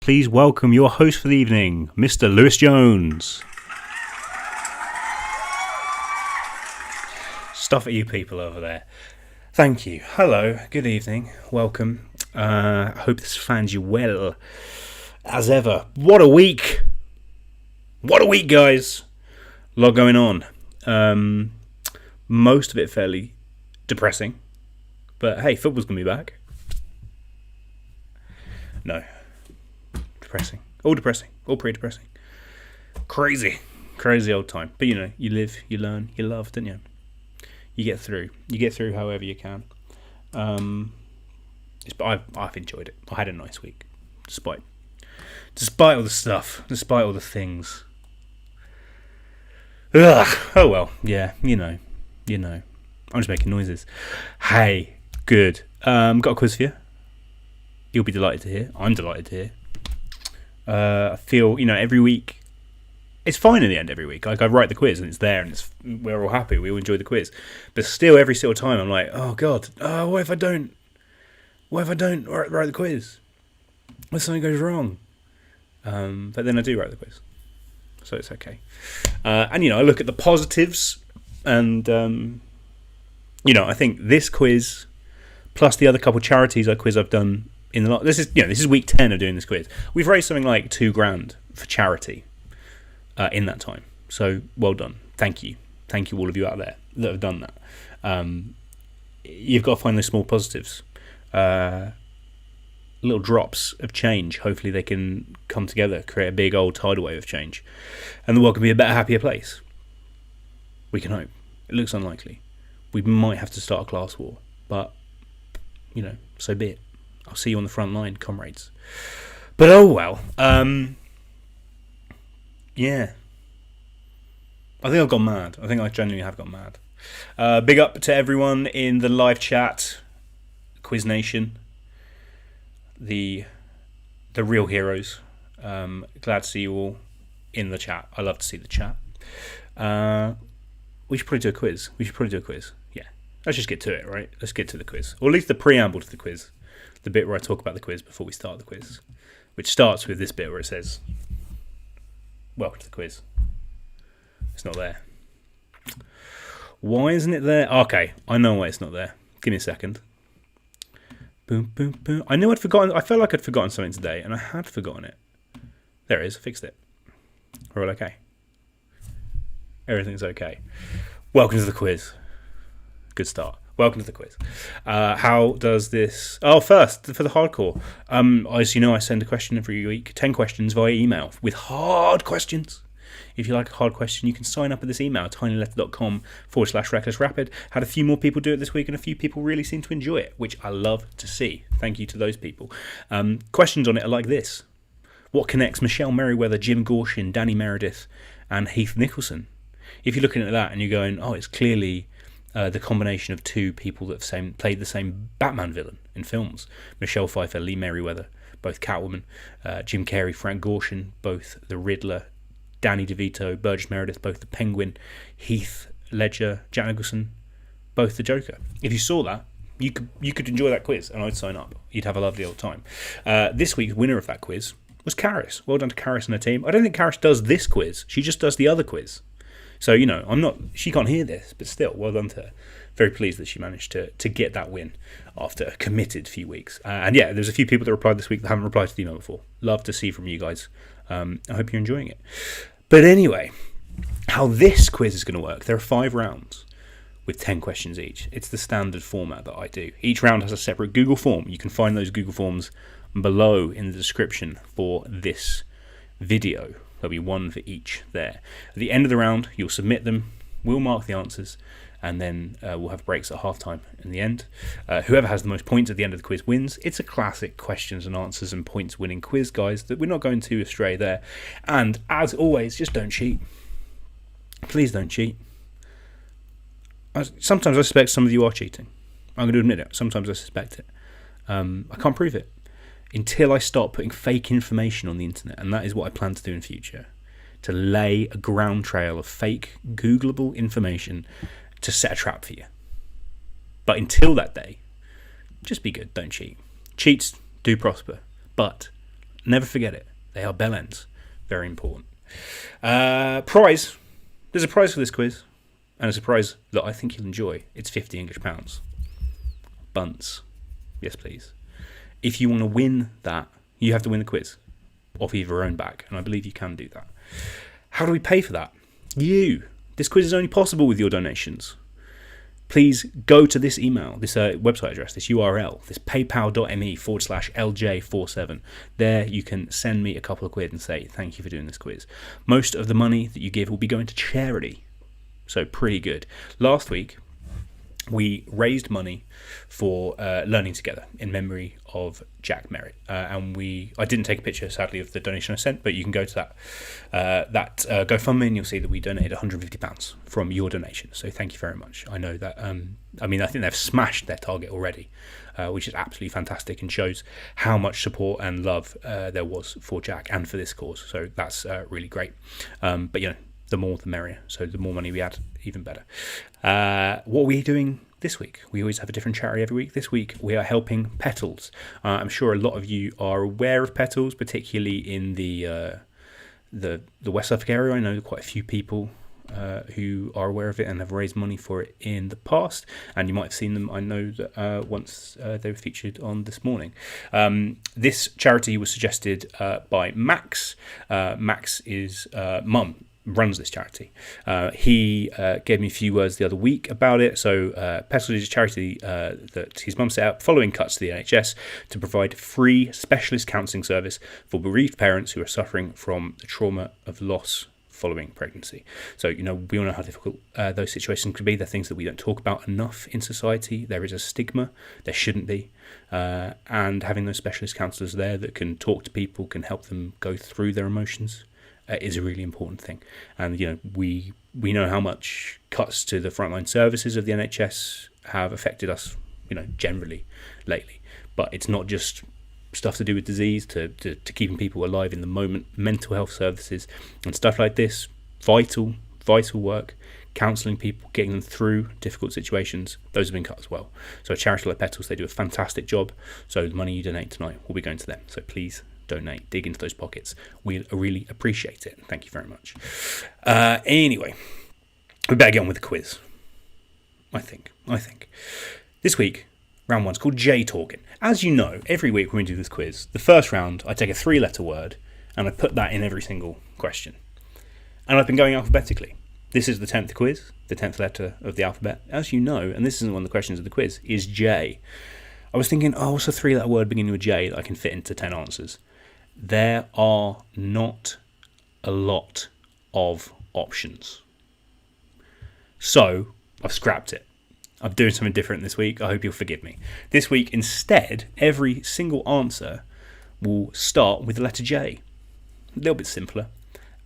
please welcome your host for the evening, Mr. Lewis Jones. Stuff at you people over there. Thank you. Hello, good evening, welcome. I hope this finds you well, as ever. What a week! What a week, guys! A lot going on. Most of it fairly depressing. But hey, football's going to be back. No. Depressing. All depressing. All pretty depressing. Crazy. Crazy old time. But you know, you live, you learn, you love, don't you? You get through. You get through however you can. I've enjoyed it. I had a nice week. Despite all the stuff. Despite all the things. Ugh. Oh well. Yeah, you know. I'm just making noises. Hey, good. Got a quiz for you. You'll be delighted to hear. I'm delighted to hear. I feel, every week, it's fine in the end every week. Like, I write the quiz and it's there and we're all happy. We all enjoy the quiz. But still, every single time, I'm like, oh, God, what if I don't write the quiz? What if something goes wrong? But then I do write the quiz. So it's okay. And, I look at the positives and, I think this quiz, plus the other couple charities I've done in the this is week 10 of doing this quiz. We've raised something like $2,000 for charity in that time. So well done. Thank you all of you out there that have done that. You've got to find those small positives, little drops of change. Hopefully they can come together, create a big old tidal wave of change, and the world can be a better, happier place. We can hope. It looks unlikely. We might have to start a class war, but so be it. I'll see you on the front line, comrades. But oh well. Yeah. I think I've gone mad. I think I genuinely have gone mad. Big up to everyone in the live chat, Quiz Nation, the real heroes. Glad to see you all in the chat. I love to see the chat. We should probably do a quiz. Yeah. Let's just get to it, right? Let's get to the quiz. Or at least the preamble to the quiz. The bit where I talk about the quiz before we start the quiz. Which starts with this bit where it says, welcome to the quiz. It's not there. Why isn't it there? Okay, I know why it's not there. Give me a second. Boom, boom, boom. I knew I'd forgotten. I felt like I'd forgotten something today, and I had forgotten it. There it is. I fixed it. We're all okay. Everything's okay. Welcome to the quiz. Good start. Welcome to the quiz. How does this... Oh, first, for the hardcore. As you know, I send a question every week. 10 questions via email with hard questions. If you like a hard question, you can sign up at this email, tinyletter.com/recklessrapid. Had a few more people do it this week, and a few people really seem to enjoy it, which I love to see. Thank you to those people. Questions on it are like this. What connects Michelle Merriweather, Jim Gorshin, Danny Meredith, and Heath Nicholson? If you're looking at that and you're going, oh, it's clearly... the combination of two people that have played the same Batman villain in films. Michelle Pfeiffer, Lee Merriweather, both Catwoman. Jim Carrey, Frank Gorshin, both the Riddler. Danny DeVito, Burgess Meredith, both the Penguin. Heath Ledger, Jack Nicholson, both the Joker. If you saw that, you could enjoy that quiz, and I'd sign up. You'd have a lovely old time. This week's winner of that quiz was Karis. Well done to Karis and her team. I don't think Karis does this quiz. She just does the other quiz. So, she can't hear this, but still, well done to her. Very pleased that she managed to get that win after a committed few weeks. And yeah, there's a few people that replied this week that haven't replied to the email before. Love to see from you guys. I hope you're enjoying it. But anyway, how this quiz is going to work, there are 5 rounds with 10 questions each. It's the standard format that I do. Each round has a separate Google form. You can find those Google forms below in the description for this video. There'll be one for each there. At the end of the round, you'll submit them. We'll mark the answers, and then we'll have breaks at halftime in the end. Whoever has the most points at the end of the quiz wins. It's a classic questions and answers and points winning quiz, guys, that we're not going too astray there. And as always, just don't cheat. Please don't cheat. Sometimes I suspect some of you are cheating. I'm going to admit it. Sometimes I suspect it. I can't prove it until I start putting fake information on the internet, and that is what I plan to do in future, to lay a ground trail of fake Googleable information to set a trap for you. But until that day, just be good, don't cheat. Cheats do prosper, but Never forget it. They are bell ends. Very important. Prize. There's a prize for this quiz. And it's a prize that I think you'll enjoy. It's 50 English pounds. Bunts. Yes, please. If you want to win that, you have to win the quiz off your own back. And I believe you can do that. How do we pay for that? You. This quiz is only possible with your donations. Please go to this email, this website address, this URL, this paypal.me/LJ47. There you can send me a couple of quid and say, thank you for doing this quiz. Most of the money that you give will be going to charity. So pretty good. Last week, we raised money for Learning Together in memory of Jack Merritt. And I didn't take a picture, sadly, of the donation I sent, but you can go to that GoFundMe and you'll see that we donated £150 from your donation. So thank you very much. I know that, I think they've smashed their target already, which is absolutely fantastic and shows how much support and love there was for Jack and for this cause. So that's really great. But, the more the merrier. So the more money we add, even better. What are we doing this week? We always have a different charity every week. This week we are helping Petals. I'm sure a lot of you are aware of Petals, particularly in the West Suffolk area. I know quite a few people who are aware of it and have raised money for it in the past, and you might have seen them. I know that once they were featured on This Morning. This charity was suggested by Max. Max is mum. Runs this charity. He gave me a few words the other week about it. So Petals is a charity that his mum set up following cuts to the NHS to provide free specialist counselling service for bereaved parents who are suffering from the trauma of loss following pregnancy. So, we all know how difficult those situations can be. They're things that we don't talk about enough in society. There is a stigma. There shouldn't be. And having those specialist counsellors there that can talk to people, can help them go through their emotions, is a really important thing. And we know how much cuts to the frontline services of the NHS have affected us generally lately, but it's not just stuff to do with disease, to keeping people alive in the moment. Mental health services and stuff like this, vital work, counselling people, getting them through difficult situations, those have been cut as well. So a charity like Petals, they do a fantastic job. So the money you donate tonight will be going to them. So please donate, dig into those pockets. We really appreciate it. Thank you very much. Anyway, we better get on with the quiz. I think. This week, round one's called J Talking. As you know, every week when we do this quiz, the first round, I take a 3-letter word and I put that in every single question. And I've been going alphabetically. This is the 10th quiz, the 10th letter of the alphabet. As you know, and this isn't one of the questions of the quiz, is J. I was thinking, what's a 3-letter word beginning with J that I can fit into 10 answers? There are not a lot of options. So I've scrapped it. I'm doing something different this week. I hope you'll forgive me. This week, instead, every single answer will start with the letter J. A little bit simpler.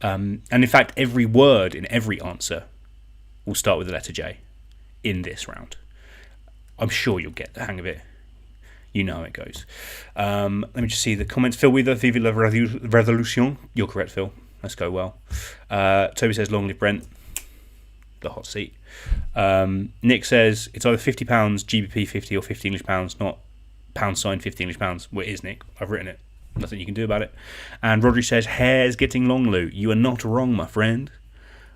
And in fact, every word in every answer will start with the letter J in this round. I'm sure you'll get the hang of it. You know how it goes. Let me just see the comments. Phil Weather, Vive la Revolution. You're correct, Phil. Let's go well. Toby says, long live Brent. The hot seat. Nick says, it's either £50, GBP 50 or 50 English pounds, not £50 English pounds. Well, it is, Nick. I've written it. Nothing you can do about it. And Rodri says, hair's getting long, Lou. You are not wrong, my friend.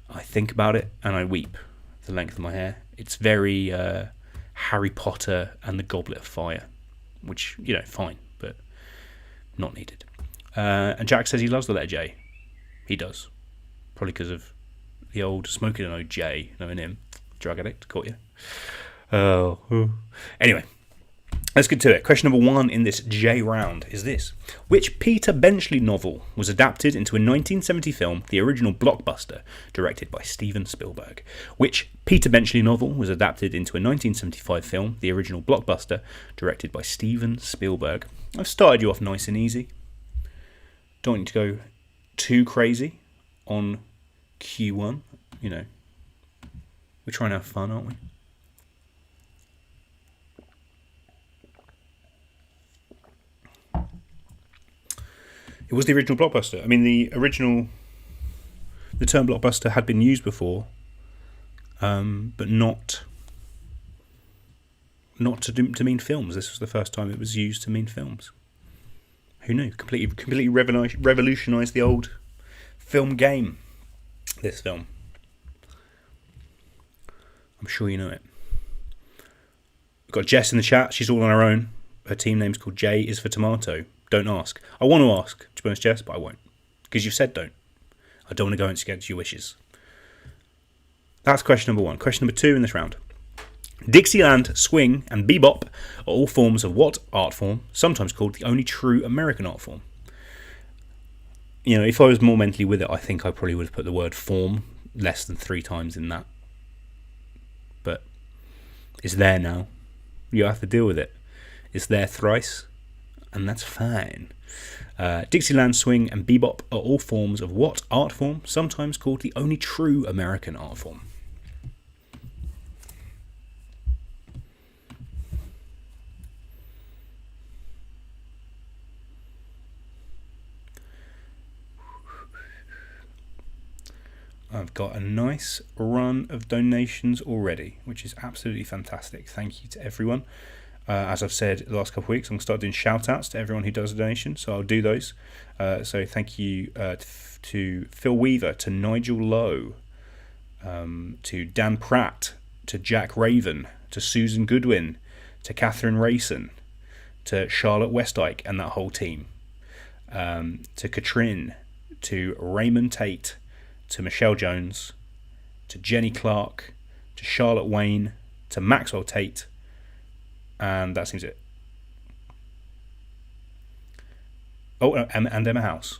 I think about it and I weep. The length of my hair. It's very Harry Potter and the Goblet of Fire. Which, fine, but not needed. And Jack says he loves the letter J. He does. Probably because of the old smoking an OJ, knowing him. Drug addict, caught you. Oh. Anyway, let's get to it. Question number 1 in this J round is this. Which Peter Benchley novel was adapted into a 1970 film, the original blockbuster, directed by Steven Spielberg? Which Peter Benchley novel was adapted into a 1975 film, the original blockbuster, directed by Steven Spielberg? I've started you off nice and easy. Don't need to go too crazy on Q1. We're trying to have fun, aren't we? It was the original blockbuster. I mean, the term blockbuster had been used before, but not to mean films. This was the first time it was used to mean films. Who knew? Completely revolutionised the old film game. This film. I'm sure you know it. We've got Jess in the chat. She's all on her own. Her team name's called J is for Tomato. Don't ask. I want to ask, to be honest, Jess, but I won't. Because you said don't. I don't want to go against your wishes. That's question number 1. Question number 2 in this round. Dixieland, swing, and bebop are all forms of what art form, sometimes called the only true American art form? You know, if I was more mentally with it, I think I probably would have put the word form less than 3 times in that. But it's there now. You have to deal with it. It's there thrice, and that's fine. Dixieland, swing, and bebop are all forms of what art form, sometimes called the only true American art form? I've got a nice run of donations already, which is absolutely fantastic. Thank you to everyone. As I've said the last couple of weeks, I'm going to start doing shout-outs to everyone who does a donation, so I'll do those. So thank you to Phil Weaver, to Nigel Lowe, to Dan Pratt, to Jack Raven, to Susan Goodwin, to Catherine Rayson, to Charlotte Westdyke and that whole team, to Katrin, to Raymond Tate, to Michelle Jones, to Jenny Clark, to Charlotte Wayne, to Maxwell Tate, and that seems it. Oh, and Emma House.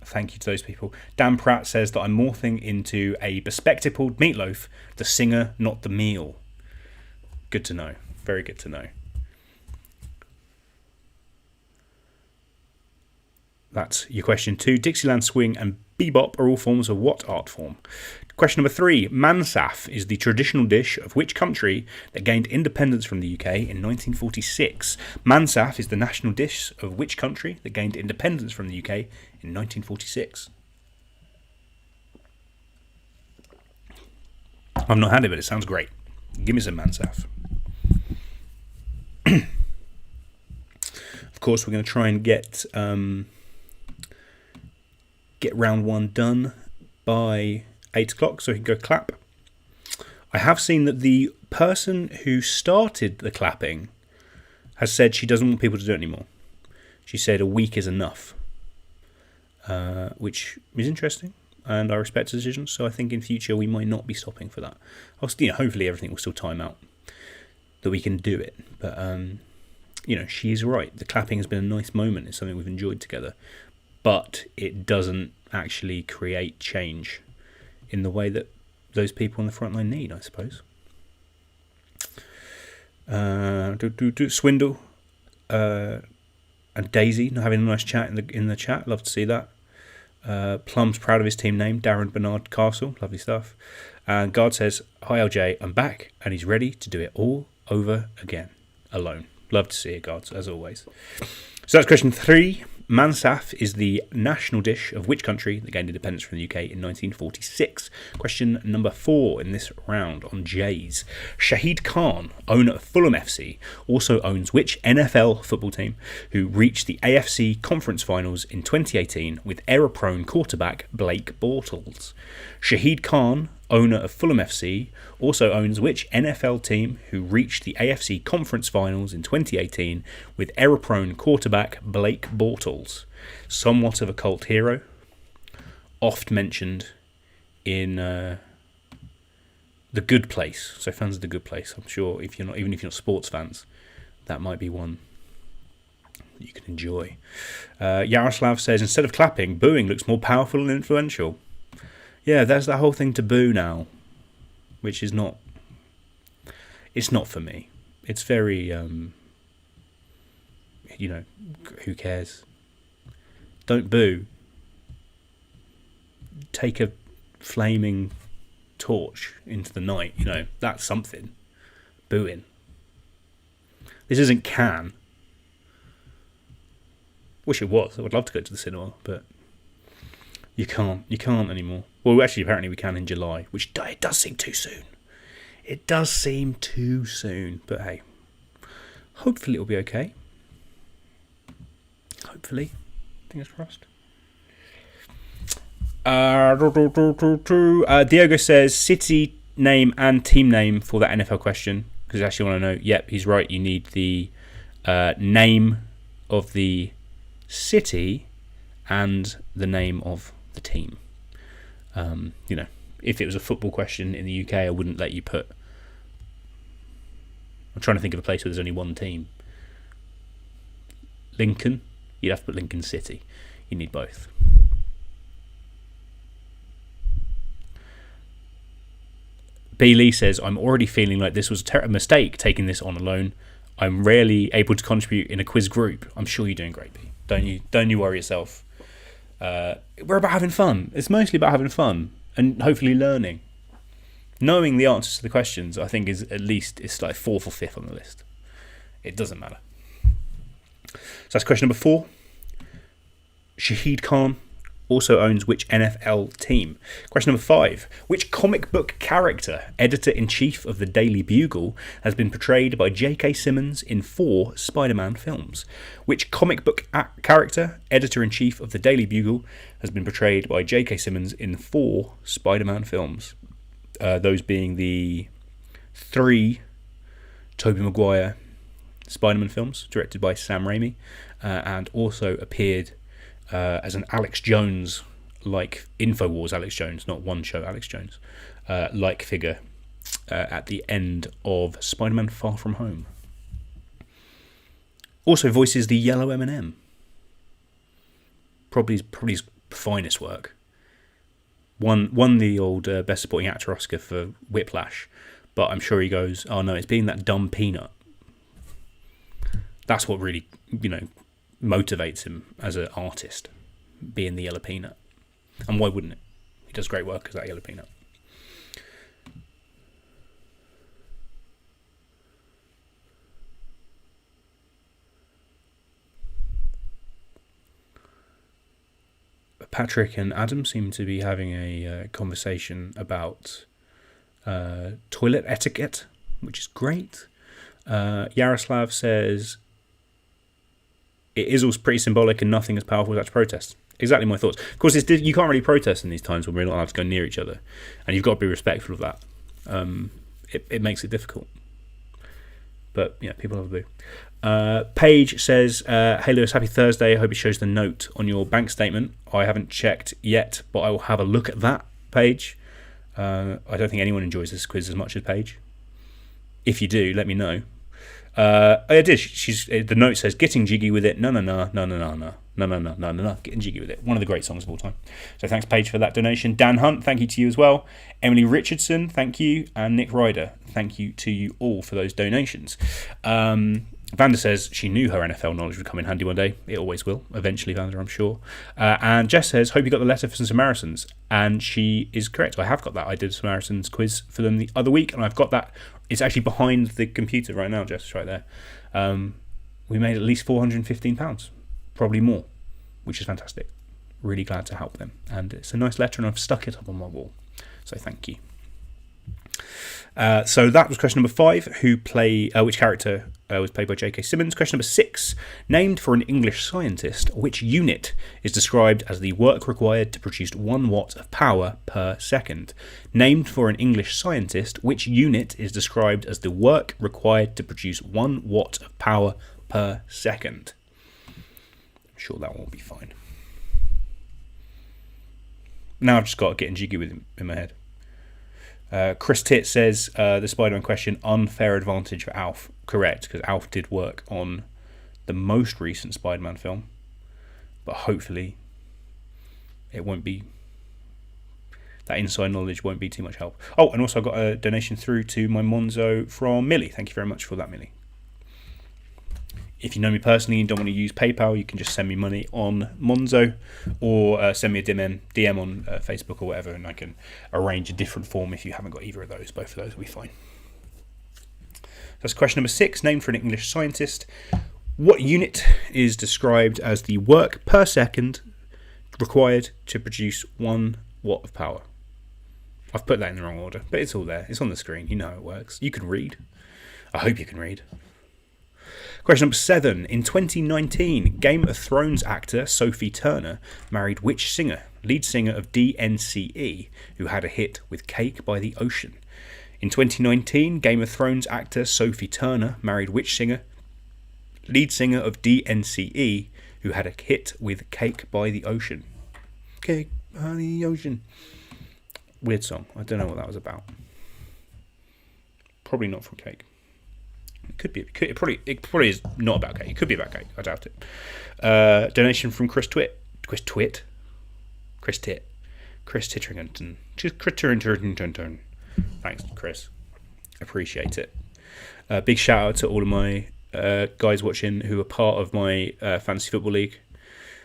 Thank you to those people. Dan Pratt says that I'm morphing into a bespectacled meatloaf, the singer, not the meal. Good to know. Very good to know. That's your question 2. Dixieland, swing, and bebop are all forms of what art form? Question number 3. Mansaf is the traditional dish of which country that gained independence from the UK in 1946? Mansaf is the national dish of which country that gained independence from the UK in 1946? I've not had it, but it sounds great. Give me some Mansaf. Of course, we're going to try and get round 1 done by 8 o'clock so we can go clap. I have seen that the person who started the clapping has said she doesn't want people to do it anymore. She said a week is enough, which is interesting, and I respect the decision. So I think in future we might not be stopping for that. Hopefully everything will still time out that we can do it. But she's right. The clapping has been a nice moment. It's something we've enjoyed together, but it doesn't actually create change in the way that those people on the front line need, I suppose. Swindle and Daisy having a nice chat in the chat. Love to see that. Plum's proud of his team name, Darren Bernard Castle. Lovely stuff. And Guard says, "Hi LJ, I'm back and he's ready to do it all over again alone." Love to see it, Guards, as always. So that's question 3. Mansaf is the national dish of which country that gained independence from the UK in 1946? Question number 4 in this round on J's. Shahid Khan, owner of Fulham FC, also owns which NFL football team who reached the AFC Conference Finals in 2018 with error-prone quarterback Blake Bortles? Shahid Khan, owner of Fulham FC, also owns which NFL team who reached the AFC Conference Finals in 2018 with error-prone quarterback Blake Bortles? Somewhat of a cult hero, oft mentioned in The Good Place. So fans of The Good Place, I'm sure if you're not sports fans, that might be one you can enjoy. Yaroslav says, instead of clapping, booing looks more powerful and influential. Yeah, there's that whole thing to boo now, which is not... It's not for me. It's very, who cares? Don't boo. Take a flaming torch into the night, that's something. Booing. This isn't Cannes. Wish it was. I would love to go to the cinema, but... You can't anymore. Well, actually, apparently we can in July, which it does seem too soon. It does seem too soon, but hey, hopefully it'll be okay. hopefully. Fingers crossed. Diogo says city name and team name for that NFL question, because I actually want to know. Yep, he's right. You need the name of the city and the name of the team. If it was a football question in the UK, I wouldn't let you put. I'm trying to think of a place where there's only one team. Lincoln, you'd have to put Lincoln City. You need both. B. Lee says, I'm already feeling like this was a mistake taking this on alone. I'm rarely able to contribute in a quiz group. I'm sure you're doing great, B. Don't you worry yourself. We're about having fun. It's mostly about having fun and hopefully learning. Knowing the answers to the questions, I think, is at least it's like 4th or 5th on the list. It doesn't matter. So that's question number 4. Shahid Khan also owns which NFL team? Question number 5. Which comic book character, editor-in-chief of the Daily Bugle, has been portrayed by J.K. Simmons in 4 Spider-Man films? Which comic book character, editor-in-chief of the Daily Bugle, has been portrayed by J.K. Simmons in 4 Spider-Man films? Those being the 3 Toby Maguire Spider-Man films, directed by Sam Raimi, and also appeared as an Alex Jones, like InfoWars Alex Jones, not One Show Alex Jones, like figure at the end of Spider-Man Far From Home. Also voices the yellow M&M. Probably his finest work. Won the old Best Supporting Actor Oscar for Whiplash, but I'm sure he goes, oh no, it's being that dumb peanut. That's what really, motivates him as an artist, being the yellow peanut. And why wouldn't it? He does great work as that yellow peanut. Patrick and Adam seem to be having a conversation about toilet etiquette, which is great. Yaroslav says, it is all pretty symbolic and nothing as powerful as that protest. Exactly my thoughts. Of course, you can't really protest in these times when we're not allowed to go near each other, and you've got to be respectful of that. It makes it difficult. But yeah, people have a boo. Paige says, hey Lewis, happy Thursday. I hope it shows the note on your bank statement. I haven't checked yet, but I will have a look at that, Paige. I don't think anyone enjoys this quiz as much as Paige. If you do, let me know. I did. The note says, getting jiggy with it. No, getting jiggy with it. One of the great songs of all time. So thanks, Paige, for that donation. Dan Hunt, thank you to you as well. Emily Richardson, thank you. And Nick Ryder, thank you to you all for those donations. Vanda says she knew her NFL knowledge would come in handy one day. It always will, eventually, Vanda, I'm sure. And Jess says, hope you got the letter for some Samaritans. And she is correct. I have got that. I did a Samaritans quiz for them the other week, and I've got that. It's actually behind the computer right now, Jess. It's right there. We made at least £415, probably more, which is fantastic. Really glad to help them. And it's a nice letter, and I've stuck it up on my wall. So thank you. So that was question number 5. Which character was played by J.K. Simmons? Question number 6. Named for an English scientist, which unit is described as the work required to produce 1 watt of power per second? Named for an English scientist, which unit is described as the work required to produce 1 watt of power per second? I'm sure that one will be fine. Now I've just got getting jiggy with him in my head. Chris Titt says the Spider-Man question, unfair advantage for Alf. Correct, because Alf did work on the most recent Spider-Man film, but hopefully it won't be, that inside knowledge won't be too much help. Oh, and also I got a donation through to my Monzo from Millie. Thank you very much for that, Millie. If you know me personally and don't want to use PayPal, you can just send me money on Monzo, or send me a DM on Facebook or whatever, and I can arrange a different form if you haven't got either of those. Both of those will be fine. That's question number 6, named for an English scientist. What unit is described as the work per second required to produce 1 watt of power? I've put that in the wrong order, but it's all there. It's on the screen. You know how it works. You can read. I hope you can read. Question number 7. In 2019, Game of Thrones actor Sophie Turner married which singer, lead singer of DNCE, who had a hit with Cake by the Ocean? In 2019, Game of Thrones actor Sophie Turner married which singer, lead singer of DNCE, who had a hit with Cake by the Ocean? Cake by the Ocean. Weird song. I don't know what that was about. Probably not from Cake. It could be. It probably is not about Cake. It could be about Cake. I doubt it. Donation from Chris Tit. Chris Titterington. Thanks, Chris. Appreciate it. Big shout out to all of my guys watching who are part of my fantasy football league.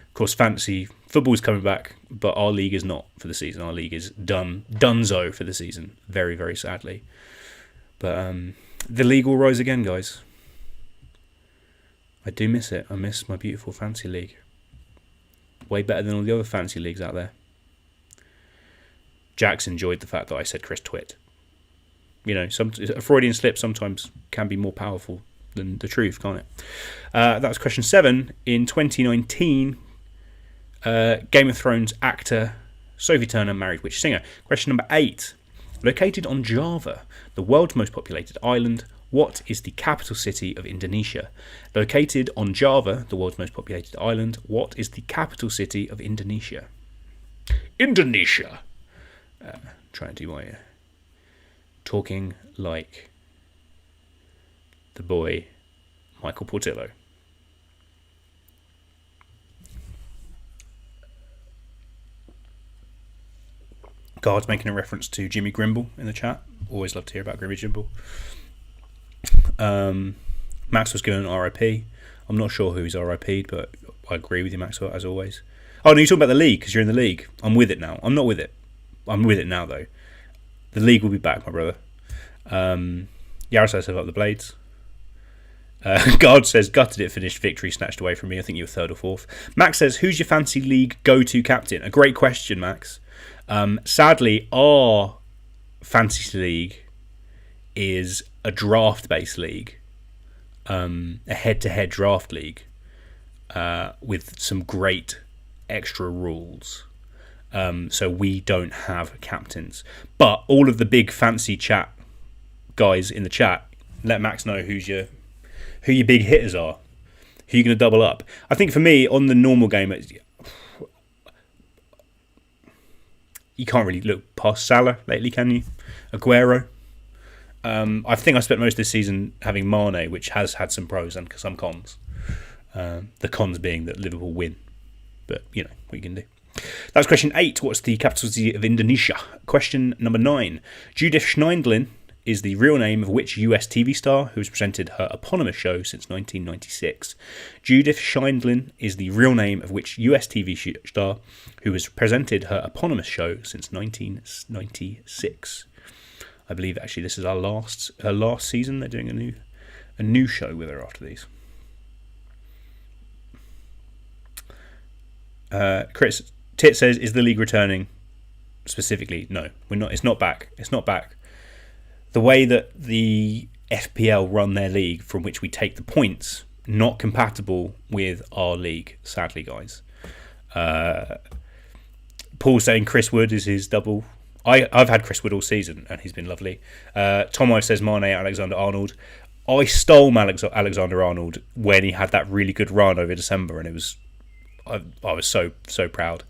Of course, fantasy football is coming back, but our league is not for the season. Our league is donezo for the season. Very, very sadly. But the league will rise again, guys. I do miss it. I miss my beautiful fantasy league. Way better than all the other fantasy leagues out there. Jax enjoyed the fact that I said Chris Twit. You know, a Freudian slip sometimes can be more powerful than the truth, can't it? That was question 7. In 2019, Game of Thrones actor Sophie Turner married which singer? Question number 8. Located on Java, the world's most populated island, what is the capital city of Indonesia? Located on Java, the world's most populated island, what is the capital city of Indonesia? Indonesia! Trying to do my talking like the boy Michael Portillo. Guard's making a reference to Jimmy Grimble in the chat. Always love to hear about Jimmy Grimble. Max was given an RIP. I'm not sure who's RIP'd, but I agree with you, Maxwell, as always. Oh, no, you're talking about the league, because you're in the league. I'm with it now. I'm not with it. I'm with it now, though. The league will be back, my brother. Yara says, up the blades. Guard says, gutted it, finished victory, snatched away from me. I think you were 3rd or 4th. Max says, who's your fantasy league go-to captain? A great question, Max. Sadly, our fantasy league is a draft-based league, a head-to-head draft league, with some great extra rules. So we don't have captains. But all of the big fancy chat guys in the chat, let Max know who your big hitters are. Who you're going to double up. I think for me, on the normal game, you can't really look past Salah lately, can you? Aguero. I think I spent most of this season having Mane, which has had some pros and some cons. The cons being that Liverpool win. But, you know, what you can do. That was question 8. What's the capital city of Indonesia? Question number 9. Judith Schneidlin is the real name of which US TV star who has presented her eponymous show since 1996? Judith Schneidlin is the real name of which US TV star who has presented her eponymous show since 1996? I believe actually this is her last season. They're doing a new show with her after these. Chris Tit says, is the league returning? Specifically, no, we're not. It's not back. It's not back. The way that the FPL run their league, from which we take the points, not compatible with our league, sadly, guys. Paul's saying Chris Wood is his double. I've had Chris Wood all season, and he's been lovely. Tom Ive says Mane, Alexander-Arnold. I stole Alexander-Arnold when he had that really good run over December, and it was I was so proud.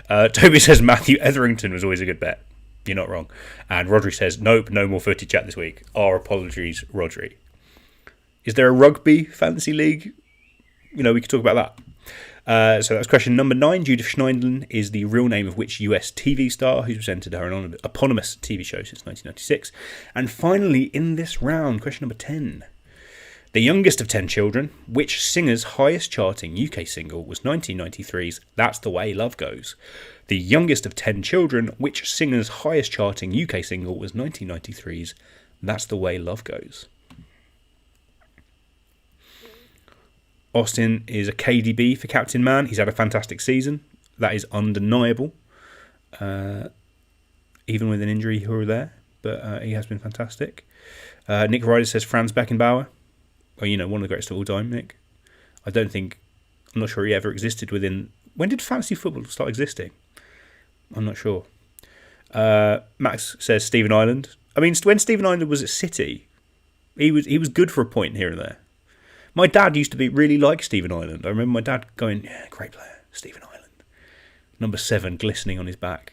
Toby says Matthew Etherington was always a good bet. You're not wrong. And Rodri says, nope, no more footy chat this week. Our apologies, Rodri. Is there a rugby fantasy league? You know, we could talk about that. So that's question number 9. Judith Schneidlin is the real name of which US TV star who's presented her an eponymous TV show since 1996. And finally, in this round, question number 10. The youngest of 10 children, which singer's highest charting UK single was 1993's That's the Way Love Goes? The youngest of 10 children, which singer's highest charting UK single was 1993's That's the Way Love Goes? Austin is a KDB for Captain Man. He's had a fantastic season. That is undeniable. Even with an injury here or there. But he has been fantastic. Nick Ryder says Franz Beckenbauer. one of the greatest of all time, Nick. I'm not sure he ever existed within. When did fantasy football start existing? I'm not sure. Max says Stephen Ireland. I mean, when Stephen Ireland was at City, he was good for a point here and there. My dad used to really like Stephen Ireland. I remember my dad going, "Yeah, great player, Stephen Ireland, number 7, glistening on his back."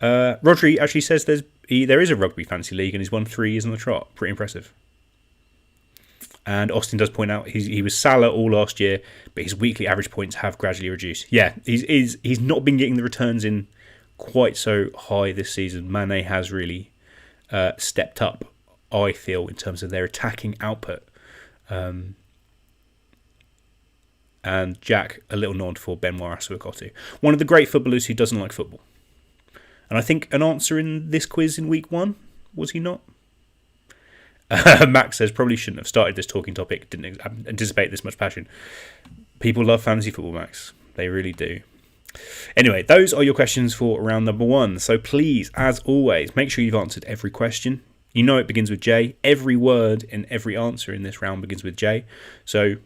Rodri actually says there is a rugby fantasy league and he's won 3 years on the trot. Pretty impressive. And Austin does point out he was Salah all last year, but his weekly average points have gradually reduced. Yeah, he's not been getting the returns in quite so high this season. Mane has really stepped up, I feel, in terms of their attacking output. And Jack, a little nod for Benoit Asuakotu. One of the great footballers who doesn't like football. And I think an answer in this quiz in week 1, was he not? Max says, probably shouldn't have started this talking topic, didn't anticipate this much passion. People love fantasy football, Max. They really do. Anyway, those are your questions for round number 1. So please, as always, make sure you've answered every question. You know it begins with J. Every word in every answer in this round begins with J. So,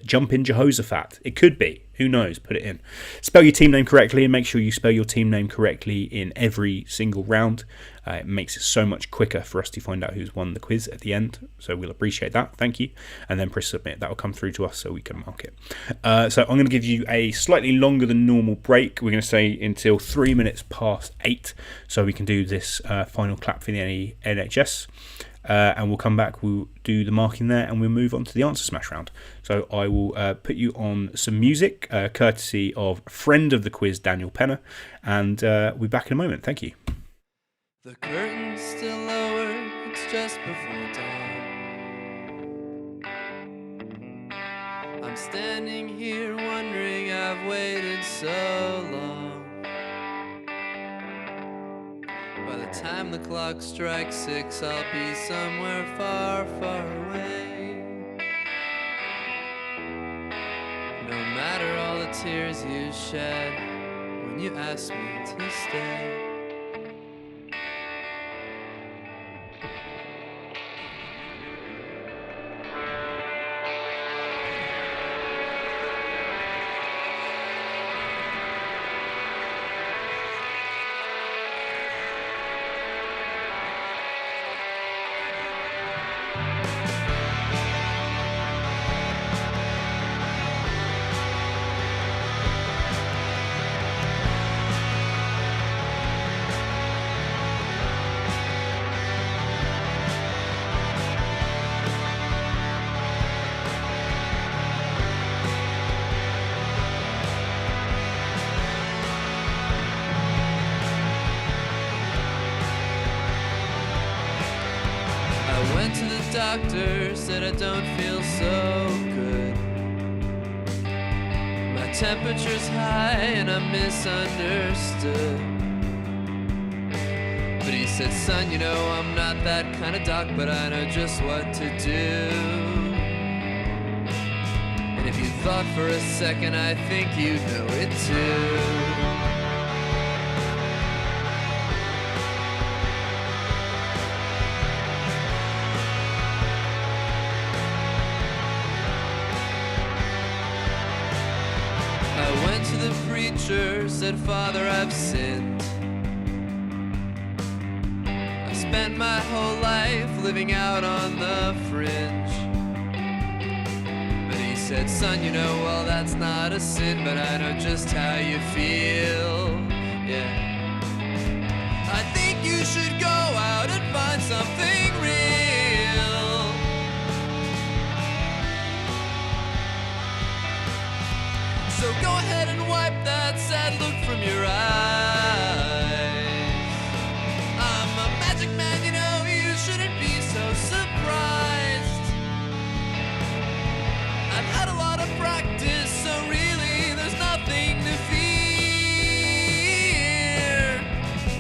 jump in Jehoshaphat. It could be. Who knows? Put it in. Spell your team name correctly and make sure you spell your team name correctly in every single round. It makes it so much quicker for us to find out who's won the quiz at the end. So we'll appreciate that. Thank you. And then press submit. That will come through to us so we can mark it. So I'm going to give you a slightly longer than normal break. We're going to say until 3 minutes past 8. So we can do this final clap for the NHS. And we'll come back, we'll do the marking there, and we'll move on to the answer smash round. So I will put you on some music, courtesy of friend of the quiz, Daniel Penner, and we'll be back in a moment. Thank you. The curtain's still lowered, it's just before dawn. I'm standing here wondering I've waited so long. By the time the clock strikes 6, I'll be somewhere far, far away. No matter all the tears you shed when you asked me to stay. Doctor said I don't feel so good. My temperature's high and I'm misunderstood. But he said, son, I'm not that kind of doc, but I know just what to do. And if you thought for a second, I think you know it too. Said, Father, I've sinned. I've spent my whole life living out on the fringe. But he said, son, well, that's not a sin, but I know just how you feel. Yeah. I think you should go out and find something real. So go ahead and wipe that sad look from your eyes. I'm a magic man, you shouldn't be so surprised. I've had a lot of practice, so really there's nothing to fear.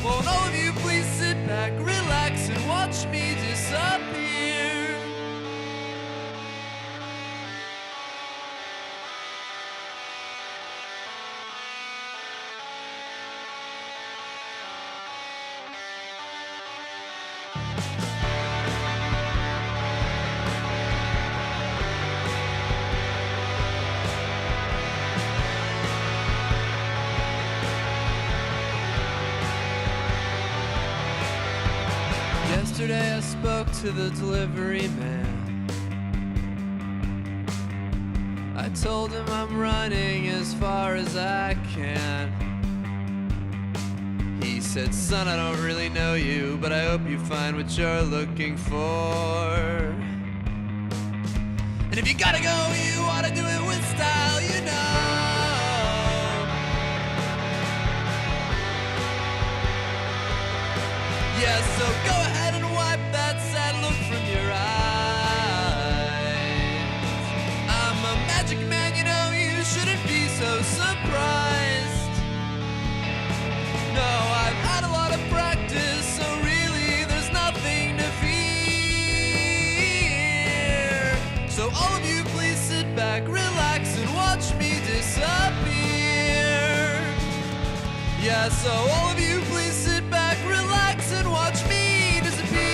Won't all of you please sit back, relax, and watch me disappear? spoke to the delivery man. I told him I'm running as far as I can. He said, son, I don't really know you, but I hope you find what you're looking for. And if you gotta go, you ought to do it with style, you know. Yeah, so go ahead and wipe that sad look from your eyes. I'm a magic man, you know, you shouldn't be so surprised. No, I've had a lot of practice, so really there's nothing to fear. So all of you please sit back, relax, and watch me disappear. Yeah, so all of you please sit back, relax, and watch me disappear.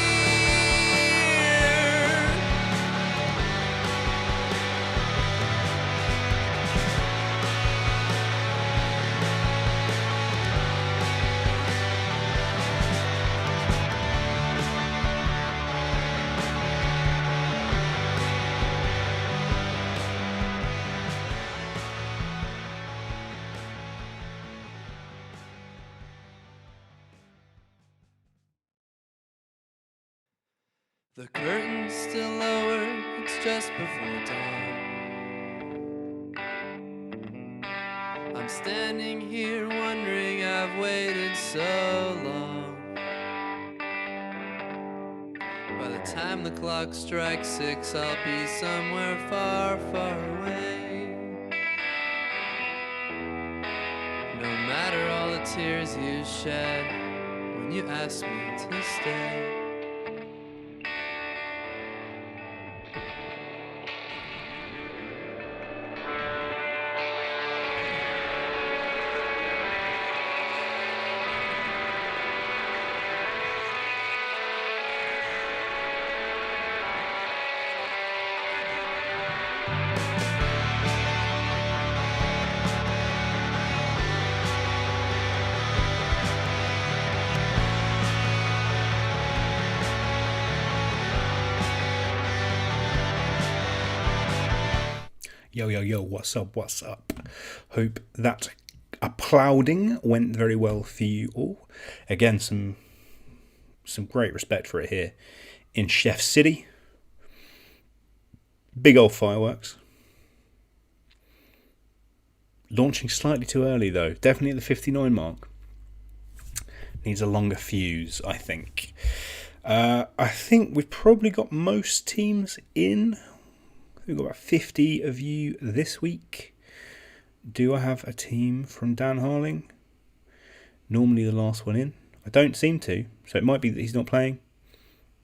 The curtain's still lowered, it's just before dawn. I'm standing here wondering I've waited so long. By the time the clock strikes 6, I'll be somewhere far, far away. No matter all the tears you shed when you asked me to stay. Yo, yo, yo, what's up, what's up? Hope that applauding went very well for you all. Again, some great respect for it here in Chef City. Big old fireworks. Launching slightly too early, though. Definitely at the 59 mark. Needs a longer fuse, I think. I think we've probably got most teams in. We've got about 50 of you this week. Do I have a team from Dan Harling? Normally the last one in. I don't seem to. So it might be that he's not playing.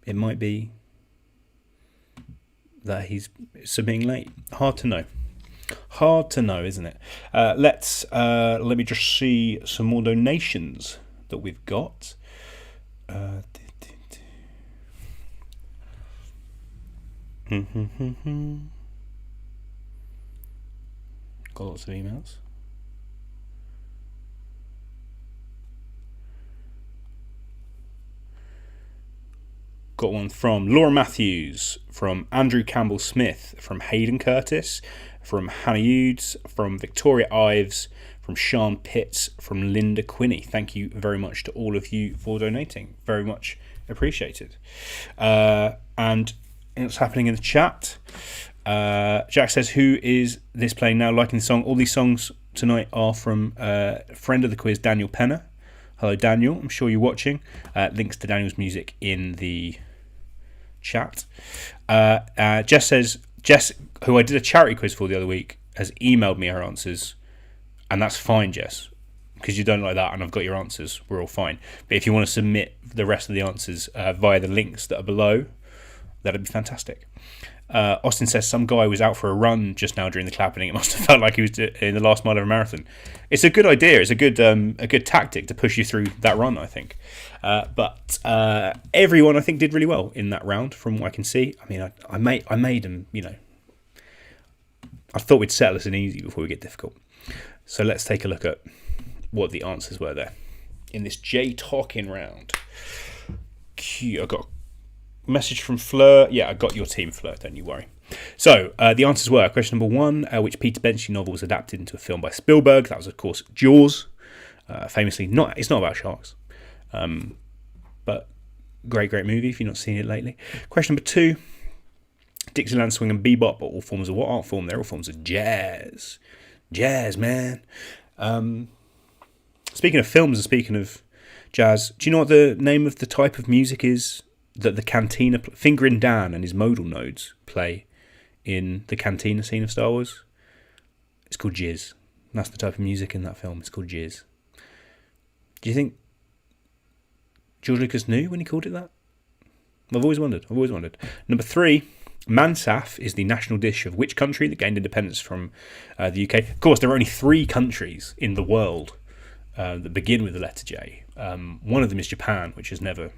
It might be that he's submitting late. Hard to know. Hard to know, isn't it? Let me just see some more donations that we've got. Got lots of emails. Got one from Laura Matthews, from Andrew Campbell Smith, from Hayden Curtis, from Hannah Hughes, from Victoria Ives, from Sean Pitts, from Linda Quinney. Thank you very much to all of you for donating. Very much appreciated. And what's happening in the chat? Jack says, who is this playing now? Liking the song. All these songs tonight are from friend of the quiz, Daniel Penner. Hello, Daniel. I'm sure you're watching. Links to Daniel's music in the chat. Jess, who I did a charity quiz for the other week, has emailed me her answers. And that's fine, Jess, because you don't like that and I've got your answers. We're all fine. But if you want to submit the rest of the answers via the links that are below, that'd be fantastic. Austin says some guy was out for a run just now during the clapping. It must have felt like he was in the last mile of a marathon. It's a good idea. It's a good tactic to push you through that run, I think. But everyone, I think, did really well in that round, from what I can see. I mean, I made them. You know, I thought we'd settle this in easy before we get difficult. So let's take a look at what the answers were there in this J talking round. I got Message from Fleur. Yeah, I got your team, Fleur. Don't you worry. So, the answers were, question number 1, which Peter Benchley novel was adapted into a film by Spielberg? That was, of course, Jaws. Famously, it's not about sharks. But great movie if you've not seen it lately. Question number 2, Dixieland Swing and Bebop are all forms of what art form? They're all forms of jazz. Jazz, man. Speaking of films and speaking of jazz, do you know what the name of the type of music is that the cantina, Fingering Dan and his modal nodes play in the cantina scene of Star Wars? It's called jizz. That's the type of music in that film. It's called jizz. Do you think George Lucas knew when he called it that? I've always wondered. Number 3, Mansaf is the national dish of which country that gained independence from the UK? Of course, there are only 3 countries in the world that begin with the letter J. One of them is Japan, which has never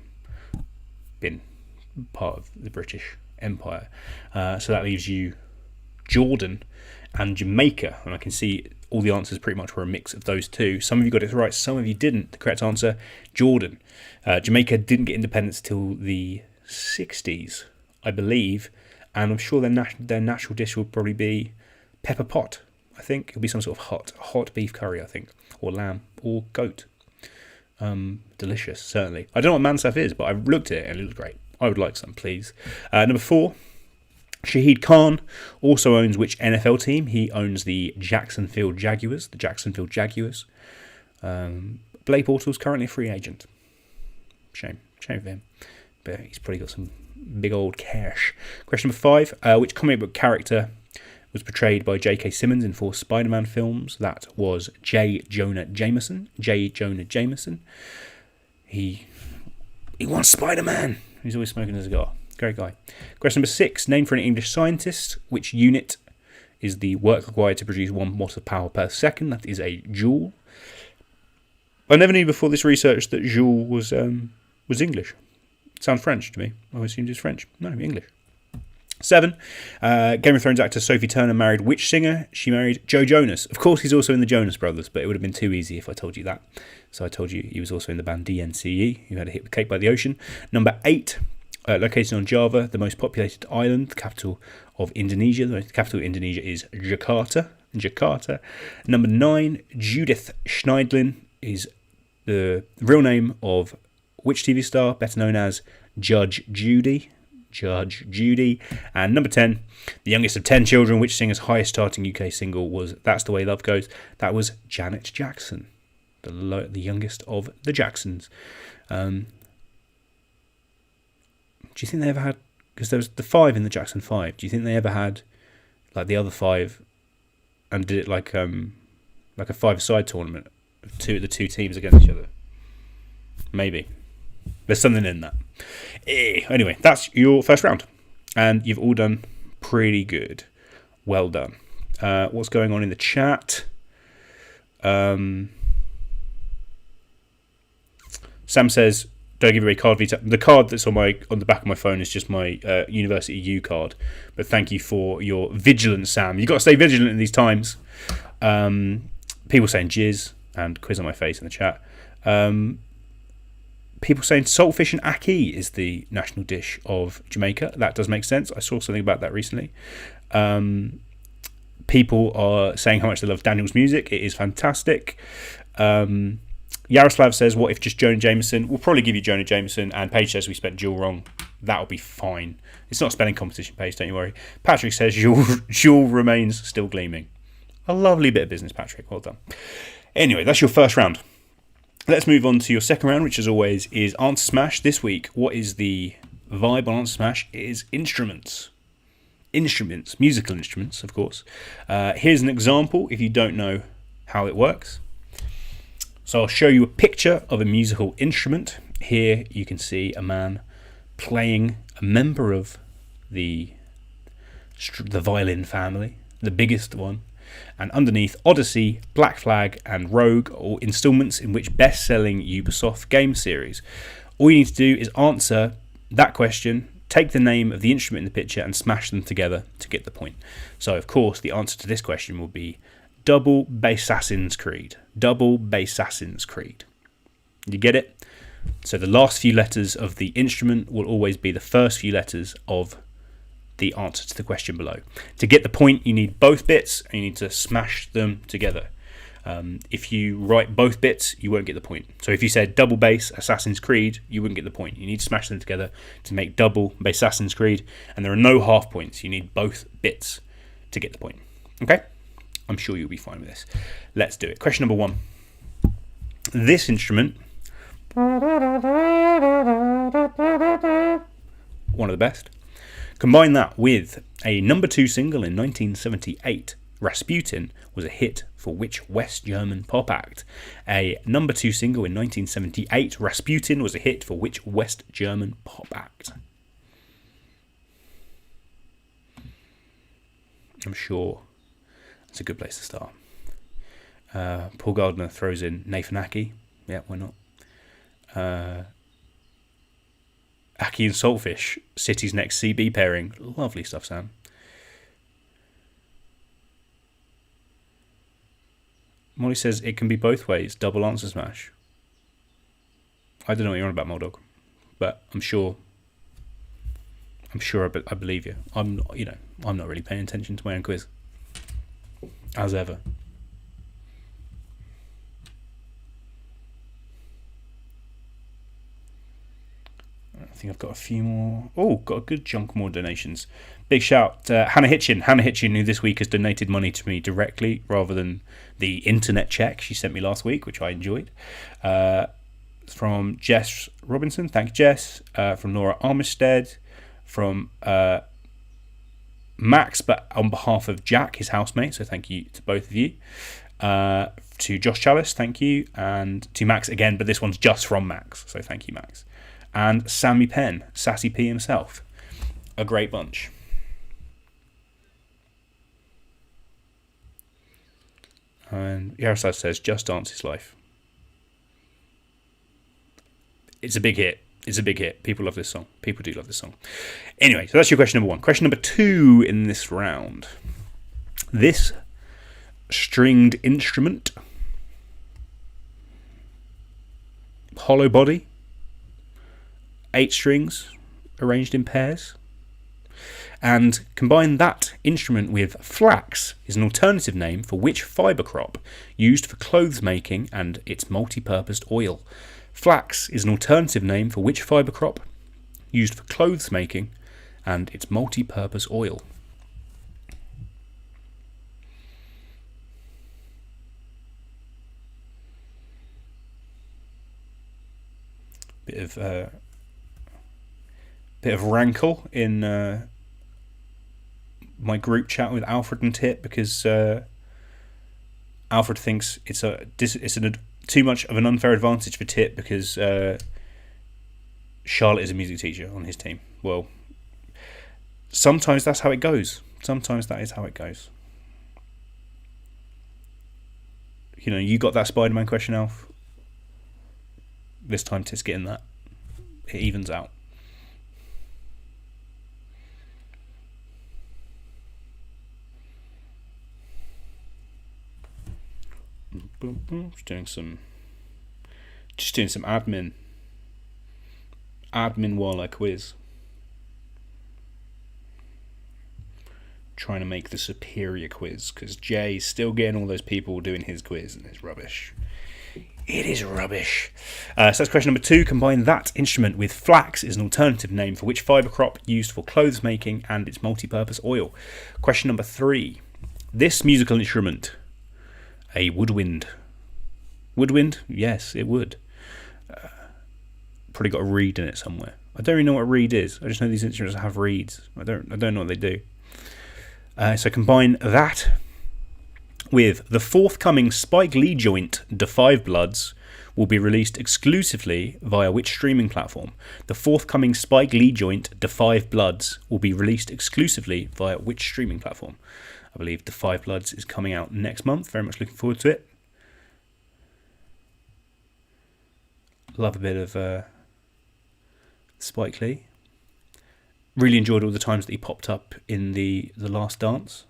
been part of the British Empire. So that leaves you Jordan and Jamaica. And I can see all the answers pretty much were a mix of those two. Some of you got it right, some of you didn't. The correct answer, Jordan. Jamaica didn't get independence till the 60s, I believe. And I'm sure their natural dish will probably be pepper pot. I think it'll be some sort of hot beef curry, I think, or lamb or goat. Delicious, certainly. I don't know what Mansaf is, but I looked at it and it looked great. I would like some, please. Number 4, Shahid Khan also owns which NFL team? He owns the Jacksonville Jaguars. Blake Bortles currently a free agent. Shame for him. But he's probably got some big old cash. Question number 5, which comic book character was portrayed by J.K. Simmons in 4 Spider-Man films? That was J. Jonah Jameson. He wants Spider-Man. He's always smoking a cigar. Great guy. Question number 6. Name for an English scientist. Which unit is the work required to produce 1 watt of power per second? That is a joule. I never knew before this research that joule was English. Sounds French to me. I assumed it was French. No, English. 7. Game of Thrones actor Sophie Turner married which singer? She married Joe Jonas. Of course, he's also in the Jonas Brothers, but it would have been too easy if I told you that. So I told you he was also in the band DNCE, who had a hit with Cake by the Ocean. Number 8. Located on Java, the most populated island, the capital of Indonesia. The capital of Indonesia is Jakarta. Number 9. Judith Schneidlin is the real name of which TV star, better known as Judge Judy. And number 10, the youngest of 10 children, which singer's highest starting UK single was That's the Way Love Goes? That was Janet Jackson, the youngest of the Jacksons. Do you think they ever had, because there was the 5 in the Jackson 5, do you think they ever had like the other 5 and did it like a 5-a-side tournament of the two teams against each other? Maybe. There's something in that. Anyway, that's your first round. And you've all done pretty good. Well done. What's going on in the chat? Sam says, don't give away card veto. The card that's on the back of my phone is just my University U card. But thank you for your vigilance, Sam. You've got to stay vigilant in these times. People saying jizz and quiz on my face in the chat. People saying saltfish and ackee is the national dish of Jamaica. That does make sense. I saw something about that recently. People are saying how much they love Daniel's music. It is fantastic. Yaroslav says, what if just Jonah Jameson? We'll probably give you Jonah Jameson. And Paige says we spent Jewel wrong. That'll be fine. It's not a spelling competition, Paige, don't you worry. Patrick says Jewel remains still gleaming. A lovely bit of business, Patrick. Well done. Anyway, that's your first round. Let's move on to your second round, which as always is Answer Smash. This week, what is the vibe on Answer Smash? It is instruments. Musical instruments, of course. Here's an example if you don't know how it works. So I'll show you a picture of a musical instrument. Here you can see a man playing a member of the violin family, the biggest one. And underneath, Odyssey, Black Flag, and Rogue are all installments in which best-selling Ubisoft game series. All you need to do is answer that question, take the name of the instrument in the picture, and smash them together to get the point. So, of course, the answer to this question will be Double Bass Assassin's Creed. You get it? So the last few letters of the instrument will always be the first few letters of the answer to the question below. To get the point, you need both bits, and you need to smash them together. If you write both bits, you won't get the point. So if you said double bass Assassin's Creed, you wouldn't get the point. You need to smash them together to make double bass Assassin's Creed, and there are no half points. You need both bits to get the point. Okay? I'm sure you'll be fine with this. Let's do it. Question number 1. This instrument, one of the best. Combine that with a number 2 single in 1978. Rasputin was a hit for which West German pop act? A number 2 single in 1978. Rasputin was a hit for which West German pop act? I'm sure it's a good place to start. Paul Gardner throws in Nathan Aki. Yeah, why not? Aki and Saltfish, City's next CB pairing. Lovely stuff, Sam. Molly says it can be both ways. Double answer smash. I don't know what you're on about, Moldog, but I'm sure I believe you. I'm not really paying attention to my own quiz, as ever. I think I've got a few more. Oh, got a good chunk more donations. Big shout, Hannah Hitchin. Hannah Hitchin, who this week has donated money to me directly rather than the internet check she sent me last week, which I enjoyed. From Jess Robinson, thank you, Jess. From Laura Armistead. From Max, but on behalf of Jack, his housemate, so thank you to both of you. To Josh Chalice, thank you. And to Max again, but this one's just from Max, so thank you, Max. And Sammy Penn, Sassy P himself. A great bunch. And Yaroslav says, Just Dance is Life. It's a big hit. It's a big hit. People love this song. People do love this song. Anyway, so that's your question number 1. Question number 2 in this round. This stringed instrument, hollow body, 8 strings arranged in pairs, and combine that instrument with flax is an alternative name for which fibre crop used for clothes making and its multi-purposed oil. Flax is an alternative name for which fibre crop used for clothes making and its multi-purpose oil. Bit of rankle in my group chat with Alfred and Tip because Alfred thinks it's too much of an unfair advantage for Tip because Charlotte is a music teacher on his team. Well, sometimes that's how it goes. Sometimes that is how it goes. You know, you got that Spider-Man question, Alf. This time Tip's getting that. It evens out. Just doing some admin while I quiz. Trying to make the superior quiz because Jay's still getting all those people doing his quiz and it's rubbish. It is rubbish. So that's question number 2. Combine that instrument with flax is an alternative name for which fibre crop used for clothes making and its multi-purpose oil. Question number 3. This musical instrument, a woodwind. Woodwind? Yes, it would. Probably got a reed in it somewhere. I don't really know what a reed is. I just know these instruments have reeds. I don't know what they do. So combine that with the forthcoming Spike Lee joint, Da 5 Bloods, will be released exclusively via which streaming platform? The forthcoming Spike Lee joint, Da 5 Bloods, will be released exclusively via which streaming platform? I believe Da 5 Bloods is coming out next month. Very much looking forward to it. Love a bit of Spike Lee. Really enjoyed all the times that he popped up in the Last Dance.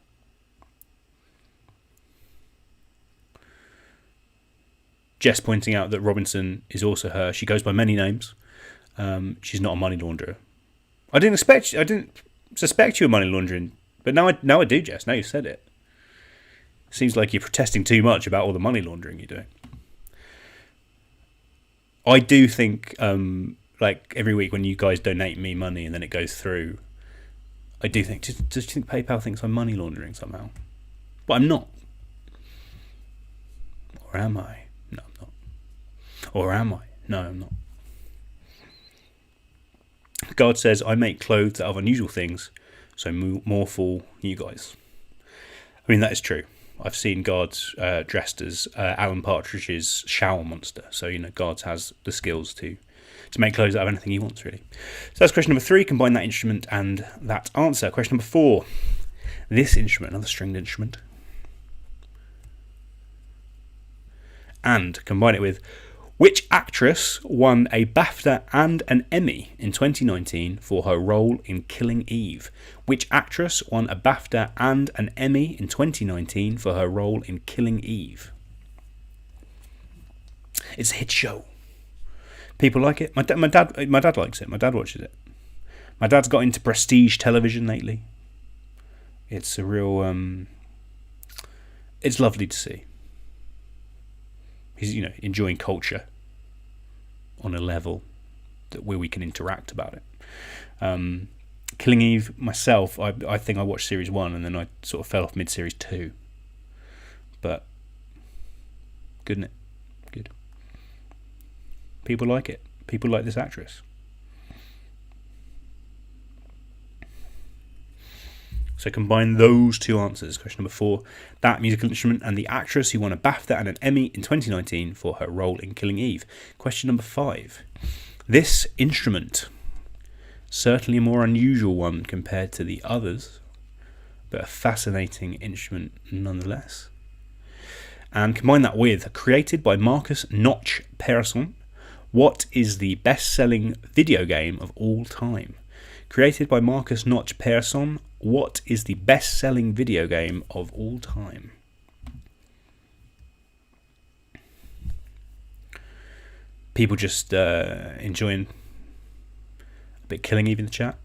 Jess pointing out that Robinson is also her. She goes by many names. She's not a money launderer. I didn't suspect you of money laundering, but now I do, Jess. Now you've said it. Seems like you're protesting too much about all the money laundering you're doing. I do think, like every week when you guys donate me money and then it goes through, I do think, does you think PayPal thinks I'm money laundering somehow? But I'm not. Or am I? No, I'm not. Or am I? No, I'm not. God says, I make clothes out of unusual things, so more for you guys. I mean, that is true. I've seen guards dressed as Alan Partridge's shower monster. So, guards has the skills to make clothes out of anything he wants, really. So that's question number 3. Combine that instrument and that answer. Question number 4. This instrument, another stringed instrument. And combine it with, which actress won a BAFTA and an Emmy in 2019 for her role in Killing Eve? Which actress won a BAFTA and an Emmy in 2019 for her role in Killing Eve? It's a hit show. People like it. My dad likes it. My dad watches it. My dad's got into prestige television lately. It's a real. It's lovely to see. He's enjoying culture on a level where we can interact about it. Killing Eve, myself, I think I watched series 1 and then I sort of fell off mid-series 2. But good, isn't it? Good. People like it. People like this actress. So combine those two answers. Question number 4, that musical instrument and the actress who won a BAFTA and an Emmy in 2019 for her role in Killing Eve. Question number 5, this instrument, certainly a more unusual one compared to the others, but a fascinating instrument nonetheless. And combine that with, created by Marcus Notch Persson, what is the best-selling video game of all time? Created by Marcus Notch Persson, what is the best-selling video game of all time? People just enjoying a bit Killing Eve in the chat.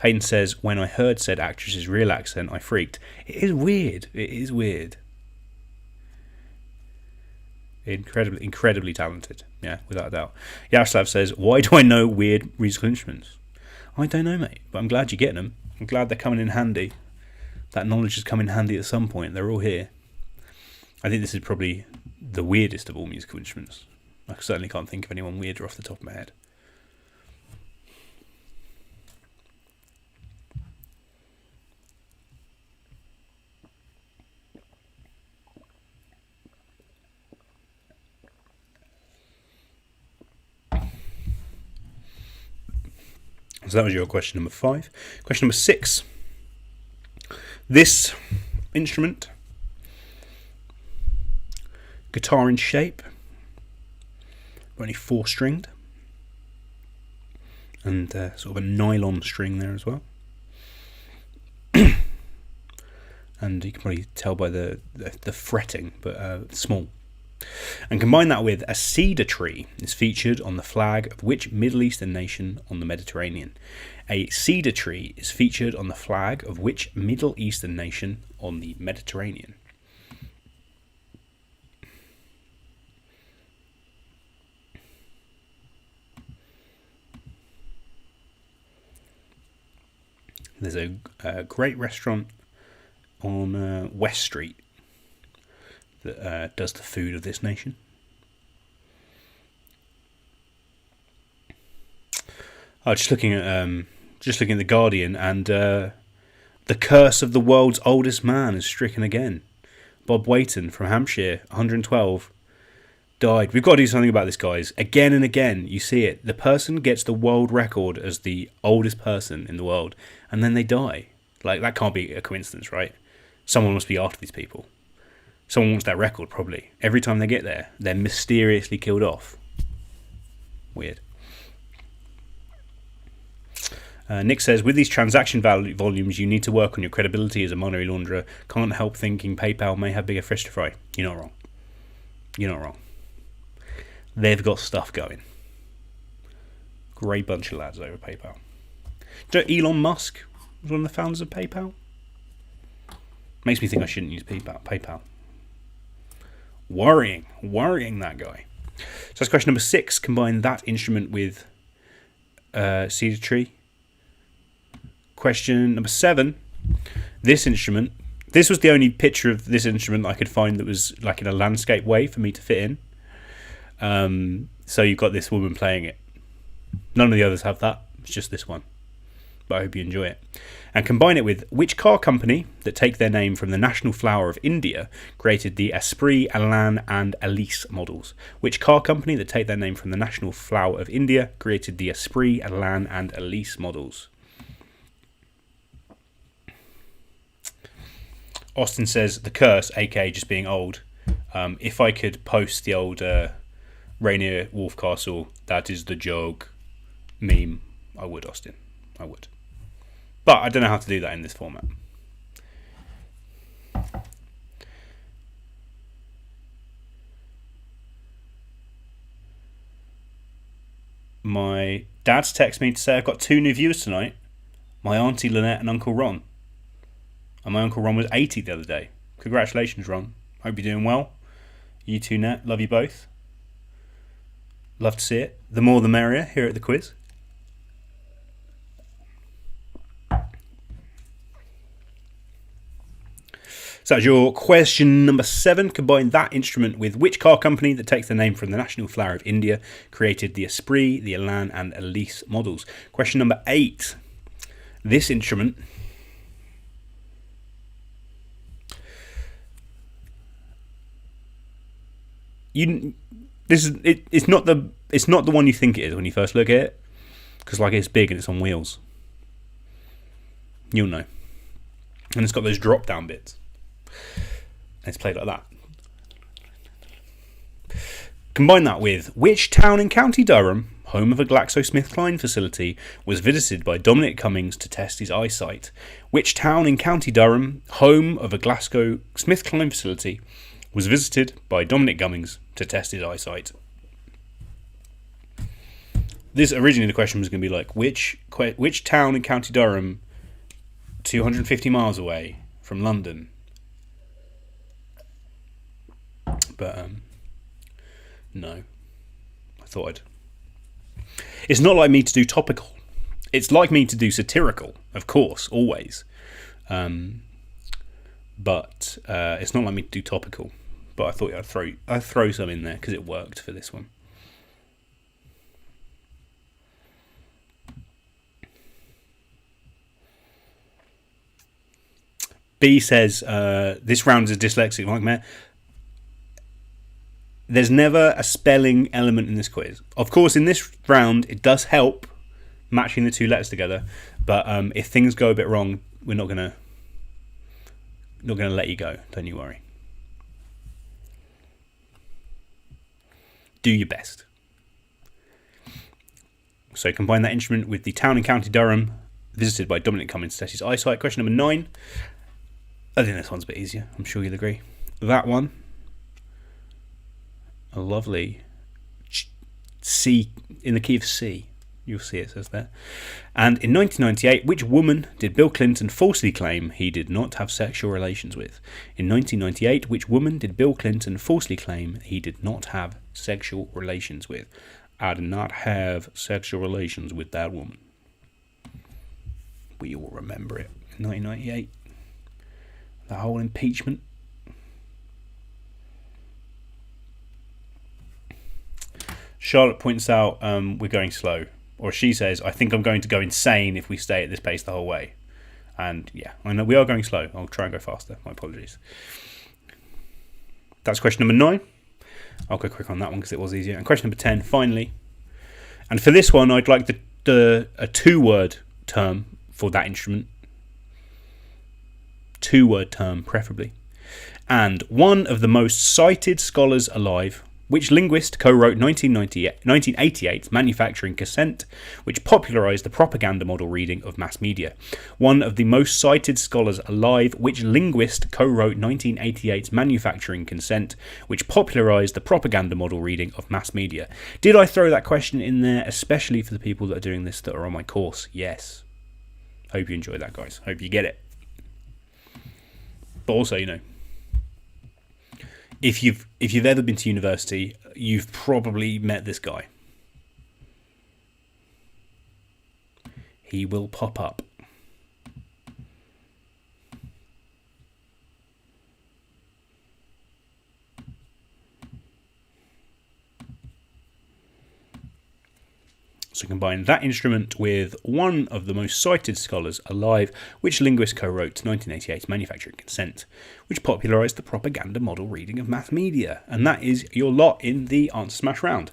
Hayden says, when I heard said actress's real accent, I freaked. It is weird. It is weird. Incredibly talented. Yeah, without a doubt. Yaroslav says, why do I know weird musical instruments? I don't know, mate, but I'm glad you're getting them. I'm glad they're coming in handy. That knowledge has come in handy at some point. They're all here. I think this is probably the weirdest of all musical instruments. I certainly can't think of anyone weirder off the top of my head. So that was your question number 5. Question number 6. This instrument, guitar in shape, only 4-stringed, and sort of a nylon string there as well. And you can probably tell by the fretting, but small. And combine that with a cedar tree is featured on the flag of which Middle Eastern nation on the Mediterranean? A cedar tree is featured on the flag of which Middle Eastern nation on the Mediterranean? There's a great restaurant on West Street that does the food of this nation. Just looking at the Guardian, and the curse of the world's oldest man is stricken again. Bob Waiton from Hampshire, 112, died. We've got to do something about this, guys. Again and again, you see it. The person gets the world record as the oldest person in the world, and then they die. Like, that can't be a coincidence, right? Someone must be after these people. Someone wants that record, probably. Every time they get there, they're mysteriously killed off. Weird. Nick says, with these transaction volumes, you need to work on your credibility as a money launderer. Can't help thinking PayPal may have bigger fish to fry. You're not wrong. You're not wrong. They've got stuff going. Great bunch of lads over PayPal. Do you know Elon Musk was one of the founders of PayPal? Makes me think I shouldn't use PayPal. Worrying that guy. So that's question number 6. Combine that instrument with cedar tree. Question number 7. This instrument. This was the only picture of this instrument I could find that was like in a landscape way for me to fit in. So you've got this woman playing it. None of the others have that. It's just this one. But I hope you enjoy it. And combine it with which car company that take their name from the national flower of India created the Esprit, Elan and Elise models. Which car company that take their name from the national flower of India created the Esprit, Elan and Elise models? Austin says the curse, aka just being old. If I could post the old Rainier Wolfcastle, that is the joke meme, I would, Austin. I would. But I don't know how to do that in this format. My dad's texted me to say I've got 2 new viewers tonight. My auntie Lynette and Uncle Ron. And my Uncle Ron was 80 the other day. Congratulations, Ron. Hope you're doing well. You too, Nat. Love you both. Love to see it. The more the merrier here at the quiz. So that's your question number 7. Combine that instrument with which car company that takes the name from the national flower of India created the Esprit, the Elan and Elise models. Question number 8. This instrument it's not the one you think it is when you first look at it, because like it's big and it's on wheels. You'll know. And it's got those drop down bits. And it's played like that. Combine that with which town in County Durham, home of a GlaxoSmithKline facility, was visited by Dominic Cummings to test his eyesight. Which town in County Durham, home of a GlaxoSmithKline facility, was visited by Dominic Cummings to test his eyesight? This originally the question was going to be like which town in County Durham, 250 miles away from London. But no, I thought it's not like me to do topical. It's like me to do satirical, of course, always. But it's not like me to do topical. But I thought I'd throw some in there because it worked for this one. B says this round is a dyslexic nightmare. There's never a spelling element in this quiz. Of course, in this round, it does help matching the 2 letters together. But if things go a bit wrong, we're not gonna let you go. Don't you worry. Do your best. So combine that instrument with the town and County Durham visited by Dominic Cummings to test his eyesight. Question number 9. I think this one's a bit easier. I'm sure you'll agree. That one. A lovely C in the key of C. You'll see it says there. And in 1998, which woman did Bill Clinton falsely claim he did not have sexual relations with? In 1998, which woman did Bill Clinton falsely claim he did not have sexual relations with? I did not have sexual relations with that woman. We all remember it. 1998. The whole impeachment. Charlotte points out we're going slow. Or she says, I think I'm going to go insane if we stay at this pace the whole way. And yeah, I know we are going slow. I'll try and go faster. My apologies. That's question number 9. I'll go quick on that one because it was easier. And question number 10, finally. And for this one, I'd like a 2-word term for that instrument. 2-word term, preferably. And one of the most cited scholars alive, Which linguist co-wrote 1988's Manufacturing Consent, which popularised the propaganda model reading of mass media? One of the most cited scholars alive, which linguist co-wrote 1988's Manufacturing Consent, which popularised the propaganda model reading of mass media? Did I throw that question in there, especially for the people that are doing this that are on my course? Yes. Hope you enjoy that, guys. Hope you get it. But also, if you've ever been to university, you've probably met this guy. He will pop up. So combine that instrument with one of the most cited scholars alive, which linguist co-wrote 1988's Manufacturing Consent, which popularised the propaganda model reading of mass media. And that is your lot in the Answer Smash round.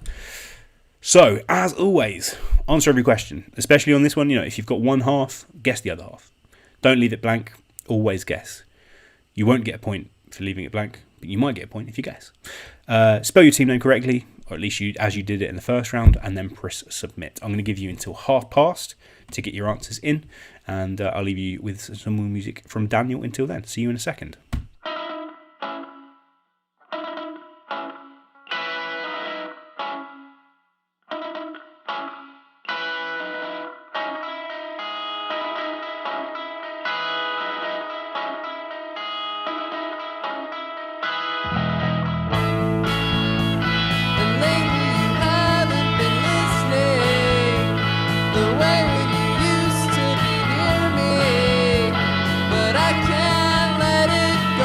So, as always, answer every question, especially on this one. If you've got one half, guess the other half. Don't leave it blank, always guess. You won't get a point for leaving it blank, but you might get a point if you guess. Spell your team name correctly, or at least as you did it in the first round, and then press submit. I'm going to give you until half past to get your answers in, and I'll leave you with some more music from Daniel until then. See you in a second. But I can't let it go.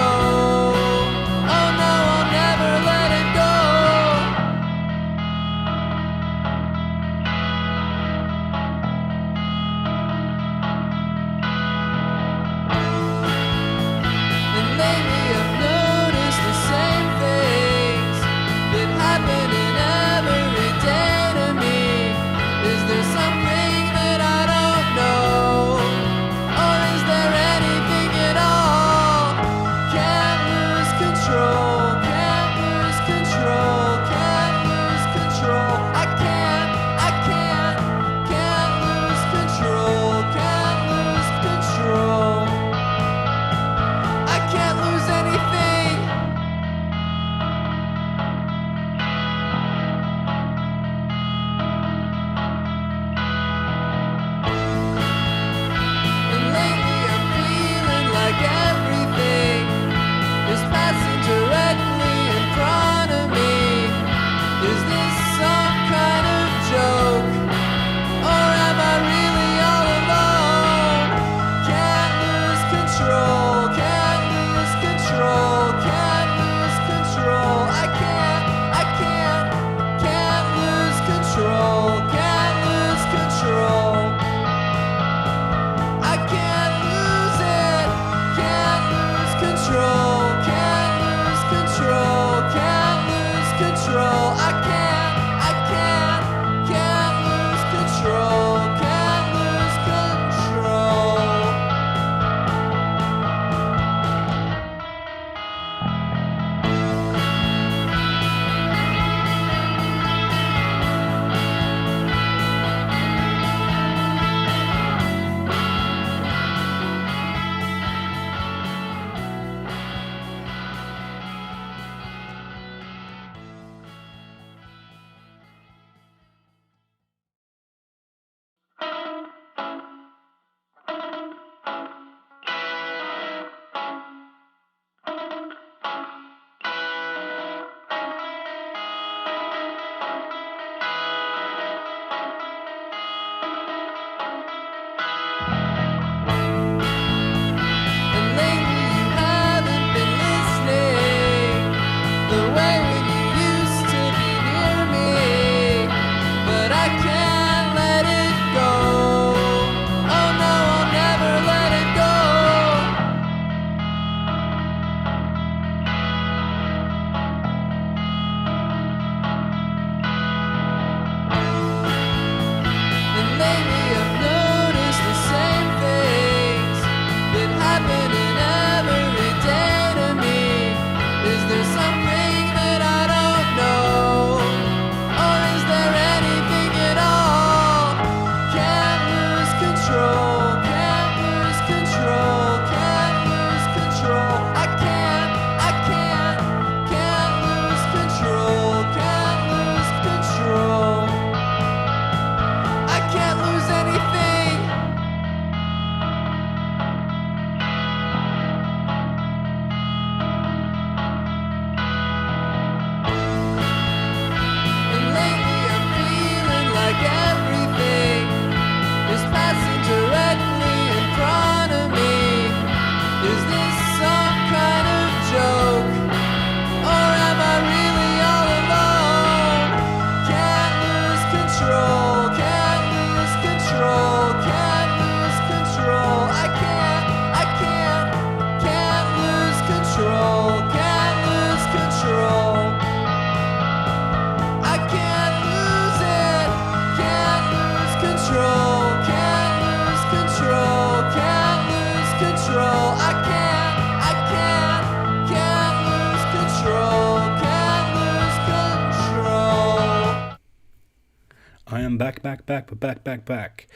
I'm back.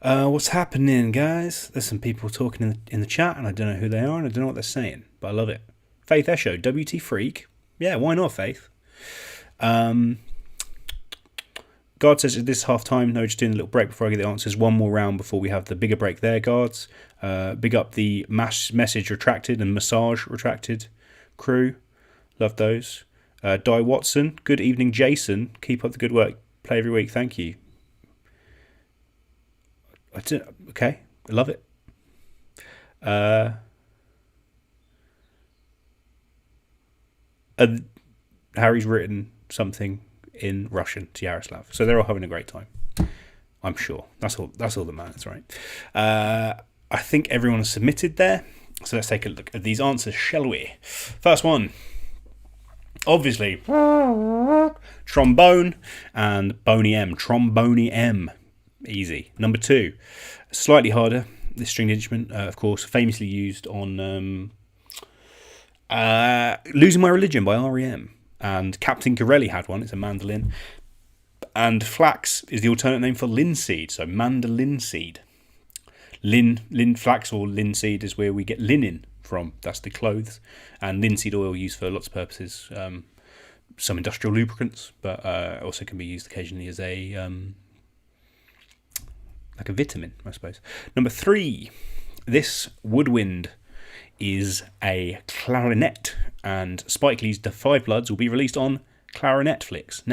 What's happening, guys? There's some people talking in the chat, and I don't know who they are, and I don't know what they're saying, but I love it. Faith Esho, WT Freak. Yeah, why not, Faith? God says this is half time. No, just doing a little break before I get the answers. One more round before we have the bigger break there, guards. Big up the message retracted and massage retracted crew. Love those. Di Watson. Good evening, Jason. Keep up the good work. Play every week. Thank you. Okay. I love it. Harry's written something in Russian to Yaroslav, so they're all having a great time. I'm sure that's all that matters, right? I think everyone has submitted there, so let's take a look at these answers, shall we? First one, obviously, trombone and Boney M. Trombone M, easy. Number 2, slightly harder. This stringed instrument, of course, famously used on Losing My Religion by R.E.M. And Captain Corelli had one. It's a mandolin. And flax is the alternate name for linseed, so mandolin seed. Flax or linseed is where we get linen from. That's the clothes. And linseed oil used for lots of purposes. Some industrial lubricants, but also can be used occasionally as a like a vitamin, I suppose. Number 3, this woodwind is a clarinet, and Spike Lee's The Five Bloods will be released on Clarinetflix.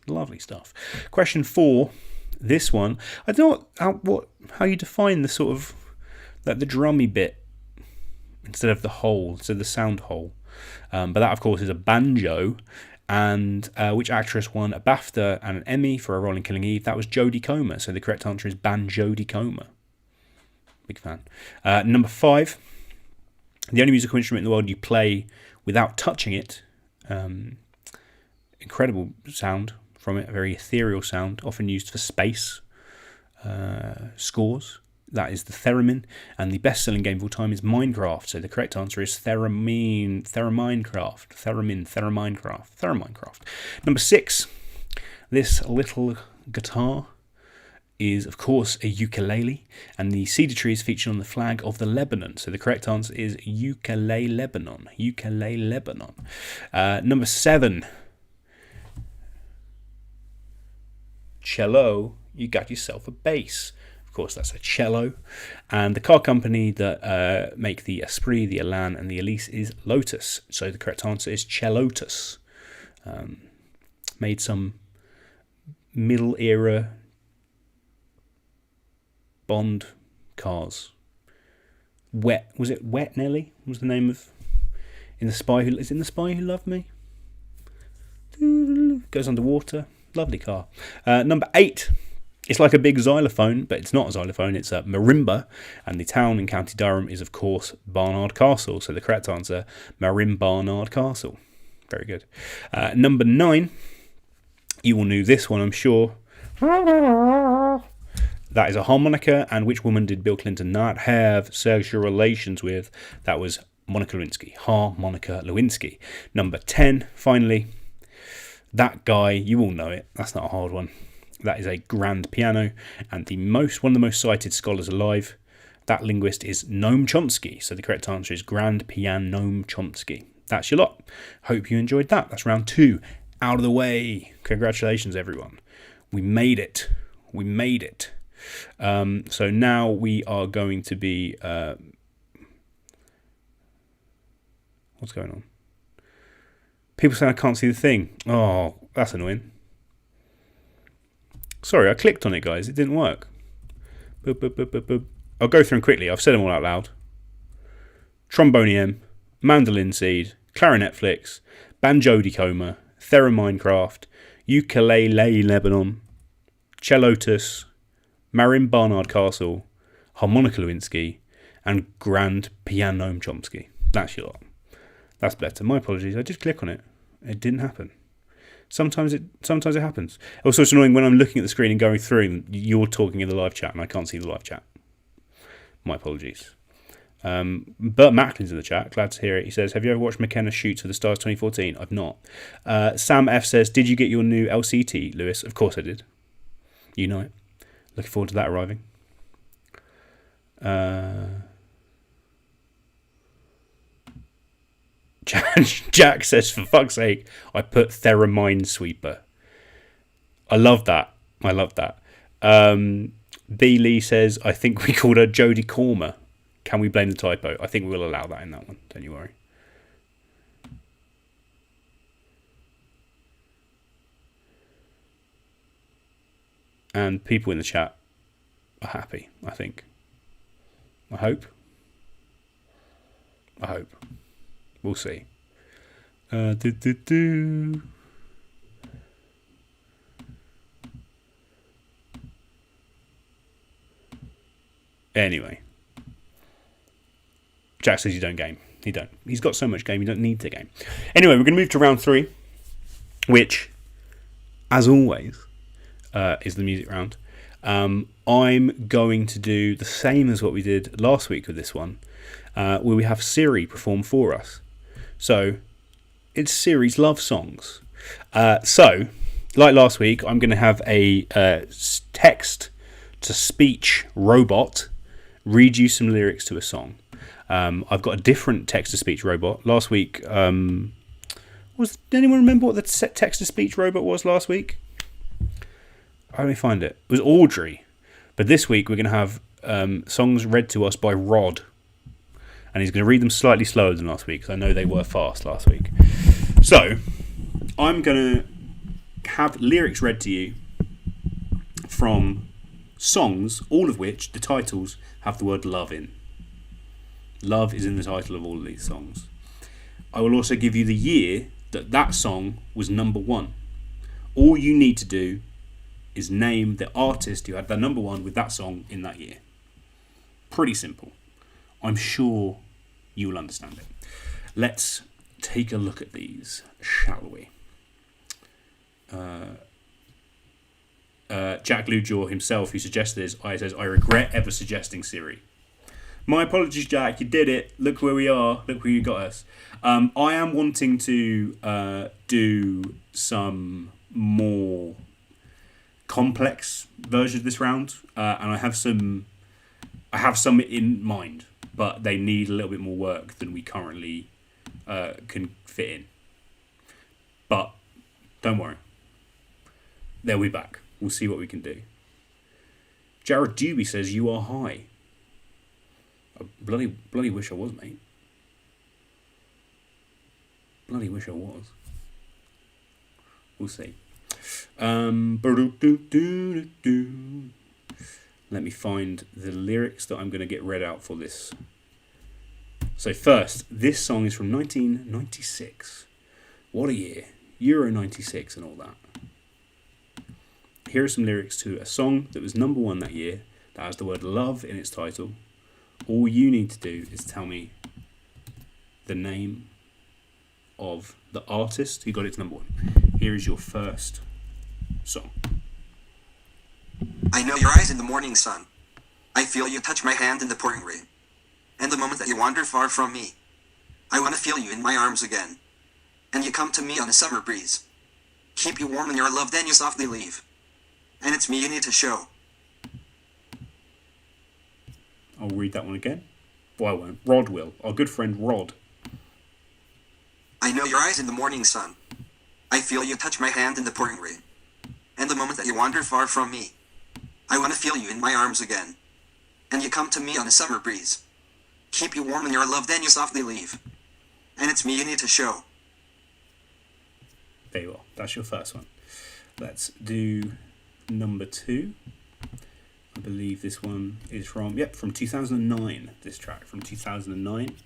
Lovely stuff. Question 4, this one, I don't know how you define the sort of like the drummy bit instead of the hole, so the sound hole. But that, of course, is a banjo. And which actress won a BAFTA and an Emmy for A Role in Killing Eve? That was Jodie Comer. So the correct answer is Banjodie Comer. Big fan. Number 5. The only musical instrument in the world you play without touching it. Incredible sound from it. A very ethereal sound. Often used for space scores. That is the theremin. And the best-selling game of all time is Minecraft. So the correct answer is Thereminecraft. Number 6. This little guitar is, of course, a ukulele. And the cedar tree is featured on the flag of the Lebanon. So the correct answer is Ukulele Lebanon. Number 7. Cello. You got yourself a bass. Of course, that's a cello. And the car company that make the Esprit, the Elan, and the Elise is Lotus. So the correct answer is Celotus. Made some middle era Bond cars. Was it Wet Nelly? Was the name of in the Spy Who is in the Spy Who Loved Me? Goes underwater. Lovely car. Number 8. It's like a big xylophone, but it's not a xylophone, it's a marimba, and the town in County Durham is, of course, Barnard Castle. So the correct answer, Barnard Castle. Very good. Number 9, you will know this one, I'm sure. That is a harmonica, and which woman did Bill Clinton not have sexual relations with? That was Monica Lewinsky. Harmonica Lewinsky. Number 10, finally, that guy, you all know it, that's not a hard one. That is a grand piano, and one of the most cited scholars alive. That linguist is Noam Chomsky. So the correct answer is grand piano Noam Chomsky. That's your lot. Hope you enjoyed that. That's round 2 out of the way. Congratulations, everyone. We made it. So now we are going to be. What's going on? People saying I can't see the thing. Oh, that's annoying. Sorry, I clicked on it, guys. It didn't work. Boop, boop, boop, boop, boop. I'll go through them quickly. I've said them all out loud. Trombone M, Mandolin Seed, Clarinetflix, Banjodie Comer, Thereminecraft, Ukulele Lebanon, Celotus, Marin Barnard Castle, Harmonica Lewinsky, and Grand Piano Chomsky. That's your lot. That's better. My apologies. I did click on it. It didn't happen. Sometimes it happens. Also, it's annoying when I'm looking at the screen and going through, and you're talking in the live chat, and I can't see the live chat. My apologies. Bert Macklin's in the chat. Glad to hear it. He says, have you ever watched McKenna Shoots for the Stars 2014? I've not. Sam F says, did you get your new LCT, Lewis? Of course I did. You know it. Looking forward to that arriving. Jack says, for fuck's sake, I put Thera Minesweeper. I love that. B. Lee says, I think we called her Jodie Cormer. Can we blame the typo? I think we'll allow that in that one. Don't you worry. And people in the chat are happy, I think. I hope. We'll see. Anyway. Jack says you don't game. He don't. He's got so much game, you don't need to game. Anyway, we're going to move to round 3, which, as always, is the music round. I'm going to do the same as what we did last week with this one, where we have Siri perform for us. So, it's Siri's love songs. So, like last week, I'm going to have a text-to-speech robot read you some lyrics to a song. I've got a different text-to-speech robot. Last week, did anyone remember what the text-to-speech robot was last week? Let me find it. It was Audrey. But this week, we're going to have songs read to us by Rod. And he's going to read them slightly slower than last week, because I know they were fast last week. So, I'm going to have lyrics read to you from songs, all of which, the titles, have the word love in. Love is in the title of all of these songs. I will also give you the year that song was number 1. All you need to do is name the artist who had the number 1 with that song in that year. Pretty simple. I'm sure you will understand it. Let's take a look at these, shall we? Jack Lujaw himself, who suggested this, says, I regret ever suggesting Siri. My apologies, Jack. You did it. Look where we are. Look where you got us. I am wanting to do some more complex version of this round, and I have some in mind, but they need a little bit more work than we currently can fit in. But don't worry, they'll be back. We'll see what we can do. Jared Dewey says you are high. I bloody wish I was, mate. Bloody wish I was. We'll see. Let me find the lyrics that I'm going to get read out for this. So first, this song is from 1996. What a year. Euro 96 and all that. Here are some lyrics to a song that was number 1 that year, that has the word love in its title. All you need to do is tell me the name of the artist who got its number 1. Here is your first song. I know your eyes in the morning sun. I feel you touch my hand in the pouring rain. And the moment that you wander far from me, I want to feel you in my arms again. And you come to me on a summer breeze. Keep you warm in your love, then you softly leave. And it's me you need to show. I'll read that one again. Well, I won't. Rod will. Our good friend Rod. I know your eyes in the morning sun. I feel you touch my hand in the pouring rain. And the moment that you wander far from me, I want to feel you in my arms again. And you come to me on a summer breeze. Keep you warm in your love, then you softly leave. And it's me you need to show. There you are. That's your first one. Let's do number 2. I believe this one is from 2009. This track from 2009.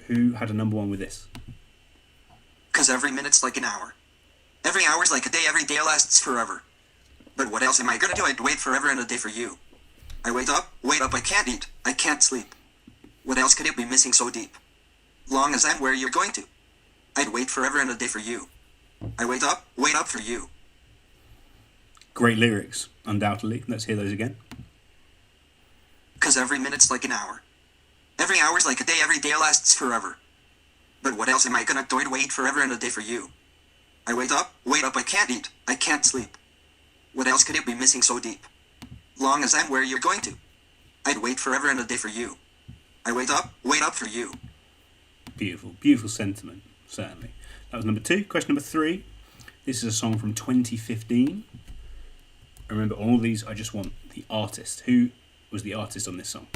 Who had a number 1 with this? 'Cause every minute's like an hour. Every hour's like a day, every day lasts forever. But what else am I gonna do? I'd wait forever and a day for you. I wait up, I can't eat, I can't sleep. What else could it be missing so deep? Long as I'm where you're going to, I'd wait forever and a day for you. I wait up for you. Great lyrics, undoubtedly. Let's hear those again. 'Cause every minute's like an hour. Every hour's like a day, every day lasts forever. But what else am I gonna do? I'd wait forever and a day for you. I wait up, I can't eat, I can't sleep. What else could it be missing so deep? Long as I'm where you're going to. I'd wait forever and a day for you. I wait up for you. Beautiful, beautiful sentiment, certainly. That was number 2. Question number 3. This is a song from 2015. Remember, all these, I just want the artist. Who was the artist on this song?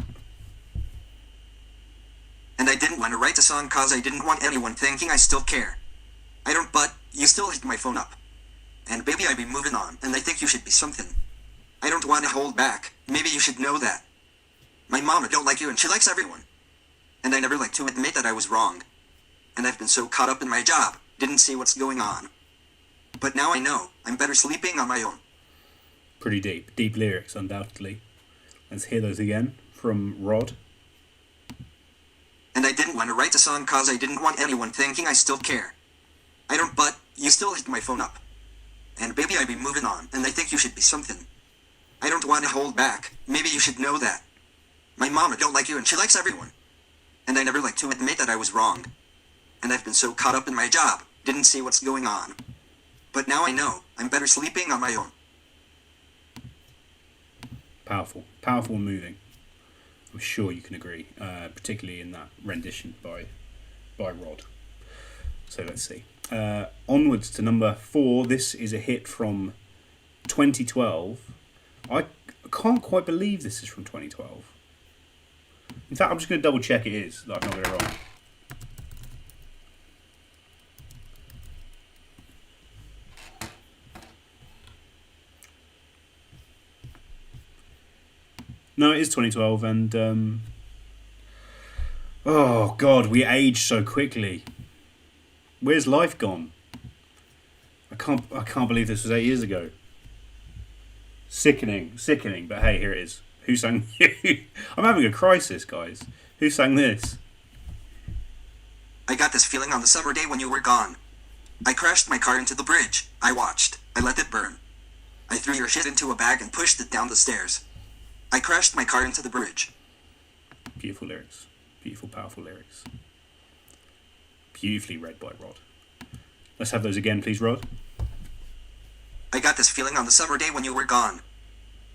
And I didn't want to write a song 'cause I didn't want anyone thinking I still care. I don't, but you still hit my phone up. And baby, I be moving on, and I think you should be something. I don't want to hold back, maybe you should know that. My mama don't like you and she likes everyone. And I never like to admit that I was wrong. And I've been so caught up in my job, didn't see what's going on. But now I know, I'm better sleeping on my own. Pretty deep. Deep lyrics, undoubtedly. Let's hear those again from Rod. And I didn't want to write a song 'cause I didn't want anyone thinking I still care. I don't, but you still hit my phone up. And baby, I be moving on, and I think you should be something. I don't want to hold back, maybe you should know that. My mama don't like you and she likes everyone. And I never like to admit that I was wrong. And I've been so caught up in my job, didn't see what's going on. But now I know, I'm better sleeping on my own. Powerful. Powerful and moving. I'm sure you can agree, particularly in that rendition by Rod. So let's see. Onwards to number 4. This is a hit from 2012. I can't quite believe this is from 2012. In fact, I'm just going to double check it is, that I've not got it wrong. No, it is 2012, and oh god, we age so quickly. Where's life gone? I can't believe this was 8 years ago. Sickening. But hey, here it is. Who sang? I'm having a crisis, guys. Who sang this? I got this feeling on the summer day when you were gone. I crashed my car into the bridge. I watched. I let it burn. I threw your shit into a bag and pushed it down the stairs. I crashed my car into the bridge. Beautiful lyrics. Beautiful, powerful lyrics. Beautifully read by Rod. Let's have those again, please, Rod. I got this feeling on the summer day when you were gone.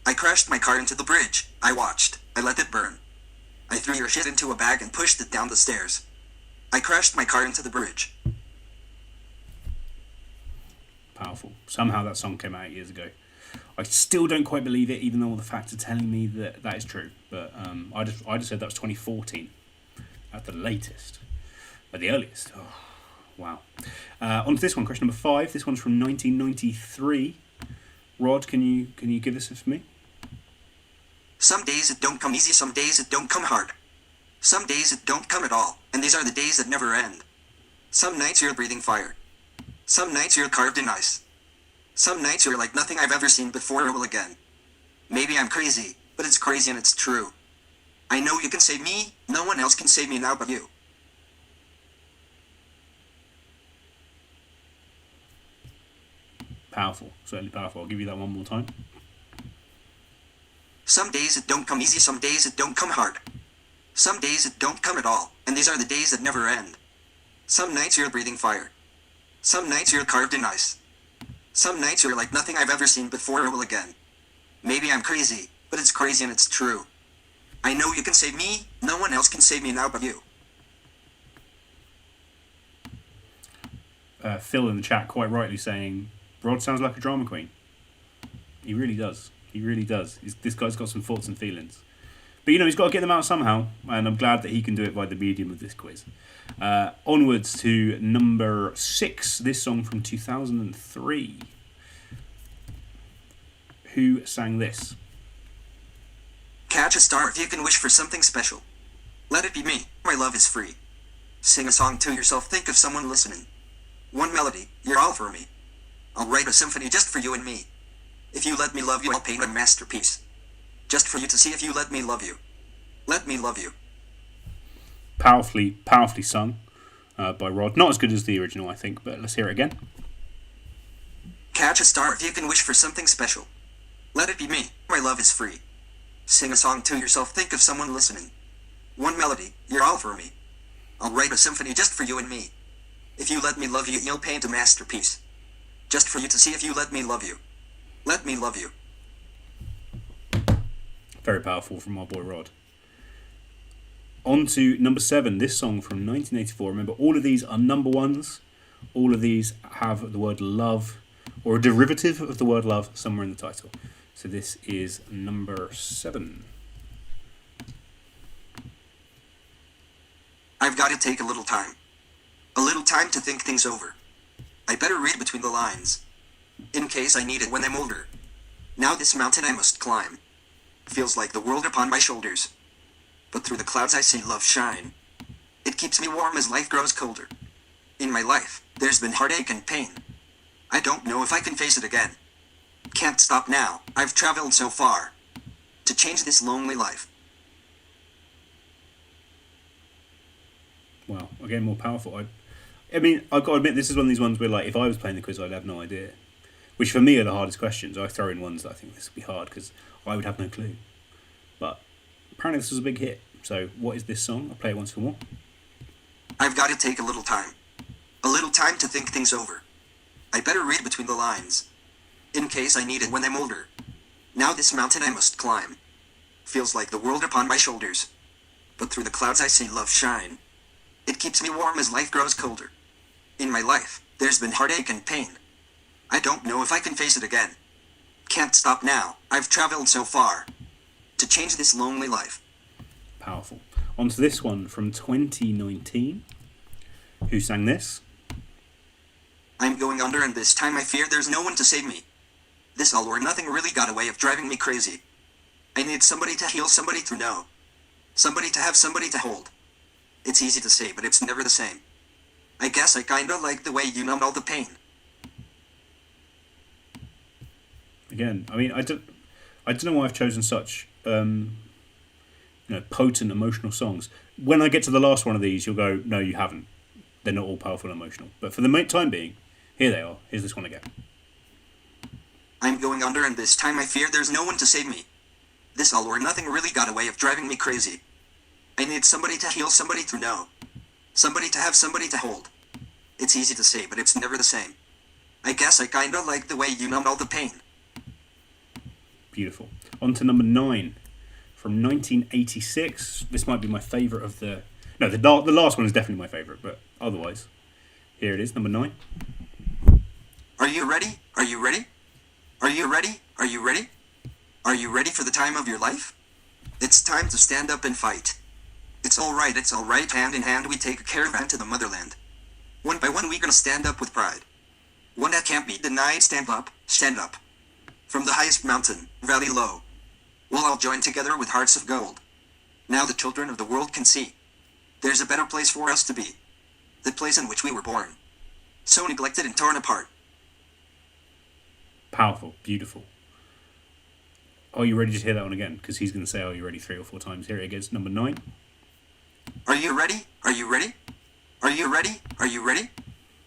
I crashed my car into the bridge. I watched. I let it burn. I threw your shit into a bag and pushed it down the stairs. I crashed my car into the bridge. Powerful. Somehow that song came out 8 years ago. I still don't quite believe it, even though all the facts are telling me that that is true. But I just said that was 2014 at the latest, at the earliest. Oh, wow. On to this one, question number 5. This one's from 1993. Rod, can you give this for me? Some days it don't come easy, some days it don't come hard. Some days it don't come at all, and these are the days that never end. Some nights you're breathing fire. Some nights you're carved in ice. Some nights you're like nothing I've ever seen before or will again. Maybe I'm crazy, but it's crazy and it's true. I know you can save me, no one else can save me now but you. Powerful, certainly powerful. I'll give you that one more time. Some days it don't come easy, some days it don't come hard. Some days it don't come at all, and these are the days that never end. Some nights you're breathing fire. Some nights you're carved in ice. Some nights you're like nothing I've ever seen before or will again. Maybe I'm crazy, but it's crazy and it's true. I know you can save me, no one else can save me now but you. Phil in the chat quite rightly saying, Rod sounds like a drama queen. He really does. He really does. This guy's got some thoughts and feelings. But, he's got to get them out somehow, and I'm glad that he can do it by the medium of this quiz. Onwards to number 6, this song from 2003. Who sang this? Catch a star if you can wish for something special. Let it be me, my love is free. Sing a song to yourself, think of someone listening. One melody, you're all for me. I'll write a symphony just for you and me. If you let me love you, I'll paint a masterpiece. Just for you to see if you let me love you. Let me love you. Powerfully sung by Rod. Not as good as the original, I think, but let's hear it again. Catch a star if you can wish for something special. Let it be me, my love is free. Sing a song to yourself, think of someone listening. One melody, you're all for me. I'll write a symphony just for you and me. If you let me love you, you'll paint a masterpiece. Just for you to see if you let me love you. Let me love you. Very powerful from our boy Rod. On to number 7, this song from 1984. Remember, all of these are number ones. All of these have the word love, or a derivative of the word love, somewhere in the title. So this is number 7. I've got to take a little time. A little time to think things over. I better read between the lines. In case I need it when I'm older. Now this mountain I must climb. Feels like the world upon my shoulders. But through the clouds I see love shine. It keeps me warm as life grows colder. In my life, there's been heartache and pain. I don't know if I can face it again. Can't stop now, I've traveled so far. To change this lonely life. Wow, again, more powerful. I mean, I've got to admit, this is one of these ones where, like, if I was playing the quiz, I'd have no idea. Which, for me, are the hardest questions. I throw in ones that I think this would be hard, because I would have no clue. But apparently this was a big hit. So, what is this song? I'll play it once for more. I've got to take a little time. A little time to think things over. I better read between the lines. In case I need it when I'm older. Now this mountain I must climb. Feels like the world upon my shoulders. But through the clouds I see love shine. It keeps me warm as life grows colder. In my life, there's been heartache and pain. I don't know if I can face it again. Can't stop now, I've traveled so far. To change this lonely life. Powerful. On to this one from 2019. Who sang this? I'm going under and this time I fear there's no one to save me. This all or nothing really got a way of driving me crazy. I need somebody to heal, somebody to know. Somebody to have, somebody to hold. It's easy to say, but it's never the same. I guess I kinda like the way you numbed all the pain. Again, I mean, I don't know why I've chosen such potent emotional songs. When I get to the last one of these, you'll go, no, you haven't. They're not all powerful and emotional. But for the time being, here they are. Here's this one again. I'm going under and this time I fear there's no one to save me. This all or nothing really got a way of driving me crazy. I need somebody to heal, somebody to know. Somebody to have, somebody to hold. It's easy to say, but it's never the same. I guess I kinda like the way you numbed all the pain. Beautiful. On to number 9 from 1986. This might be my favourite of the... No, the last one is definitely my favourite, but otherwise. Here it is, number 9. Are you ready? Are you ready? Are you ready? Are you ready? Are you ready for the time of your life? It's time to stand up and fight. It's alright, hand in hand we take a caravan to the motherland. One by one we gonna stand up with pride. One that can't be denied, stand up, stand up. From the highest mountain, valley low. We'll all join together with hearts of gold. Now the children of the world can see. There's a better place for us to be. The place in which we were born. So neglected and torn apart. Powerful, beautiful. Are you ready to hear that one again? Because he's going to say, are you ready 3 or 4 times. Here it is, number 9. Are you ready? Are you ready? Are you ready? Are you ready?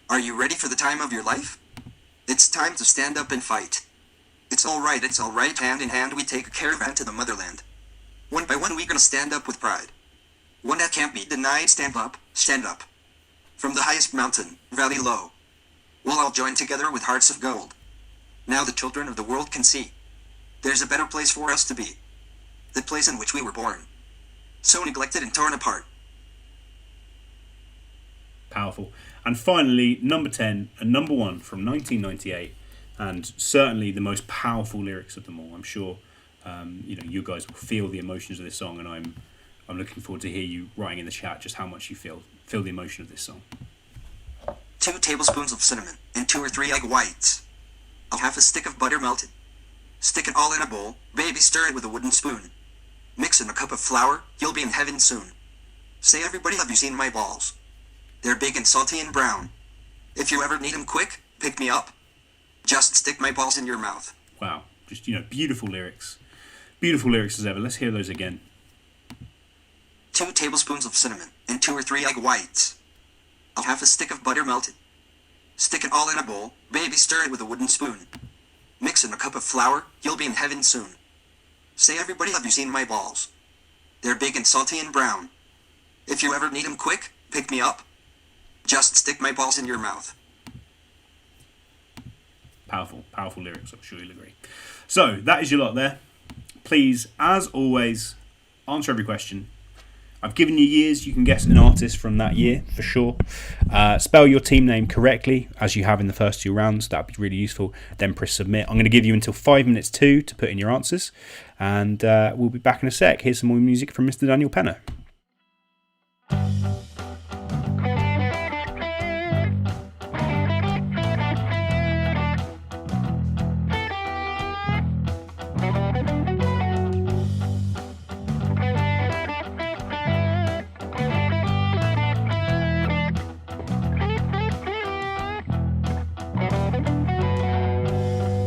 Are you ready for the time of your life? It's time to stand up and fight. It's alright, hand in hand we take a caravan to the motherland. One by one we gonna stand up with pride. One that can't be denied, stand up, stand up. From the highest mountain, valley low. We'll all join together with hearts of gold. Now the children of the world can see. There's a better place for us to be. The place in which we were born. So neglected and torn apart. Powerful. And finally, number 10 and number 1 from 1998, and certainly the most powerful lyrics of them all. I'm sure you guys will feel the emotions of this song, and I'm looking forward to hear you writing in the chat just how much you feel the emotion of this song. 2 tablespoons of cinnamon and 2 or 3 egg whites. I'll have a stick of butter melted. Stick it all in a bowl, baby, stir it with a wooden spoon. Mix in a cup of flour, you'll be in heaven soon. Say everybody, have you seen my balls? They're big and salty and brown. If you ever need 'em quick, pick me up. Just stick my balls in your mouth. Wow, just, beautiful lyrics. Beautiful lyrics as ever. Let's hear those again. 2 tablespoons of cinnamon and 2 or 3 egg whites. I'll have a stick of butter melted. Stick it all in a bowl, baby, stir it with a wooden spoon. Mix in a cup of flour, you'll be in heaven soon. Say everybody, have you seen my balls? They're big and salty and brown. If you ever need 'em quick, pick me up. Just stick my balls in your mouth. Powerful, powerful lyrics, I'm sure you'll agree. So, that is your lot there. Please, as always, answer every question. I've given you years. You can guess an artist from that year, for sure. Spell your team name correctly, as you have in the first 2 rounds. That would be really useful. Then press submit. I'm going to give you until 5 minutes to put in your answers. And we'll be back in a sec. Here's some more music from Mr. Daniel Penner.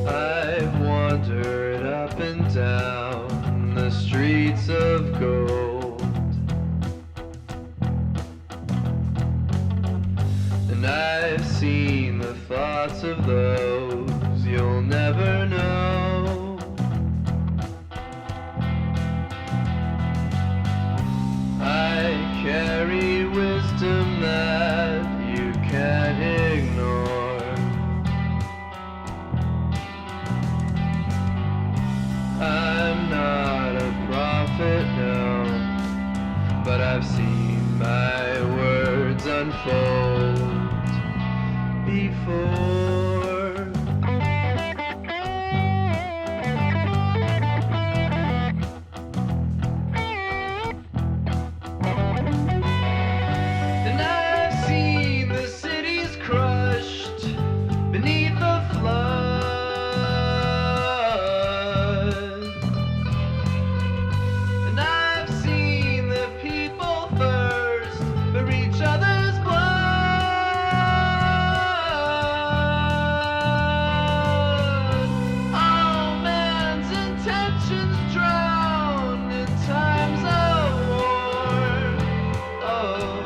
I've wandered up and down the streets of gold, and I've seen the thoughts of those you'll never know. I carry wisdom that you can't ignore. I'm not a prophet, no, but I've seen my words unfold before. And I've seen the cities crushed beneath the flood. And I've seen the people thirst for each other's blood. All man's intentions drown in times of war. Oh,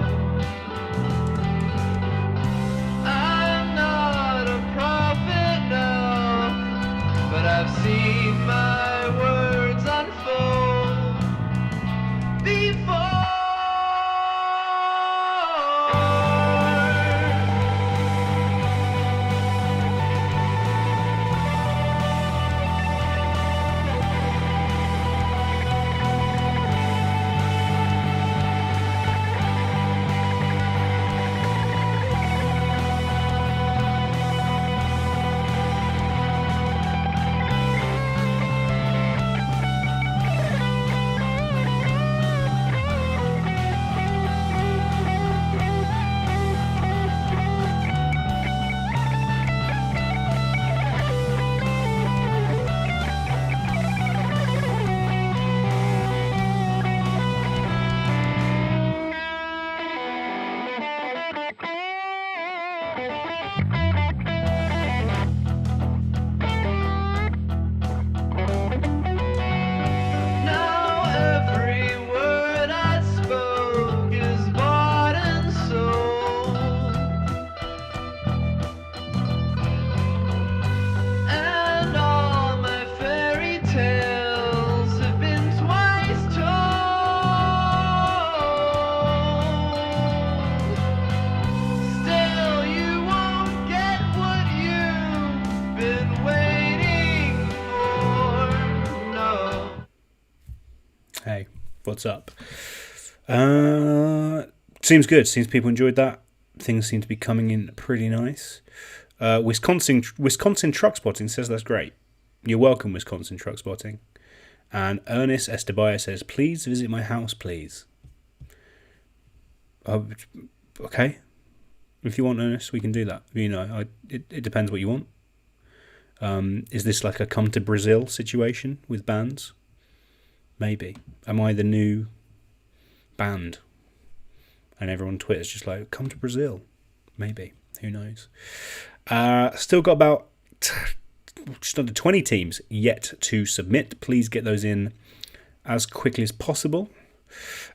I'm not a prophet, no, but I've seen my words unfold before. Now every word I spoke is bought and sold, and all my fairy tales have been twice told. Still, you won't get what you've been waiting for. No. Hey, what's up? Seems good. Seems people enjoyed that. Things seem to be coming in pretty nice. Wisconsin Truck Spotting says that's great. You're welcome, Wisconsin Truck Spotting. And Ernest Estebaia says, please visit my house, please. Okay. If you want, Ernest, we can do that. You know, it depends what you want. Is this like a come to Brazil situation with bands? Maybe. Am I the new band? And everyone on Twitter's just like, come to Brazil. Maybe. Who knows? Still got about just under 20 teams yet to submit. Please get those in as quickly as possible.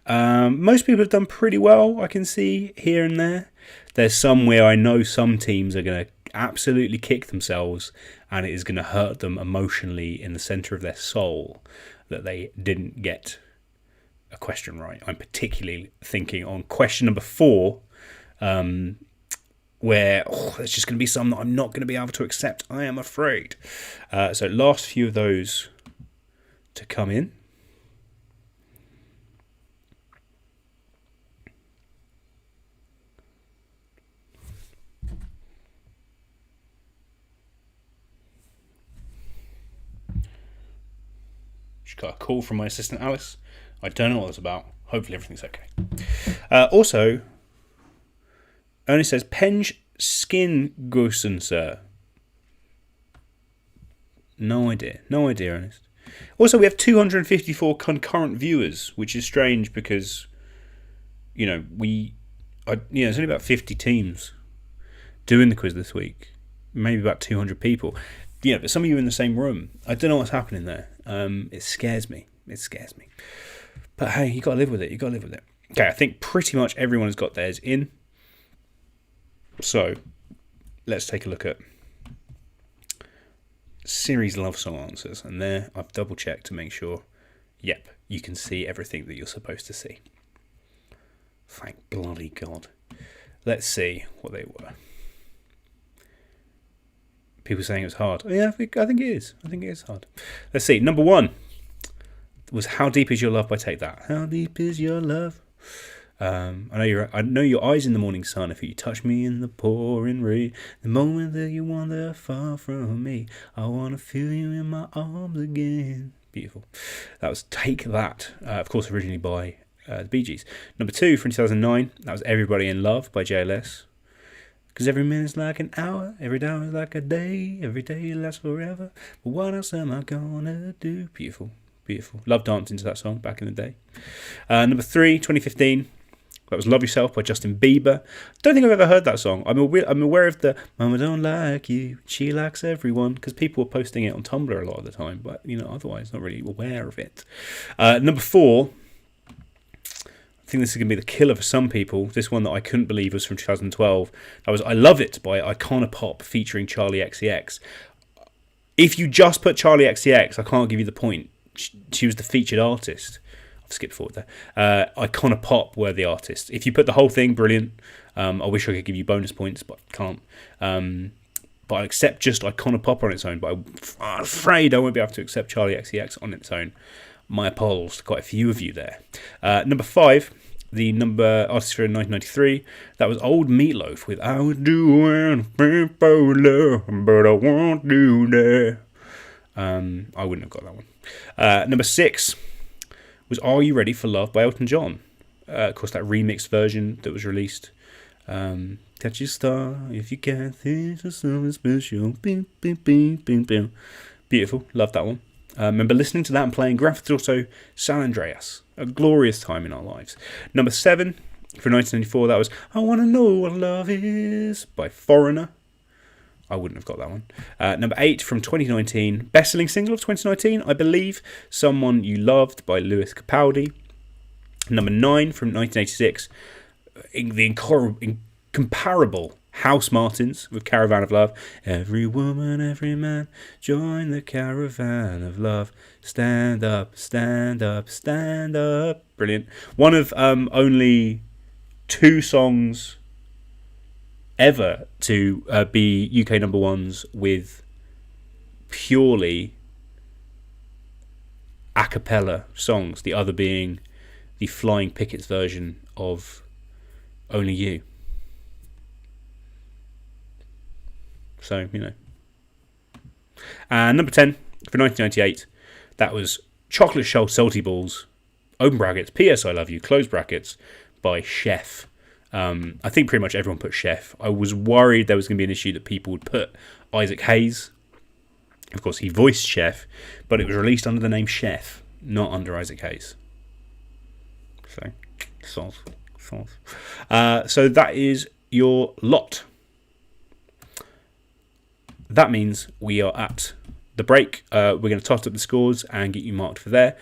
Most people have done pretty well, I can see, here and there. There's some where I know some teams are going to absolutely kick themselves and it is going to hurt them emotionally in the centre of their soul. that they didn't get a question right. I'm particularly thinking on question number 4, where there's just going to be some that I'm not going to be able to accept, I am afraid. So last few of those to come in. Just got a call from my assistant Alice. I don't know what it's about. Hopefully everything's okay. Also, Ernest says, Penge skin gosen, sir. No idea, Ernest. Also, we have 254 concurrent viewers, which is strange because, there's only about 50 teams doing the quiz this week. Maybe about 200 people. But some of you are in the same room. I don't know what's happening there. It scares me. But hey, you got to live with it. Okay, I think pretty much everyone has got theirs in. So, let's take a look at series love song answers. And there, I've double checked to make sure, yep, you can see everything that you're supposed to see. Thank bloody God. Let's see what they were. People saying it was hard. Oh, yeah, I think it is. I think it is hard. Let's see. Number 1 was How Deep Is Your Love by Take That. How deep is your love? I know your eyes in the morning sun. If you touch me in the pouring rain, the moment that you wander far from me, I want to feel you in my arms again. Beautiful. That was Take That, of course, originally by the Bee Gees. Number 2 from 2009, that was Everybody in Love by JLS. Because every minute's like an hour, every hour is like a day, every day lasts forever. But what else am I gonna do? Beautiful. Love dancing to that song back in the day. Number 3, 2015. That was Love Yourself by Justin Bieber. Don't think I've ever heard that song. I'm aware of the Mama Don't Like You, She Likes Everyone, because people were posting it on Tumblr a lot of the time, but otherwise not really aware of it. Number 4, I think this is going to be the killer for some people. This one that I couldn't believe was from 2012. That was I Love It by Iconopop featuring Charlie XCX. If you just put Charlie XCX, I can't give you the point. She was the featured artist. I've skipped forward there. Iconopop were the artists. If you put the whole thing, brilliant. I wish I could give you bonus points, but I can't. But I accept just Iconopop on its own, but I'm afraid I won't be able to accept Charlie XCX on its own. My apologies to quite a few of you there. Number 5, the number artist for 1993, that was Old Meatloaf with I would do anything for love, but I won't do that. I wouldn't have got that one. Number 6 was Are You Ready for Love by Elton John. Of course, that remixed version that was released. Catch your star if you can, think of something special. Bing, bing, bing, bing, bing. Beautiful, love that one. Remember listening to that and playing Grand Theft Auto San Andreas. A glorious time in our lives. Number 7 for 1994, that was I Wanna Know What Love Is by Foreigner. I wouldn't have got that one. Number 8 from 2019, best-selling single of 2019, I believe, Someone You Loved by Lewis Capaldi. Number 9 from 1986, the incomparable House Martins with Caravan of Love. Every woman, every man, join the caravan of love. Stand up, stand up, stand up. Brilliant. One of only 2 songs ever to be UK number ones with purely a cappella songs, the other being the Flying Pickets version of Only You. So, And number 10 for 1998, that was Chocolate Shell Salty Balls, open brackets, P.S. I Love You, close brackets, by Chef. I think pretty much everyone put Chef. I was worried there was going to be an issue that people would put Isaac Hayes. Of course, he voiced Chef, but it was released under the name Chef, not under Isaac Hayes. So, so that is your lot. That means we are at the break. We're going to toss up the scores and get you marked for there.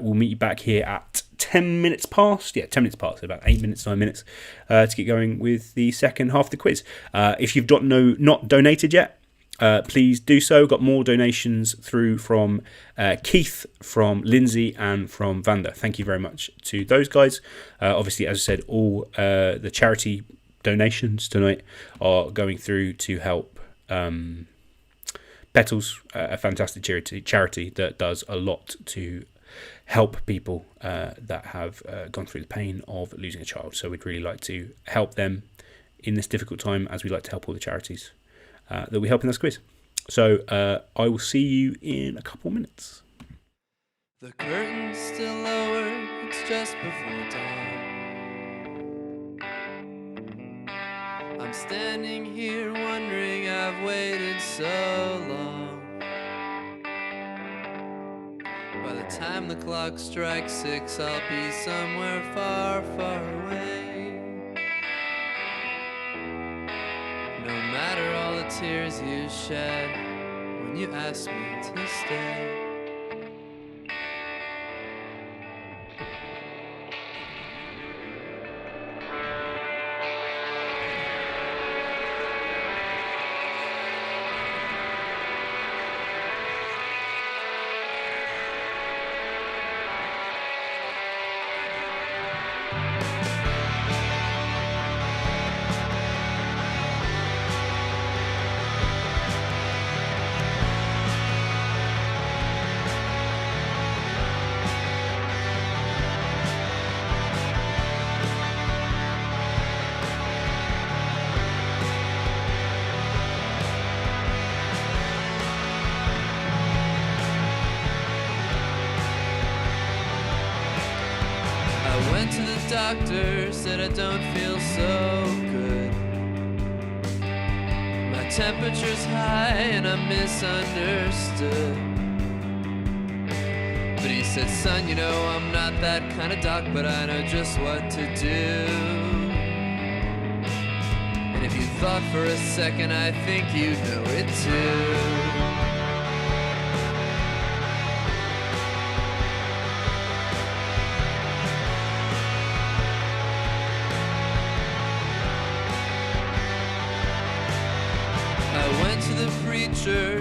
We'll meet you back here at 10 minutes past. Yeah, 10 minutes past, so about 8 minutes, 9 minutes to get going with the second half of the quiz. If you've not donated yet, please do so. Got more donations through from Keith, from Lindsay, and from Vanda. Thank you very much to those guys. Obviously, as I said, all the charity donations tonight are going through to help Petals, a fantastic charity that does a lot to help people that have gone through the pain of losing a child. So we'd really like to help them in this difficult time, as we like to help all the charities that we help in this quiz. So I will see you in a couple minutes. The curtain's still lowered, it's just before dawn. I'm standing here wondering I've waited so long. By the time the clock strikes 6, I'll be somewhere far, far away. No matter all the tears you shed when you asked me to stay. Went to the doctor, said I don't feel so good. My temperature's high and I'm misunderstood. But he said, son, you know I'm not that kind of doc, but I know just what to do. And if you thought for a second, I think you know it too.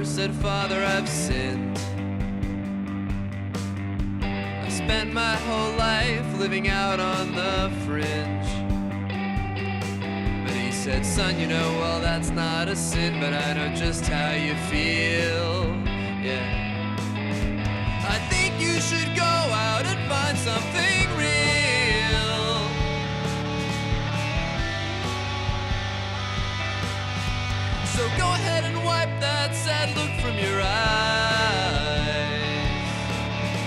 Said, Father, I've sinned. I've spent my whole life living out on the fringe. But he said, son, you know, well, that's not a sin, but I know just how you feel. Yeah. I think you should go out and find something real. So go ahead and wipe that sad look from your eyes.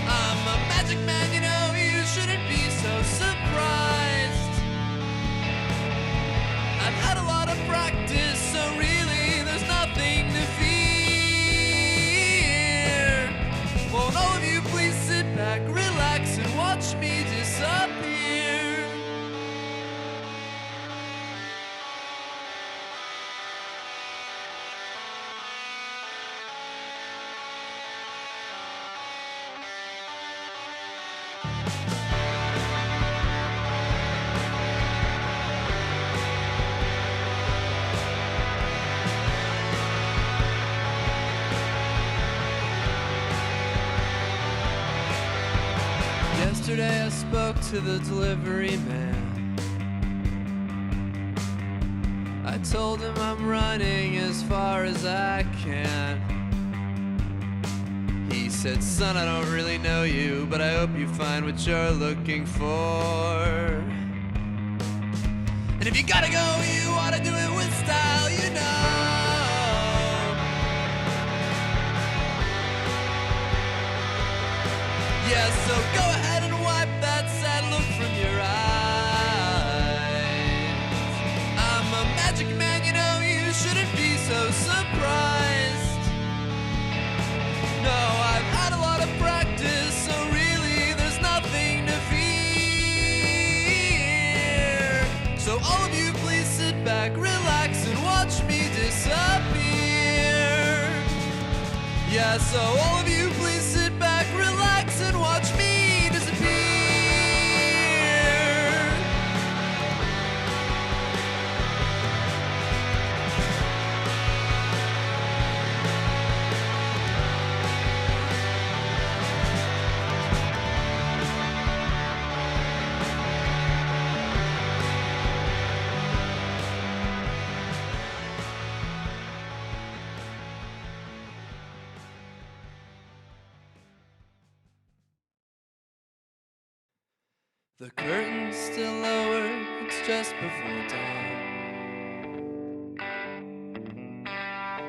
I'm a magic man, you know, you shouldn't be so surprised. I've had a lot of practice, so really there's nothing to fear. Won't all of you please sit back, relax, and watch me disappear? Yesterday I spoke to the delivery man. I told him I'm running as far as I can. He said, son, I don't really know you, but I hope you find what you're looking for. And if you gotta go, you ought to do it with style, you know. Yeah, so go ahead and wipe that sad look from your eyes. I'm a magic man, you know, you shouldn't be so surprised. No, I've had a lot of practice, so really there's nothing to fear. So all of you please sit back, relax, and watch me disappear. Yeah, so all of you please sit back, relax, and watch me disappear. The curtain's still lowered, it's just before dawn.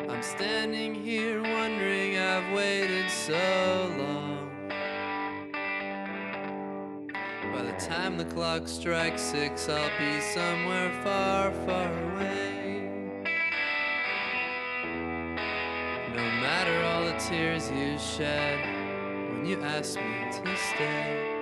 I'm standing here wondering I've waited so long. By the time the clock strikes 6, I'll be somewhere far, far away. No matter all the tears you shed when you asked me to stay.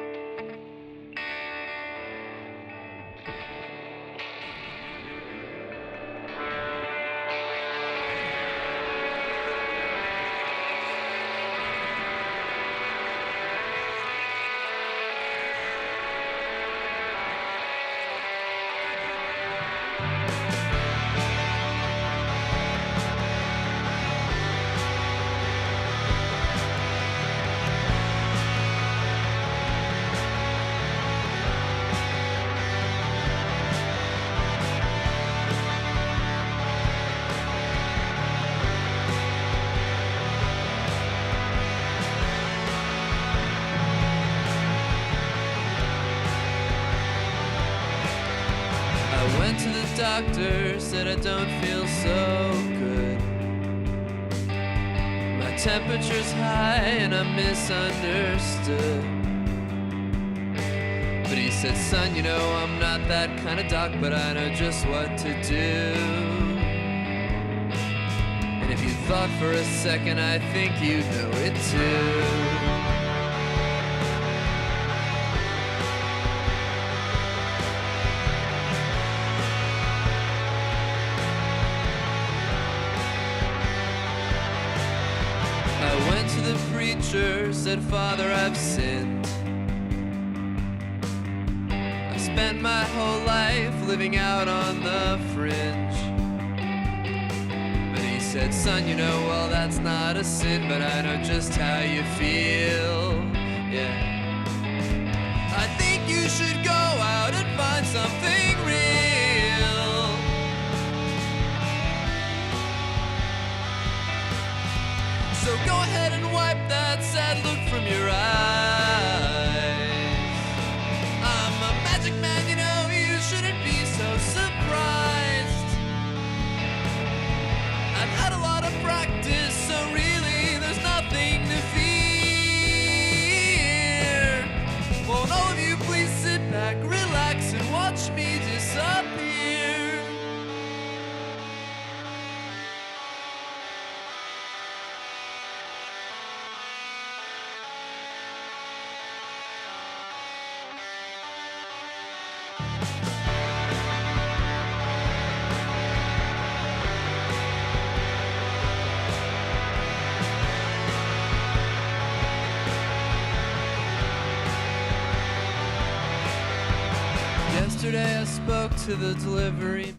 I went to the doctor, said I don't feel so good. My temperature's high and I'm misunderstood. But he said, son, you know I'm not that kind of doc, but I know just what to do. And if you thought for a second, I think you know it too. I went to the preacher, said, Father, I've sinned. I spent my whole life living out on the fringe. But he said, son, you know, well, that's not a sin, but I know just how you feel, yeah. I think you should go out and find something real. So go ahead and wipe that sad look from your eyes. I'm a magic man, you know, you shouldn't be so surprised. I've had a lot of practice, so really there's nothing to fear. Won't all of you please sit back, relax, and watch me disappear? Yesterday I spoke to the delivery.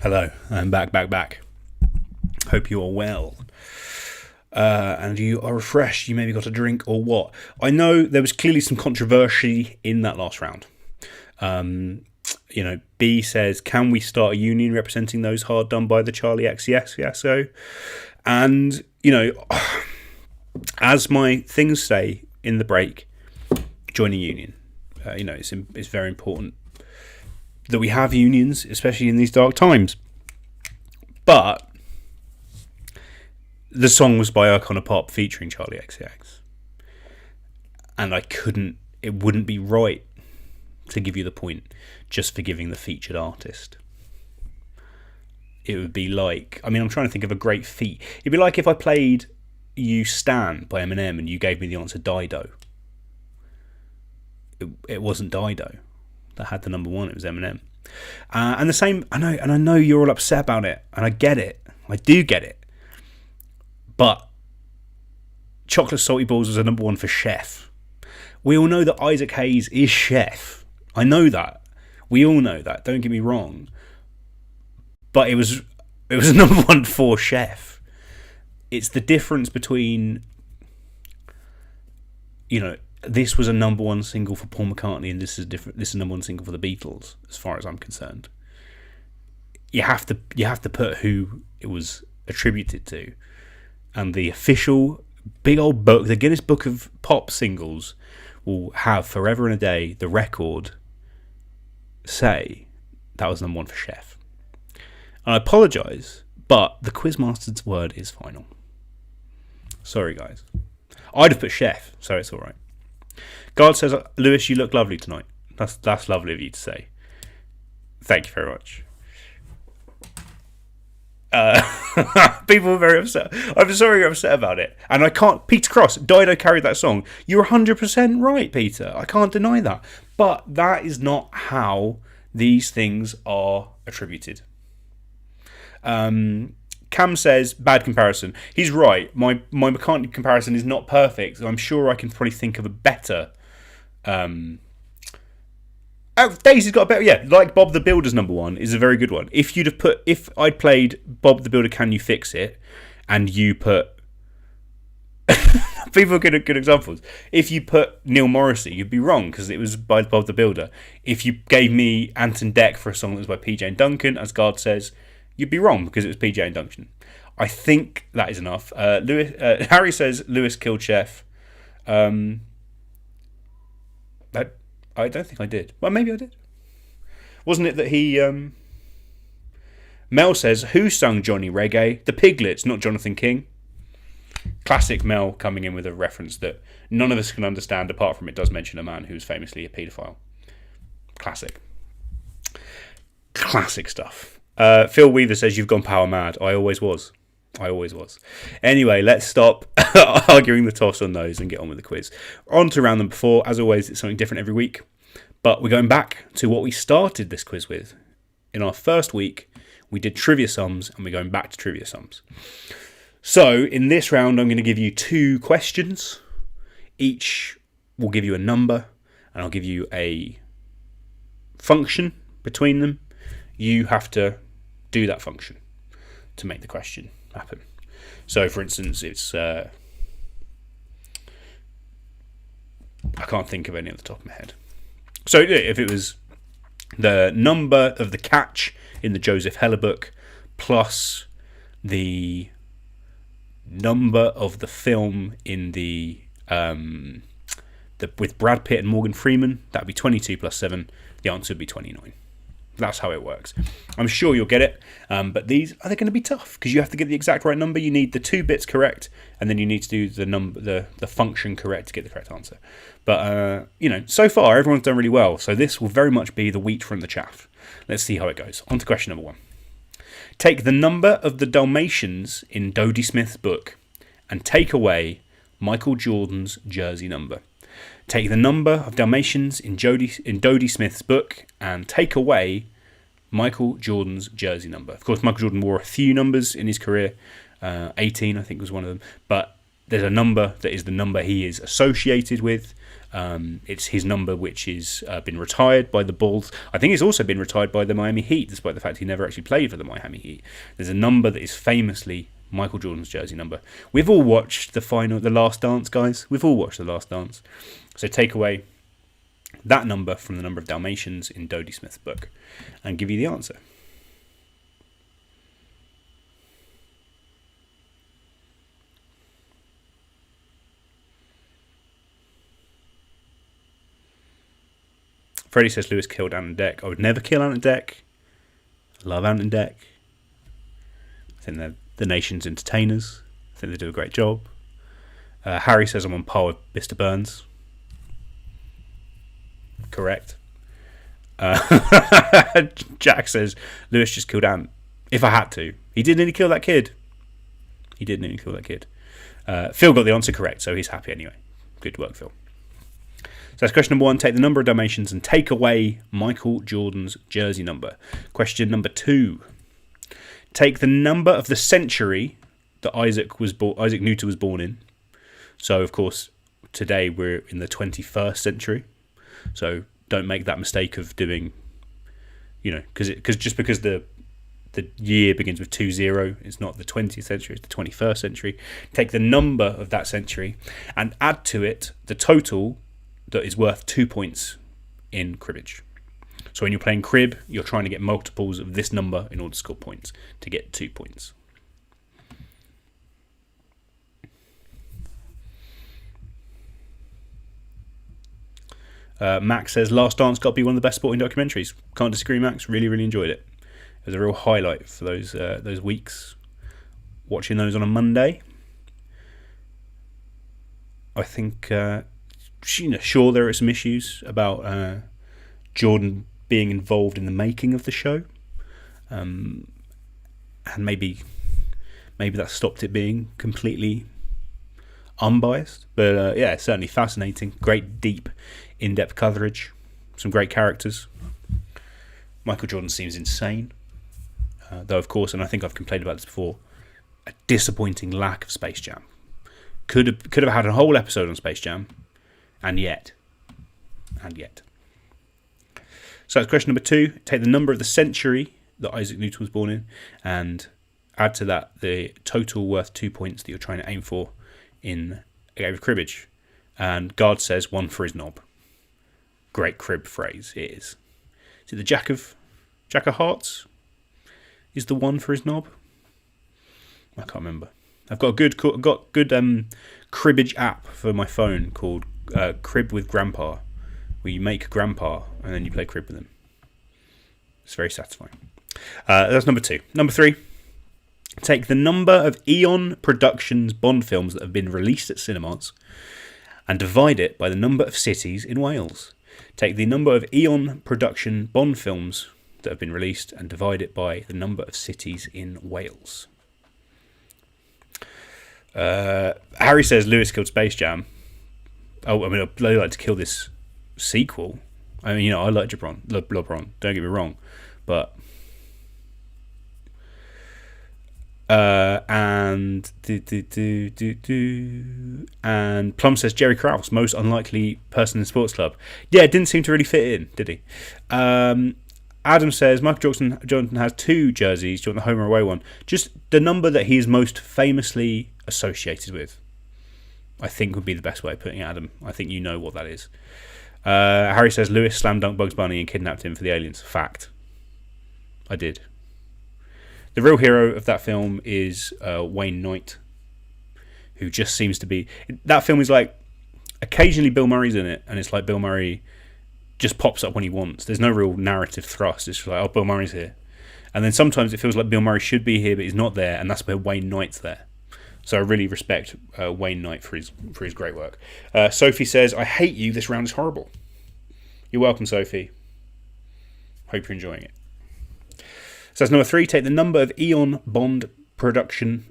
Hello, I'm back. Hope you are well. And you are refreshed. You maybe got a drink or what. I know there was clearly some controversy in that last round. B says, can we start a union representing those hard done by the Charlie XCSO? And, as my things say in the break, join a union. It's very important that we have unions, especially in these dark times. But the song was by Icona Pop featuring Charlie XCX, and it wouldn't be right to give you the point just for giving the featured artist. It would be like, I'm trying to think of a great feat. It'd be like if I played you Stan by Eminem and you gave me the answer Dido. It wasn't Dido that had the number one, it was Eminem. And the same, I know you're all upset about it, and I get it. I do get it. But Chocolate Salty Balls was a number one for Chef. We all know that Isaac Hayes is Chef. I know that. We all know that. Don't get me wrong. But it was a number one for Chef. It's the difference between, this was a number one single for Paul McCartney, and this is different. This is a number one single for the Beatles, as far as I'm concerned. You have to put who it was attributed to, and the official big old book, the Guinness Book of Pop Singles, will have Forever and a Day, the record, say that was number one for Chef. And I apologise, but the Quizmaster's word is final. Sorry, guys. I'd have put Chef, so it's all right. Guard says, Lewis, you look lovely tonight. That's lovely of you to say. Thank you very much. People are very upset. I'm sorry you're upset about it. And I can't... Peter Cross, Dido carried that song. You're 100% right, Peter. I can't deny that. But that is not how these things are attributed. Cam says, bad comparison. He's right. My McCartney comparison is not perfect. I'm sure I can probably think of a better... Daisy's got a better, yeah. Like Bob the Builder's number one is a very good one. If I'd played Bob the Builder, Can You Fix It, and you put people are good at good examples. If you put Neil Morrissey, you'd be wrong because it was by Bob the Builder. If you gave me Anton Deck for a song that was by PJ and Duncan, as Guard says, you'd be wrong because it was PJ and Duncan. I think that is enough. Harry says Lewis killed Chef. I don't think I did. Well, maybe I did. Wasn't it that he... Mel says, who sung Johnny Reggae? The Piglets, not Jonathan King. Classic Mel coming in with a reference that none of us can understand, apart from it does mention a man who's famously a paedophile. Classic. Classic stuff. Phil Weaver says, you've gone power mad. I always was. Anyway, let's stop arguing the toss on those and get on with the quiz. On to round number 4. As always, it's something different every week. But we're going back to what we started this quiz with. In our first week, we did trivia sums, and we're going back to trivia sums. So, in this round, I'm going to give you 2 questions. Each will give you a number, and I'll give you a function between them. You have to do that function to make the question happen. So, for instance, it's... I can't think of any off the top of my head. So, if it was the number of the catch in the Joseph Heller book plus the number of the film in the with Brad Pitt and Morgan Freeman, that would be 22 plus 7. The answer would be 29. That's how it works. I'm sure you'll get it, but these are going to be tough because you have to get the exact right number. You need the 2 bits correct, and then you need to do the function correct to get the correct answer. But so far everyone's done really well. So this will very much be the wheat from the chaff. Let's see how it goes. On to question number 1. Take the number of the Dalmatians in Dodie Smith's book and take away Michael Jordan's jersey number. Take the number of Dalmatians in Dodie Smith's book and take away Michael Jordan's jersey number. Of course, Michael Jordan wore a few numbers in his career. 18, I think, was one of them. But there's a number that is the number he is associated with. It's his number which is been retired by the Bulls. I think it's also been retired by the Miami Heat, despite the fact he never actually played for the Miami Heat. There's a number that is famously Michael Jordan's jersey number. We've all watched The Last Dance, guys. We've all watched The Last Dance. So take away that number from the number of Dalmatians in Dodie Smith's book and give you the answer. Freddie says Lewis killed Ant and Dec. I would never kill Ant and Dec. I love Ant and Dec. I think they're the nation's entertainers. I think they do a great job. Harry says I'm on par with Mr. Burns. Correct. Jack says Lewis just killed Ant. If I had to. He did nearly kill that kid. Phil got the answer correct, so he's happy anyway. Good work, Phil. So that's question number 1. Take the number of Dalmatians and take away Michael Jordan's jersey number. Question number 2. Take the number of the century that Isaac Newton was born in. So, of course, today we're in the 21st century. So don't make that mistake of doing, because the year begins with 20, it's not the 20th century, it's the 21st century. Take the number of that century and add to it the total that is worth 2 points in cribbage. So when you're playing crib, you're trying to get multiples of this number in order to score points to get 2 points. Max says Last Dance got to be one of the best sporting documentaries. Can't disagree, Max. Really, really enjoyed it. It was a real highlight for those weeks. Watching those on a Monday. I think, sure, there are some issues about Jordan being involved in the making of the show, and maybe that stopped it being completely unbiased. But yeah, certainly fascinating. Great, deep, in-depth coverage. Some great characters. Michael Jordan seems insane, though, of course, and I think I've complained about this before, a disappointing lack of Space Jam. Could have had a whole episode on Space Jam, and yet. So that's question number 2. Take the number of the century that Isaac Newton was born in, and add to that the total worth 2 points that you're trying to aim for in a game of cribbage. And Guard says 1 for his knob. Great crib phrase it is. Is it the Jack of Hearts? Is the 1 for his knob? I can't remember. I've got a good cribbage app for my phone called Crib with Grandpa, where you make Grandpa and then you play crib with him. It's very satisfying. That's number 2. Number 3. Take the number of Eon Productions Bond films that have been released at cinemas and divide it by the number of cities in Wales. Take the number of Eon Production Bond films that have been released and divide it by the number of cities in Wales. Harry says Lewis killed Space Jam. Oh, I mean, I'd really like to kill this sequel. I mean, I like LeBron. Don't get me wrong, but and Plum says Jerry Krause, most unlikely person in sports club. Yeah, didn't seem to really fit in, did he? Adam says Michael Jordan has 2 jerseys. Do you want the home or away one? Just the number that he is most famously associated with, I think, would be the best way of putting it, Adam. I think you know what that is. Harry says Lewis slam dunked Bugs Bunny and kidnapped him for the aliens. Fact. I did. The real hero of that film is Wayne Knight, who just seems to be... That film is like... Occasionally Bill Murray's in it, and it's like Bill Murray just pops up when he wants. There's no real narrative thrust. It's just like, oh, Bill Murray's here. And then sometimes it feels like Bill Murray should be here, but he's not there, and that's where Wayne Knight's there. So I really respect Wayne Knight for his great work. Sophie says, I hate you, this round is horrible. You're welcome, Sophie. Hope you're enjoying it. So that's number 3. Take the number of Eon Production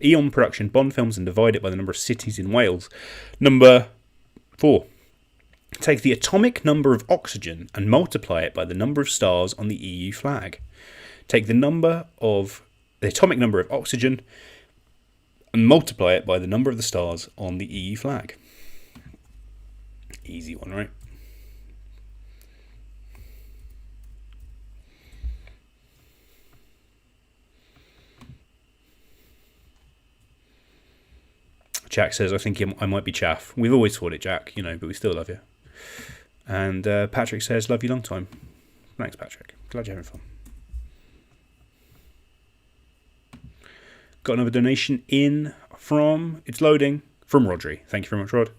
Bond films and divide it by the number of cities in Wales. Number 4. Take the atomic number of oxygen and multiply it by the number of stars on the EU flag. Take the atomic number of oxygen and multiply it by the number of the stars on the EU flag. Easy one, right? Jack says, I think I might be chaff. We've always thought it, Jack, but we still love you. And Patrick says, love you long time. Thanks, Patrick. Glad you're having fun. Got another donation in from, it's loading, from Rodri. Thank you very much, Rod.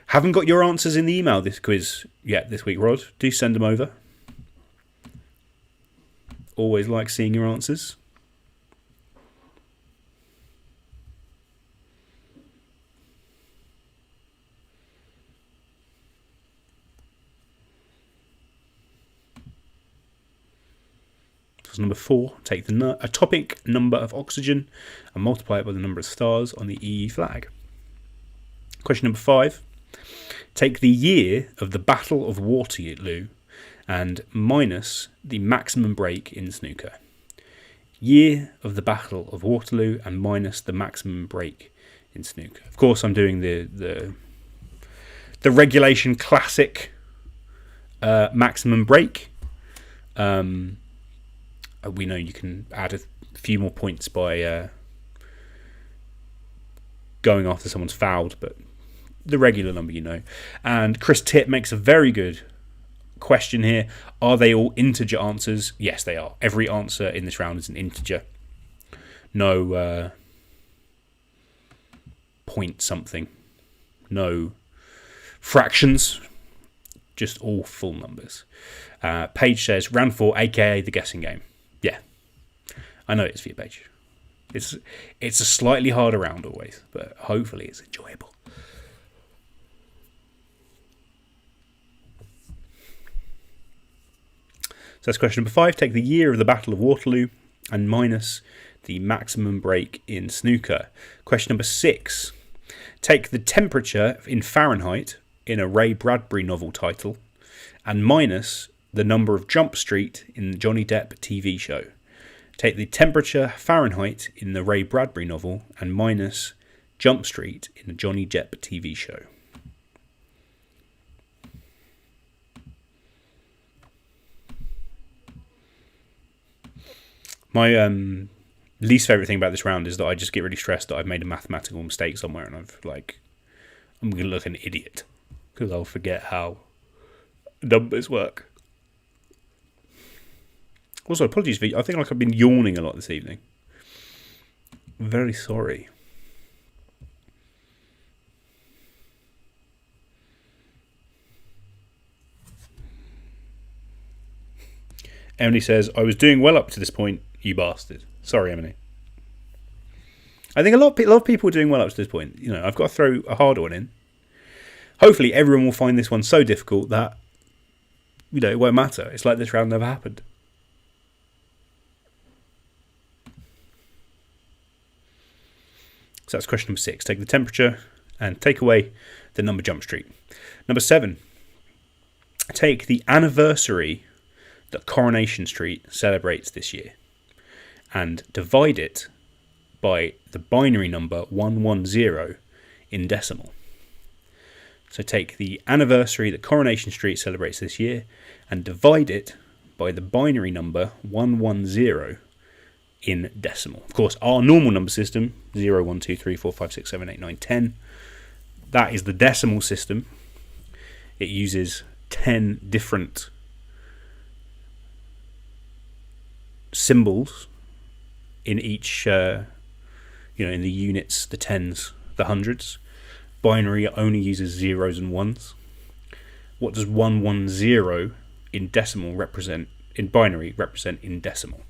Haven't got your answers in the email this quiz yet this week, Rod. Do send them over. Always like seeing your answers. Number 4, take the atomic number of oxygen and multiply it by the number of stars on the EU flag. Question number 5, take the year of the Battle of Waterloo and minus the maximum break in snooker. Year of the Battle of Waterloo and minus the maximum break in snooker. Of course, I'm doing the regulation classic maximum break. We know you can add a few more points by going after someone's fouled, but the regular number, And Chris Titt makes a very good question here. Are they all integer answers? Yes, they are. Every answer in this round is an integer. No point something. No fractions. just all full numbers. Paige says round 4, aka the guessing game. Yeah, I know it's for you, Paige. It's a slightly harder round always, but hopefully it's enjoyable. So that's question number 5. Take the year of the Battle of Waterloo and minus the maximum break in snooker. Question number 6. Take the temperature in Fahrenheit in a Ray Bradbury novel title and minus the number of Jump Street in the Johnny Depp TV show. Take the temperature Fahrenheit in the Ray Bradbury novel and minus Jump Street in the Johnny Depp TV show. My least favourite thing about this round is that I just get really stressed that I've made a mathematical mistake somewhere and I'm going to look an idiot because I'll forget how numbers work. Also, apologies for I think I've been yawning a lot this evening. Very sorry. Emily says, I was doing well up to this point, you bastard. Sorry, Emily. I think a lot of people are doing well up to this point. You know, I've got to throw a harder one in. Hopefully everyone will find this one so difficult that, you know, it won't matter. It's like this round never happened. So that's question number 6. Take the temperature and take away the number Jump Street. Number 7. Take the anniversary that Coronation Street celebrates this year and divide it by the binary number 110 in decimal. So take the anniversary that Coronation Street celebrates this year and divide it by the binary number 110 in decimal. Of course, our normal number system, 0, 1, 2, 3, 4, 5, 6, 7, 8, 9, 10, that is the decimal system. It uses 10 different symbols in each, in the units, the tens, the hundreds. Binary only uses zeros and ones. What does 110 in decimal represent, in binary represent in decimal?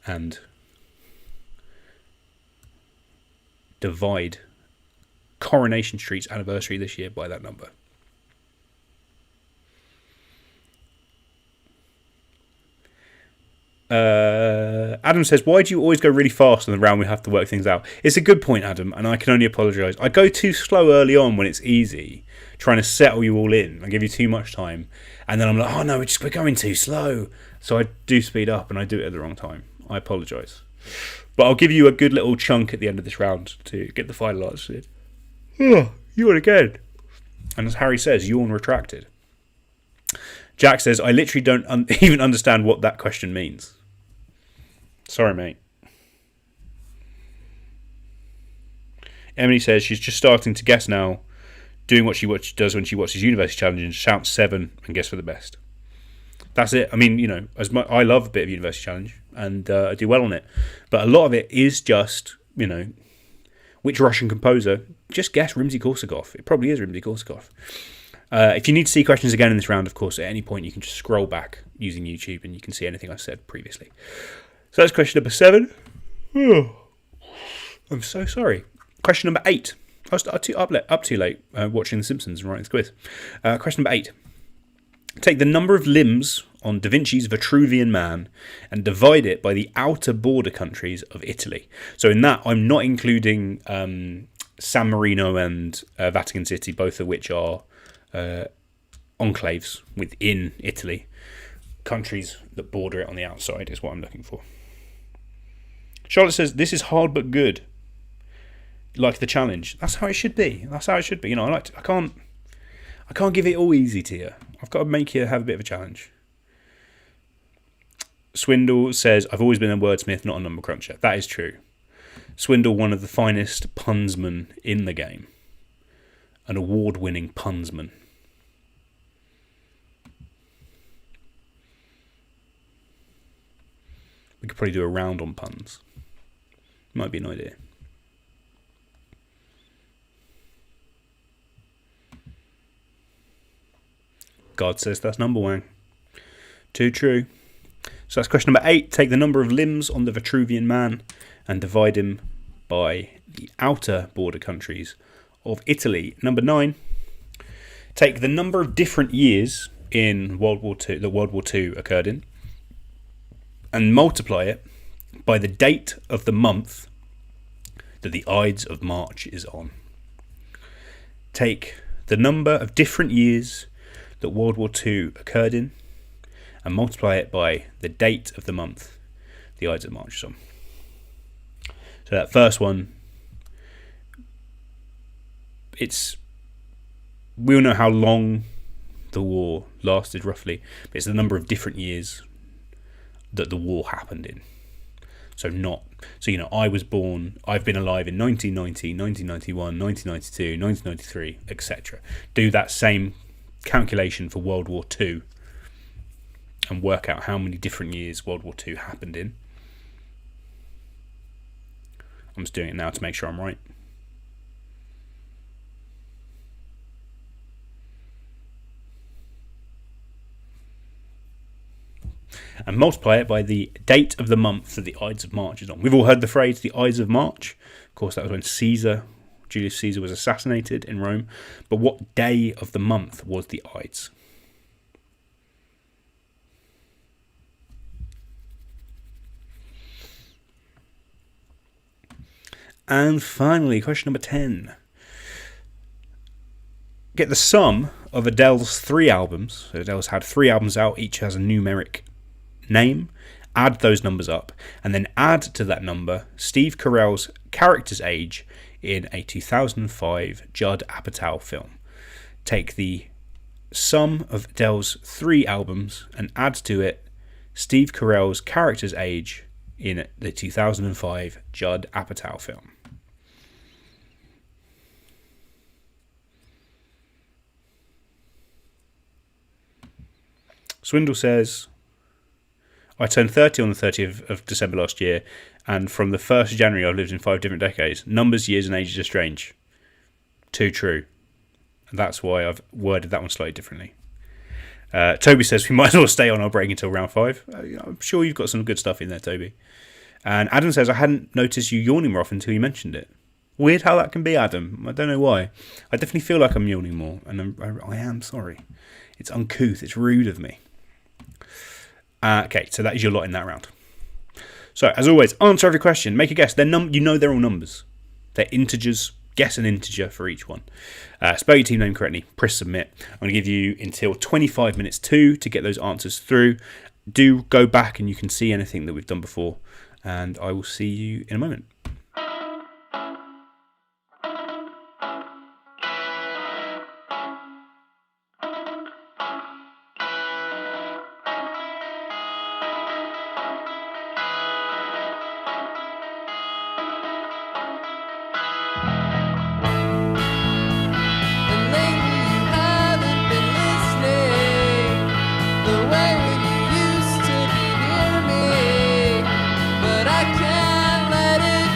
And divide Coronation Street's anniversary this year by that number. Adam says, why do you always go really fast on the round we have to work things out? It's a good point, Adam, and I can only apologise. I go too slow early on when it's easy, trying to settle you all in. I give you too much time, and then I'm like, oh no, we're going too slow. So I do speed up, and I do it at the wrong time. I apologise. But I'll give you a good little chunk at the end of this round to get the final answer in. Yawn again. And as Harry says, yawn retracted. Jack says, I literally don't even understand what that question means. Sorry, mate. Emily says she's just starting to guess now, doing what she does when she watches University Challenge and shouts 7 and guess for the best. That's it. I mean, I love a bit of University Challenge and I do well on it. But a lot of it is just, which Russian composer? Just guess Rimsky-Korsakov. It probably is Rimsky-Korsakov. If you need to see questions again in this round, of course, at any point you can just scroll back using YouTube and you can see anything I've said previously. So that's question number 7. I'm so sorry. Question number 8. I was up too late watching The Simpsons and writing this quiz. Question number 8. Take the number of limbs on Da Vinci's Vitruvian Man and divide it by the outer border countries of Italy. So in that, I'm not including San Marino and Vatican City, both of which are enclaves within Italy. Countries that border it on the outside is what I'm looking for. Charlotte says, this is hard but good. Like the challenge. That's how it should be. I can't give it all easy to you. I've got to make you have a bit of a challenge. Swindle says, I've always been a wordsmith, not a number cruncher. That is true. Swindle, one of the finest punsmen in the game. An award-winning punsman. We could probably do a round on puns. Might be an idea. God says that's number one. Too true. So that's question number 8. Take the number of limbs on the Vitruvian Man and divide him by the outer border countries of Italy. Number 9. Take the number of different years in World War II that World War II occurred in and multiply it by the date of the month that the Ides of March is on. Take the number of different years that World War II occurred in and multiply it by the date of the month the Ides of March is on. So that first one, we all know how long the war lasted roughly, but it's the number of different years that the war happened in. I was born, I've been alive in 1990, 1991, 1992, 1993, etc. Do that same calculation for World War II and work out how many different years World War II happened in. I'm just doing it now to make sure I'm right. And multiply it by the date of the month that the Ides of March is on. We've all heard the phrase the Ides of March. Of course, that was when Julius Caesar was assassinated in Rome. But what day of the month was the Ides? And finally, question number 10. Get the sum of Adele's 3 albums. So Adele's had 3 albums out, each has a numeric name. Add those numbers up, and then add to that number Steve Carell's character's age in a 2005 Judd Apatow film. Take the sum of Adele's 3 albums and add to it Steve Carell's character's age in the 2005 Judd Apatow film. Swindle says, I turned 30 on the 30th of December last year, and from the 1st of January I've lived in 5 different decades. Numbers, years and ages are strange. Too true. And that's why I've worded that one slightly differently. Toby says we might as well stay on our break until round 5. I'm sure you've got some good stuff in there, Toby. And Adam says, I hadn't noticed you yawning more often until you mentioned it. Weird how that can be, Adam. I don't know why. I definitely feel like I'm yawning more, and I am sorry. It's uncouth. It's rude of me. Okay, so that is your lot in that round. So, as always, answer every question. Make a guess. They're they're all numbers. They're integers. Guess an integer for each one. Spell your team name correctly. Press submit. I'm going to give you until 25 minutes to get those answers through. Do go back and you can see anything that we've done before. And I will see you in a moment. And lately you haven't been listening the way you used to be near me. But I can't let it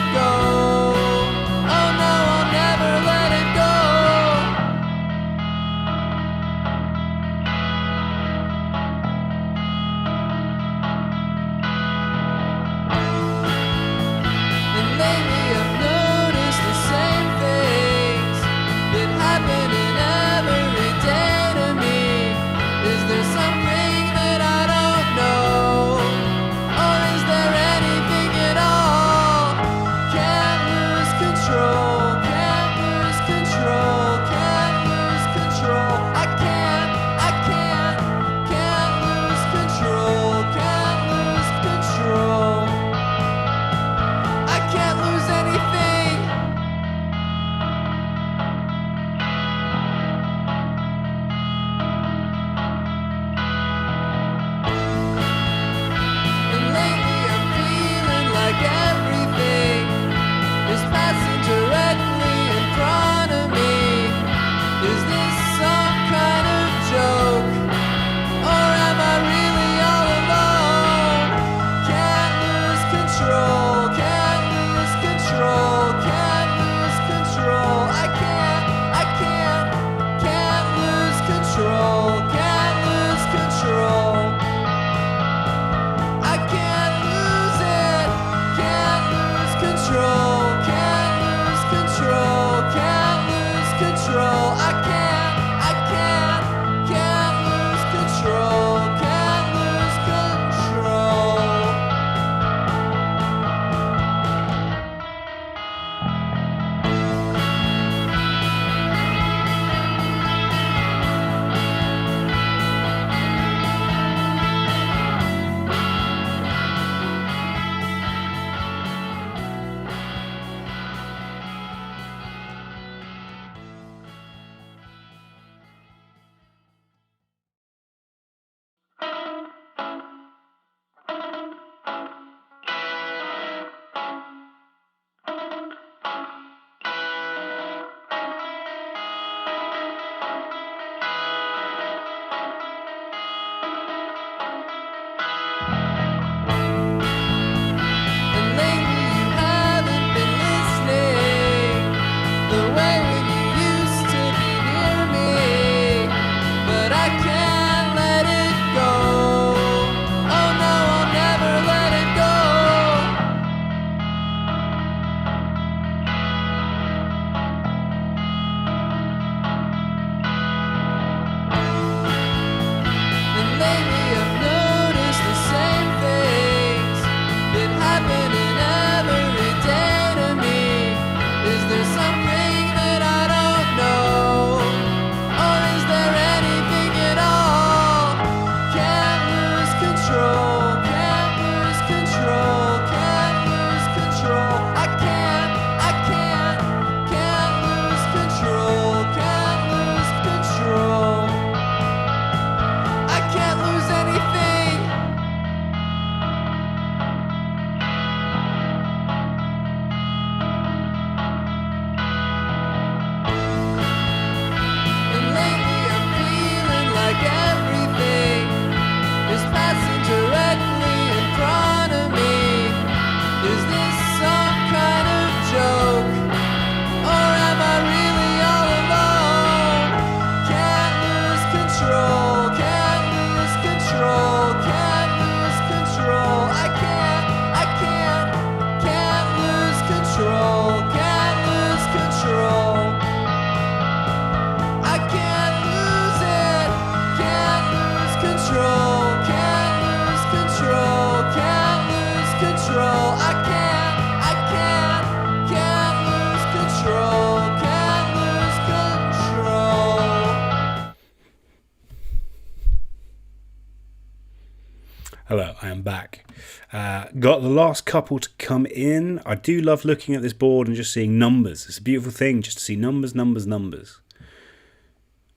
Hello, I am back. Got the last couple to come in. I do love looking at this board and just seeing numbers. It's a beautiful thing just to see numbers.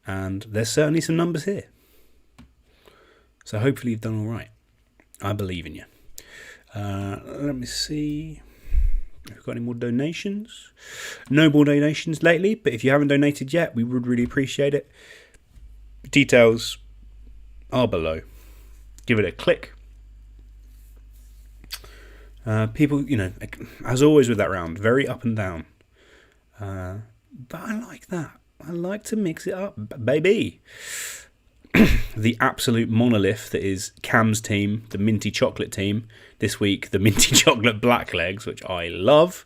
And there's certainly some numbers here. So hopefully you've done all right. I believe in you. Let me see. Have we got any more donations? No more donations lately, but if you haven't donated yet, we would really appreciate it. Details are below. Give it a click. People, as always with that round, very up and down. But I like that. I like to mix it up, baby. The absolute monolith that is Cam's team, the minty chocolate team. This week, the minty chocolate blacklegs, which I love.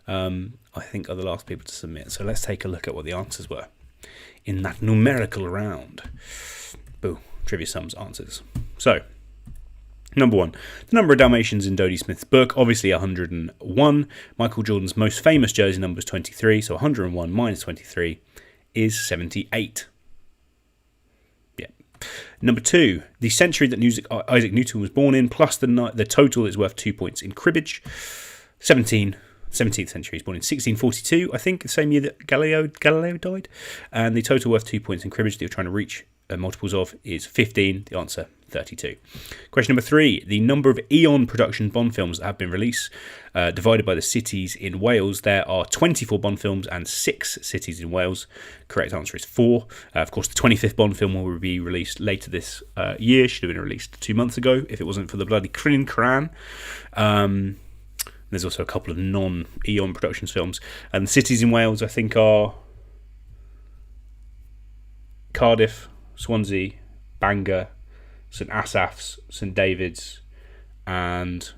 I think are the last people to submit. So let's take a look at what the answers were in that numerical round. Boo, trivia sums answers. So, number 1, the number of Dalmatians in Dodie Smith's book, obviously 101. Michael Jordan's most famous jersey number is 23, so 101 minus 23 is 78. Yeah. Number 2, the century that Isaac Newton was born in, plus the total is worth 2 points in cribbage. 17th century, he's born in 1642, I think, the same year that Galileo died. And the total worth 2 points in cribbage that you're trying to reach multiples of is 15. The answer, 32. Question number 3. The number of Eon production Bond films that have been released, divided by the cities in Wales. There are 24 Bond films and 6 cities in Wales. Correct answer is 4. Of course, the 25th Bond film will be released later this year. Should have been released 2 months ago if it wasn't for the bloody Crin Cran. There's also a couple of non-Eon Productions films. And the cities in Wales, I think, are Cardiff, Swansea, Bangor, St Asaph's, St David's, and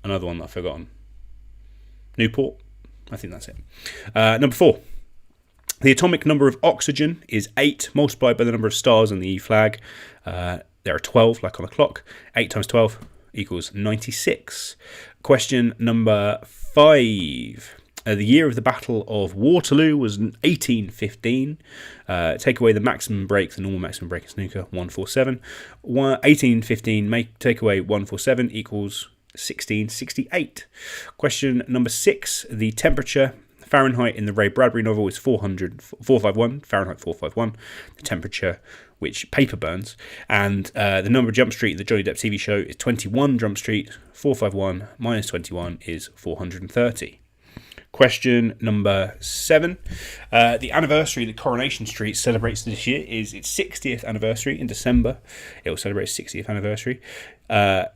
another one that I've forgotten. Newport? I think that's it. Number 4. The atomic number of oxygen is 8, multiplied by the number of stars on the E flag. There are 12, like on a clock. 8 times 12 equals 96. Question number 5. The year of the Battle of Waterloo was 1815. Take away the maximum break, the normal maximum break in snooker, 147. 1815, take away 147 equals 1668. Question number 6. The temperature Fahrenheit in the Ray Bradbury novel is 451, Fahrenheit 451. The temperature which paper burns. And the number of Jump Street in the Johnny Depp TV show is 21 Jump Street. 451 minus 21 is 430. Question number 7. The anniversary that Coronation Street celebrates this year is its 60th anniversary in December. It will celebrate its 60th anniversary.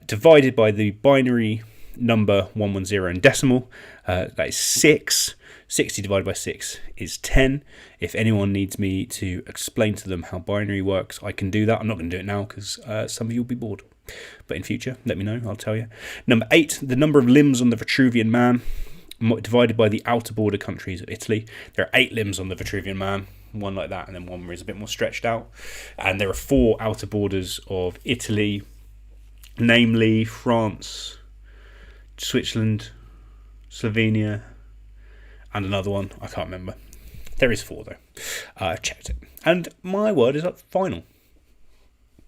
Divided by the binary number 110 in decimal, that is 6. 60 divided by 6 is 10. If anyone needs me to explain to them how binary works, I can do that. I'm not going to do it now because some of you will be bored. But in future, let me know, I'll tell you. Number 8, the number of limbs on the Vitruvian Man, divided by the outer border countries of Italy. There are 8 limbs on the Vitruvian Man, one like that, and then one where it's a bit more stretched out. And there are 4 outer borders of Italy, namely France, Switzerland, Slovenia, and another one, I can't remember. There is 4 though. I've checked it. And my word is up final.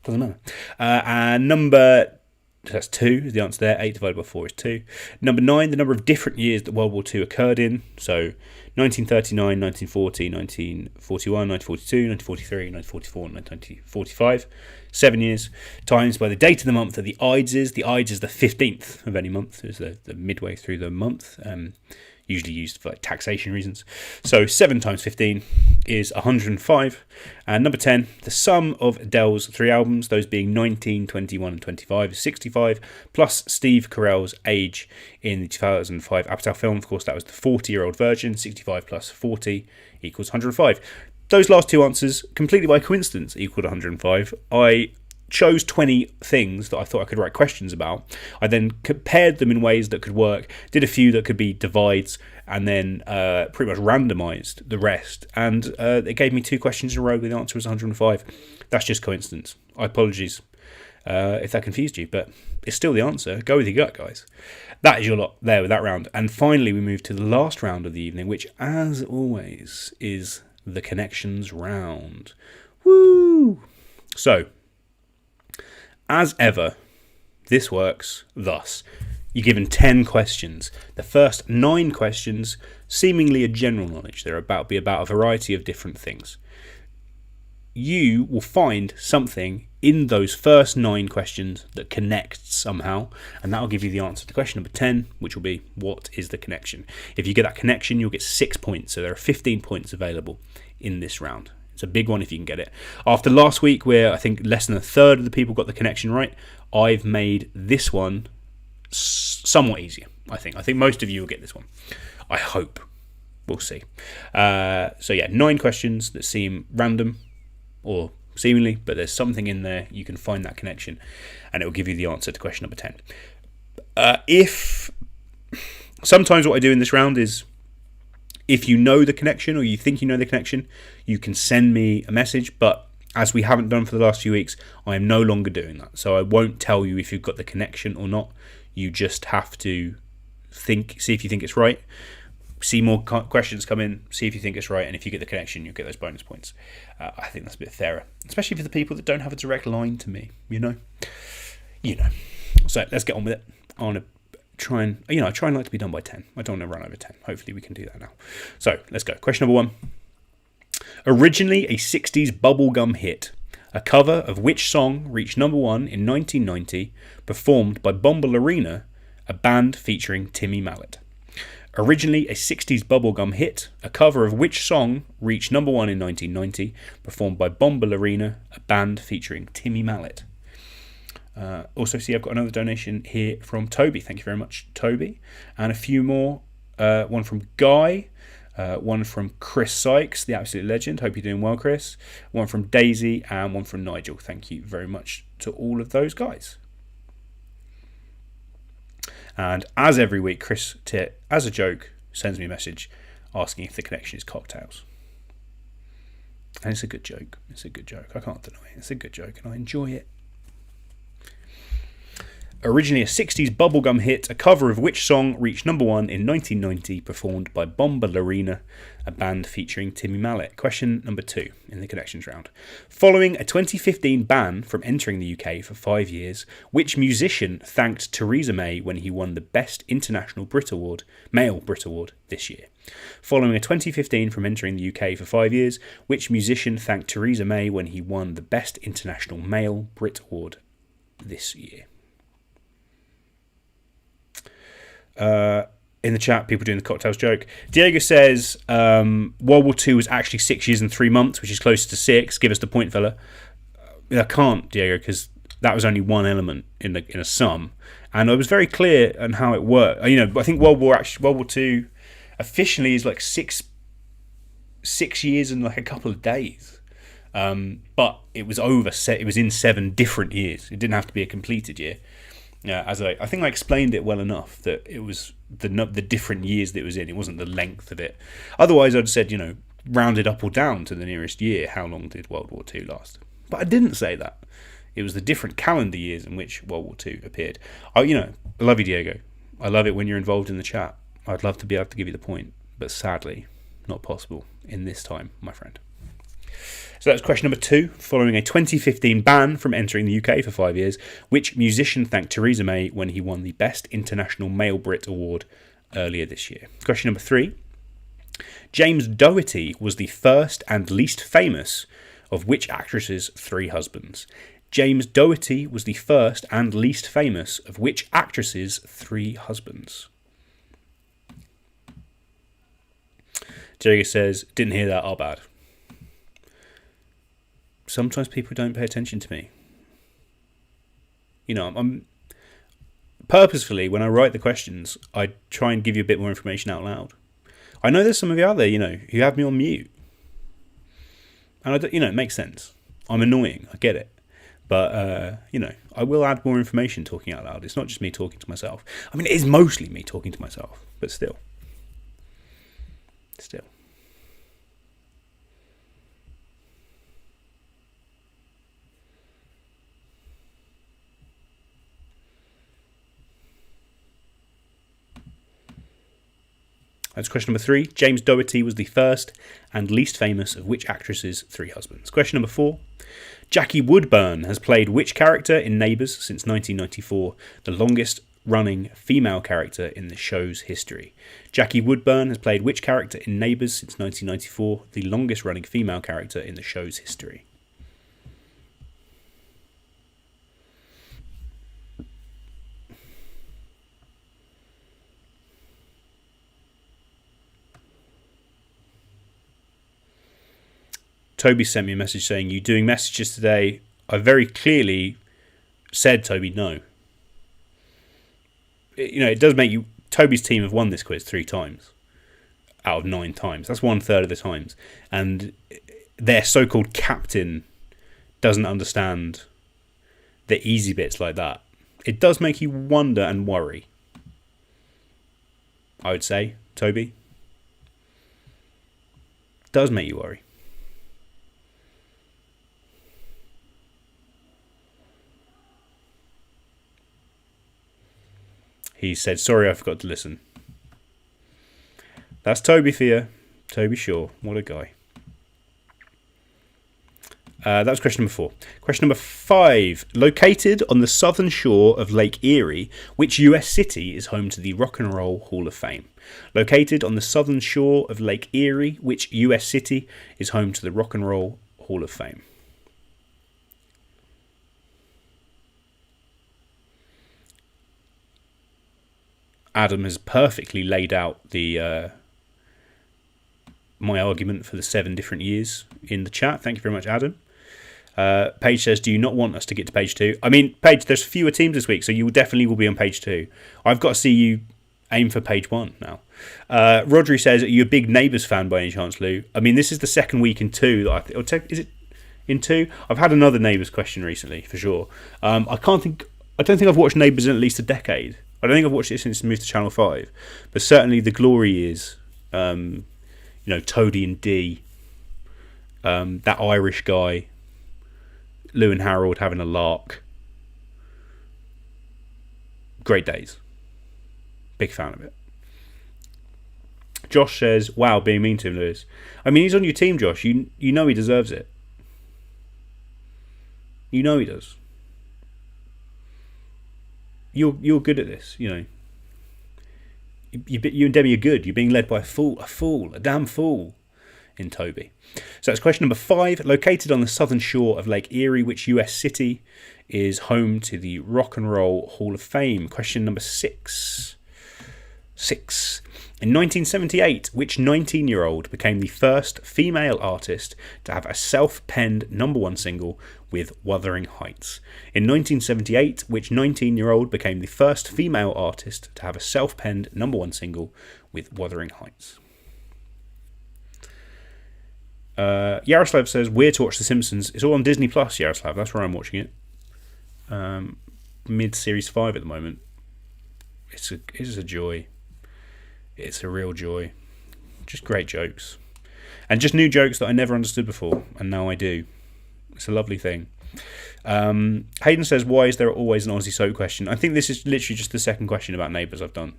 Doesn't matter. And number... That's 2 is the answer there. 8 divided by 4 is 2. Number 9, the number of different years that World War II occurred in. So 1939, 1940, 1941, 1942, 1943, 1944, and 1945. 7 years. Times by the date of the month that the Ides is. The Ides is the 15th of any month. It's the midway through the month. Usually used for taxation reasons. So 7 times 15 is 105. And number 10, the sum of Adele's 3 albums, those being 19, 21 and 25, is 65, plus Steve Carell's age in the 2005 Apatow film. Of course, that was the 40-year-old version. 65 plus 40 equals 105. Those last 2 answers, completely by coincidence, equaled 105. I chose 20 things that I thought I could write questions about. I then compared them in ways that could work, did a few that could be divides, and then pretty much randomised the rest. And it gave me 2 questions in a row where the answer was 105. That's just coincidence. Apologies if that confused you, but it's still the answer. Go with your gut, guys. That is your lot there with that round. And finally, we move to the last round of the evening, which, as always, is the connections round. Woo! So, as ever, This works thus. You're given 10 questions. The first 9 questions seemingly a general knowledge. They're be about a variety of different things. You will find something in those first 9 questions that connects somehow, and that will give you the answer to question number 10, which will be, what is the connection? If you get that connection, you'll get 6 points. So there are 15 points available in this round. It's a big one if you can get it. After last week, where I think less than a third of the people got the connection right, I've made this one somewhat easier, I think. I think most of you will get this one. I hope. We'll see. So yeah, 9 questions that seem random, or seemingly, but there's something in there. You can find that connection, and it will give you the answer to question number 10. If sometimes what I do in this round is, if you know the connection, or you think you know the connection, you can send me a message, but as we haven't done for the last few weeks, I am no longer doing that. So I won't tell you if you've got the connection or not. You just have to see if you think it's right, see more questions come in, see if you think it's right, and if you get the connection, you'll get those bonus points. I think that's a bit fairer, especially for the people that don't have a direct line to me, you know. So let's get on with it. I want to try and like to be done by 10. I don't want to run over 10. Hopefully we can do that now. So let's go. Question number 1. Originally a 60s bubblegum hit, a cover of which song reached number 1 in 1990, performed by Valyrian, a band featuring Timmy Mallet? Originally a 60s bubblegum hit, a cover of which song reached number 1 in 1990, performed by Valyrian, a band featuring Timmy Mallet? Also, see, I've got another donation here from Toby. Thank you very much, Toby. And a few more. One from Guy. One from Chris Sykes, the absolute legend. Hope you're doing well, Chris. One from Daisy, and one from Nigel. Thank you very much to all of those guys. And as every week, Chris Tit, as a joke, sends me a message asking if the connection is cocktails. And it's a good joke. It's a good joke. I can't deny it. It's a good joke, and I enjoy it. Originally a 60s bubblegum hit, a cover of which song reached number 1 in 1990, performed by Valyrian, a band featuring Timmy Mallet? Question number 2 in the connections round. Following a 2015 ban from entering the UK for 5 years, which musician thanked Theresa May when he won the Best International Male Brit Award this year? Following a 2015 from entering the UK for 5 years, which musician thanked Theresa May when he won the Best International Male Brit Award this year? In the chat, people doing the cocktails joke. Diego says World War II was actually 6 years and 3 months, which is closer to 6. Give us the point, fella. I can't, Diego, because that was only one element in a sum, and I was very clear on how it worked. I think World War II officially is like six years and like a couple of days, but it was it was in 7 different years. It didn't have to be a completed year. I think I explained it well enough that it was the different years that it was in. It wasn't the length of it. Otherwise, I'd said, rounded up or down to the nearest year. How long did World War II last? But I didn't say that. It was the different calendar years in which World War II appeared. I love you, Diego. I love it when you're involved in the chat. I'd love to be able to give you the point, but sadly, not possible in this time, my friend. So that's question number 2. Following a 2015 ban from entering the UK for 5 years, which musician thanked Theresa May when he won the Best International Male Brit Award earlier this year? Question number 3. James Doherty was the first and least famous of which actress's 3 husbands? James Doherty was the first and least famous of which actress's 3 husbands? Diego says, didn't hear that, are bad. Sometimes people don't pay attention to me. I'm purposefully, when I write the questions, I try and give you a bit more information out loud. I know there's some of you out there, who have me on mute. And, it makes sense. I'm annoying, I get it. But, I will add more information talking out loud. It's not just me talking to myself. I mean, it is mostly me talking to myself, but still. That's question number 3. James Doherty was the first and least famous of which actress's 3 husbands? Question number 4. Jackie Woodburn has played which character in Neighbours since 1994, the longest running female character in the show's history? Jackie Woodburn has played which character in Neighbours since 1994, the longest running female character in the show's history? Toby sent me a message saying, "You doing messages today?" I very clearly said, Toby, no. It does make you... Toby's team have won this quiz 3 times out of 9 times. That's 1/3 of the times. And their so-called captain doesn't understand the easy bits like that. It does make you wonder and worry, I would say, Toby. It does make you worry. He said, "Sorry, I forgot to listen." That's Toby for you. Toby Shaw. What a guy. That was question number 4. Question number 5. Located on the southern shore of Lake Erie, which US city is home to the Rock and Roll Hall of Fame? Located on the southern shore of Lake Erie, which US city is home to the Rock and Roll Hall of Fame? Adam has perfectly laid out the my argument for the 7 different years in the chat. Thank you very much, Adam. Paige says, "Do you not want us to get to page 2?" I mean, Paige, there's fewer teams this week, so you definitely will be on page 2. I've got to see you aim for page 1 now. Rodri says, "Are you a big Neighbours fan by any chance, Lou?" I mean, this is the second week in 2 that is it in 2? I've had another Neighbours question recently, for sure. I don't think I've watched Neighbours in at least a decade. I don't think I've watched it since it moved to Channel 5. But certainly the glory years, Toady and Dee, that Irish guy, Lou and Harold having a lark. Great days. Big fan of it. Josh says, "Wow, being mean to him, Lewis." I mean, he's on your team, Josh. You know he deserves it. You know he does. You're good at this, You and Debbie are good. You're being led by a damn fool in Toby. So that's question number 5. Located on the southern shore of Lake Erie, which US city is home to the Rock and Roll Hall of Fame? Question number 6. In 1978, which 19-year-old became the first female artist to have a self-penned #1 single with Wuthering Heights? In 1978, which 19-year-old became the first female artist to have a self-penned #1 single with Wuthering Heights? Yaroslav says, "We're to watch The Simpsons." It's all on Disney Plus, Yaroslav. That's where I'm watching it. Mid-series 5 at the moment. It's a joy. It's a real joy. Just great jokes. And just new jokes that I never understood before, and now I do. It's a lovely thing. Hayden says, "Why is there always an Aussie soap question?" I think this is literally just the second question about Neighbours I've done.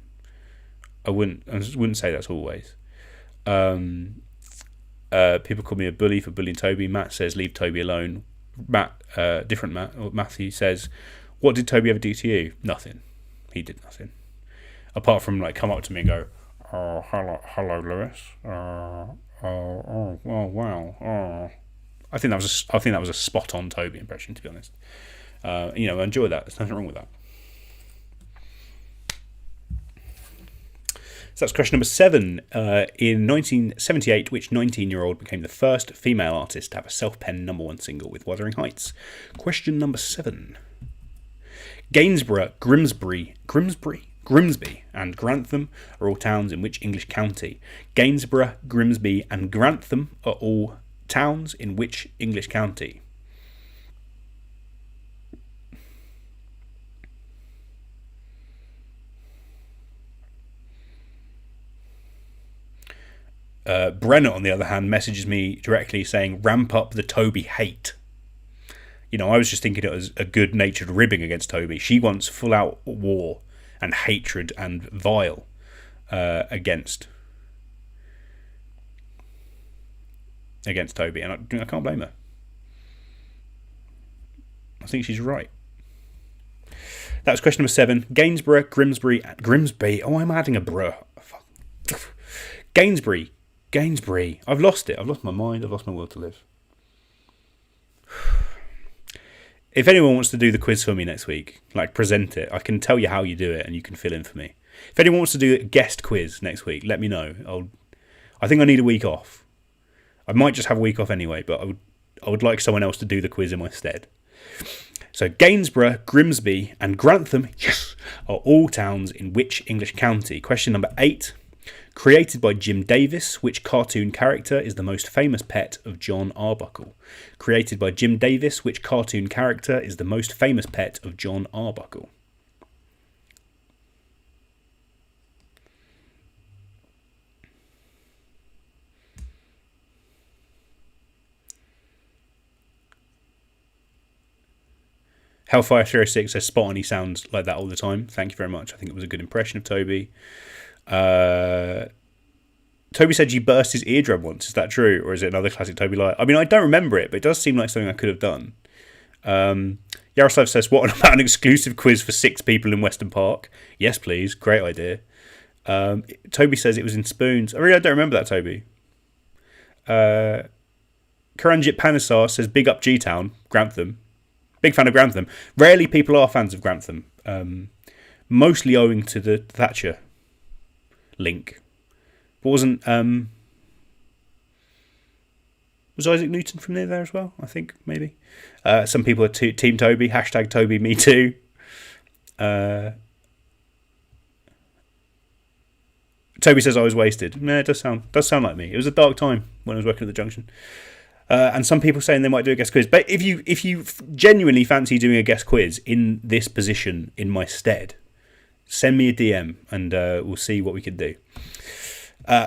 I wouldn't say that's always. People call me a bully for bullying Toby. Matt says, "Leave Toby alone." Different Matt, or Matthew says, "What did Toby ever do to you?" Nothing. He did nothing. Apart from come up to me and go, hello, Lewis. Oh, wow. I think that was a spot on Toby impression, to be honest. I enjoy that. There's nothing wrong with that. So that's question number 7. In 1978, which 19-year-old became the first female artist to have a self-penned #1 single with Wuthering Heights? Question number 7. Gainsborough, Grimsby, and Grantham are all towns in which English county? Gainsborough, Grimsby, and Grantham are all towns in which English county? Brenner, on the other hand, messages me directly saying, "Ramp up the Toby hate." I was just thinking it was a good-natured ribbing against Toby. She wants full-out war and hatred and vile against against Toby, and I can't blame her. I think she's right. That was question number 7. Gainsborough, Grimsby. Oh, I'm adding a bruh. Gainsbury. I've lost it. I've lost my mind. I've lost my will to live. If anyone wants to do the quiz for me next week, like present it, I can tell you how you do it and you can fill in for me. If anyone wants to do a guest quiz next week, let me know. I think I need a week off. I might just have a week off anyway, but I would like someone else to do the quiz in my stead. So Gainsborough, Grimsby and Grantham, yes, are all towns in which English county? Question number 8. Created by Jim Davis, which cartoon character is the most famous pet of John Arbuckle? Created by Jim Davis, which cartoon character is the most famous pet of John Arbuckle? Hellfire306 says spot on, he sounds like that all the time. Thank you very much. I think it was a good impression of Toby. Toby said you burst his eardrum once. Is that true? Or is it another classic Toby lie? I mean, I don't remember it, but it does seem like something I could have done. Yaroslav says, what about an exclusive quiz for 6 people in Weston Park? Yes, please. Great idea. Toby says it was in spoons. I don't remember that, Toby. Karanjit Panisar says, big up G-Town, Grantham. Big fan of Grantham. Rarely people are fans of Grantham. Mostly owing to the Thatcher link. But wasn't was Isaac Newton from near there as well? I think maybe. Some people are Team Toby. Hashtag Toby me too. Toby says I was wasted. No, it does sound like me. It was a dark time when I was working at the Junction. And some people saying they might do a guest quiz. But if you genuinely fancy doing a guest quiz in this position in my stead, send me a DM and we'll see what we can do.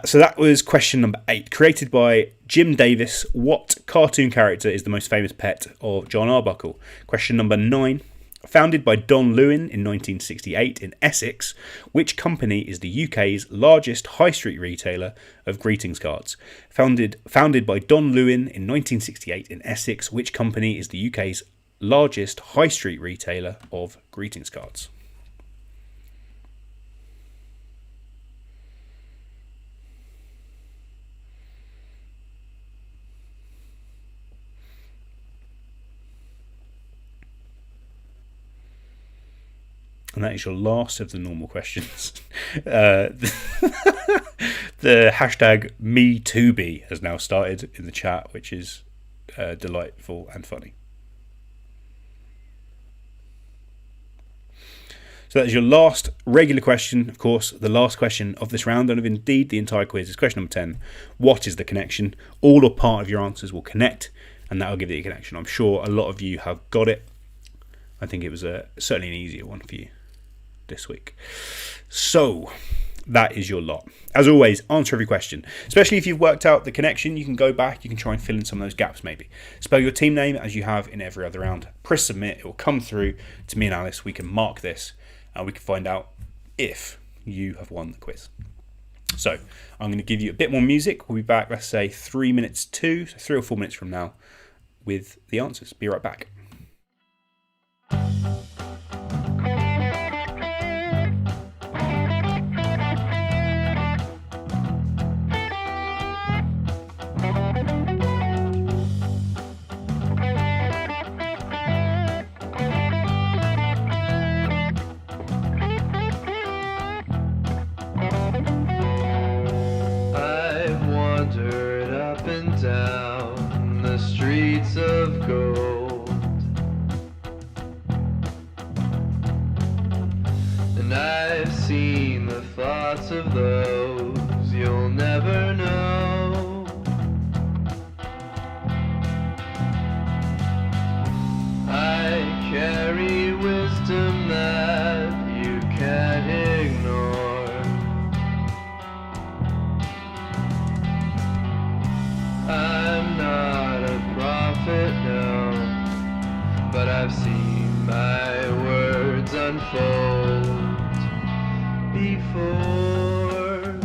So that was question number 8. Created by Jim Davis, what cartoon character is the most famous pet of John Arbuckle? Question number 9. Founded by Don Lewin in 1968 in Essex, which company is the UK's largest high street retailer of greetings cards? Founded by Don Lewin in 1968 in Essex, which company is the UK's largest high street retailer of greetings cards? And that is your last of the normal questions. The hashtag MeToBe has now started in the chat, which is delightful and funny. So that is your last regular question. Of course, the last question of this round, and of indeed the entire quiz, is question number 10. What is the connection? All or part of your answers will connect, and that will give you a connection. I'm sure a lot of you have got it. I think it was certainly an easier one for you this week. So that is your lot. As always, answer every question, especially if you've worked out the connection. You can go back, you can try and fill in some of those gaps maybe. Spell your team name as you have in every other round. Press submit, it will come through to me and Alice. We can mark this and we can find out if you have won the quiz. So I'm going to give you a bit more music. We'll be back, let's say 3 minutes to, so 3 or 4 minutes from now with the answers. Be right back. Down the streets of gold, and I've seen the thoughts of those you'll never know. I carry wisdom that you can't ignore. I'm not a prophet, no, but I've seen my words unfold before.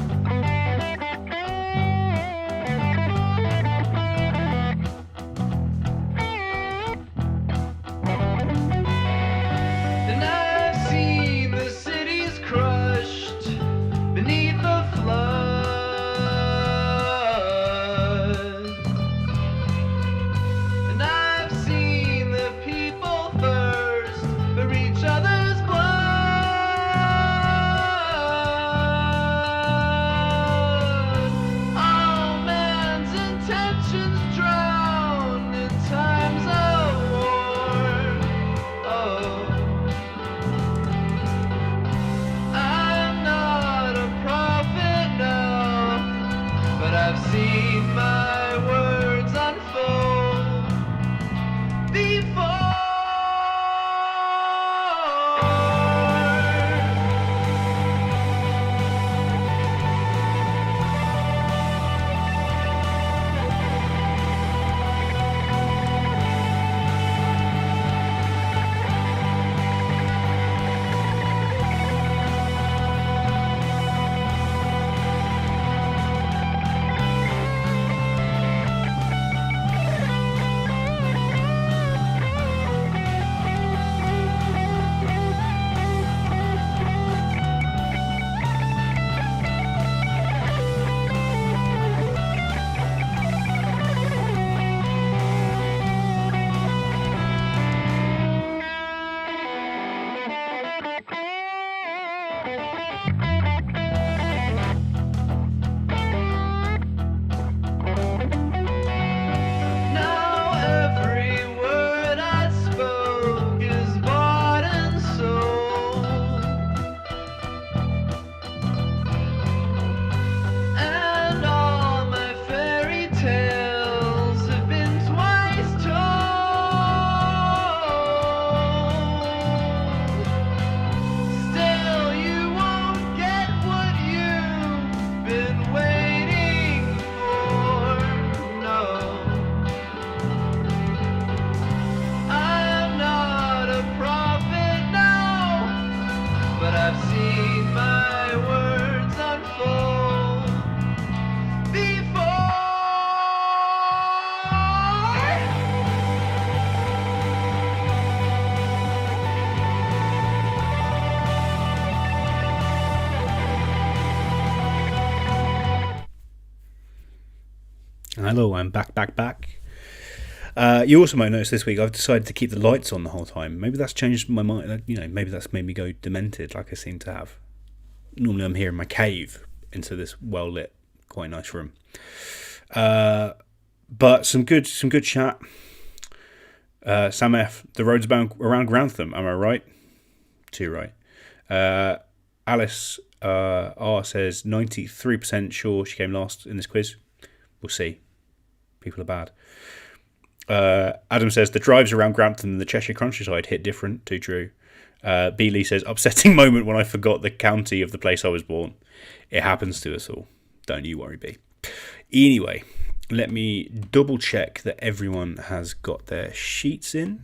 Hello, I'm back. You also might notice this week I've decided to keep the lights on the whole time. Maybe that's changed my mind. Maybe that's made me go demented, like I seem to have. Normally, I'm here in my cave into this well lit, quite nice room. But some good chat. Sam F. The roads around Grantham. Am I right? Too right. Alice R says 93% sure she came last in this quiz. We'll see. People are bad. Adam says the drives around Grantham and the Cheshire countryside hit different. Too true. B. Lee says upsetting moment when I forgot the county of the place I was born. It happens to us all. Don't you worry, B. Anyway, let me double check that everyone has got their sheets in.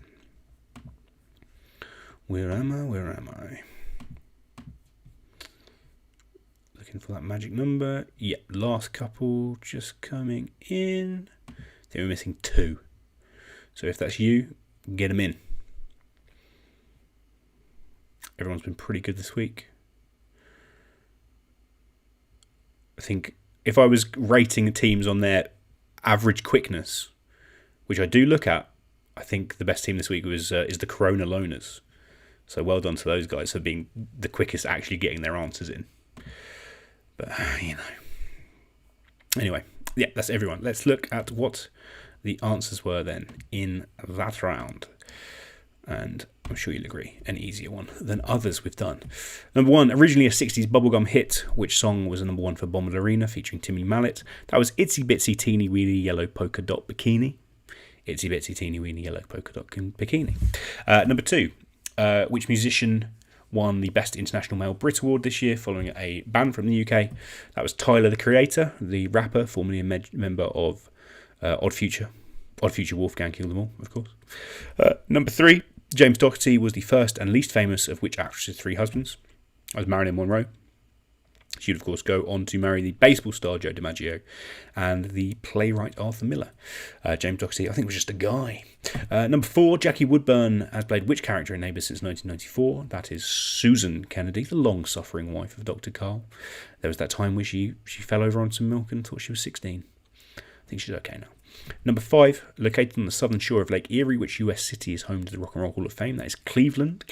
Where am I? Looking for that magic number. Yep, last couple just coming in. I think we're missing 2. So if that's you, get them in. Everyone's been pretty good this week. I think if I was rating teams on their average quickness, which I do look at, I think the best team this week is the Corona Loners. So well done to those guys for being the quickest at actually getting their answers in. But, Anyway, yeah, that's everyone. Let's look at what the answers were then in that round. And I'm sure you'll agree, an easier one than others we've done. Number 1, originally a 60s bubblegum hit. Which song was the number 1 for Bombalurina featuring Timmy Mallet? That was Itsy Bitsy Teeny Weeny Yellow Polka Dot Bikini. Itsy Bitsy Teeny Weeny Yellow Polka Dot Bikini. Number 2, which musician won the Best International Male Brit Award this year following a ban from the UK? That was Tyler, the Creator, the rapper, formerly a member of Odd Future Wolfgang killed them all, of course. Number 3, James Doherty was the first and least famous of which actress's 3 husbands? That was Marilyn Monroe. She'd, of course, go on to marry the baseball star Joe DiMaggio and the playwright Arthur Miller. James Doherty, I think, was just a guy. Number 4, Jackie Woodburn has played which character in Neighbours since 1994? That is Susan Kennedy, the long-suffering wife of Dr. Carl. There was that time where she fell over on some milk and thought she was 16. I think she's okay now. Number 5, located on the southern shore of Lake Erie, which US city is home to the Rock and Roll Hall of Fame? That is Cleveland,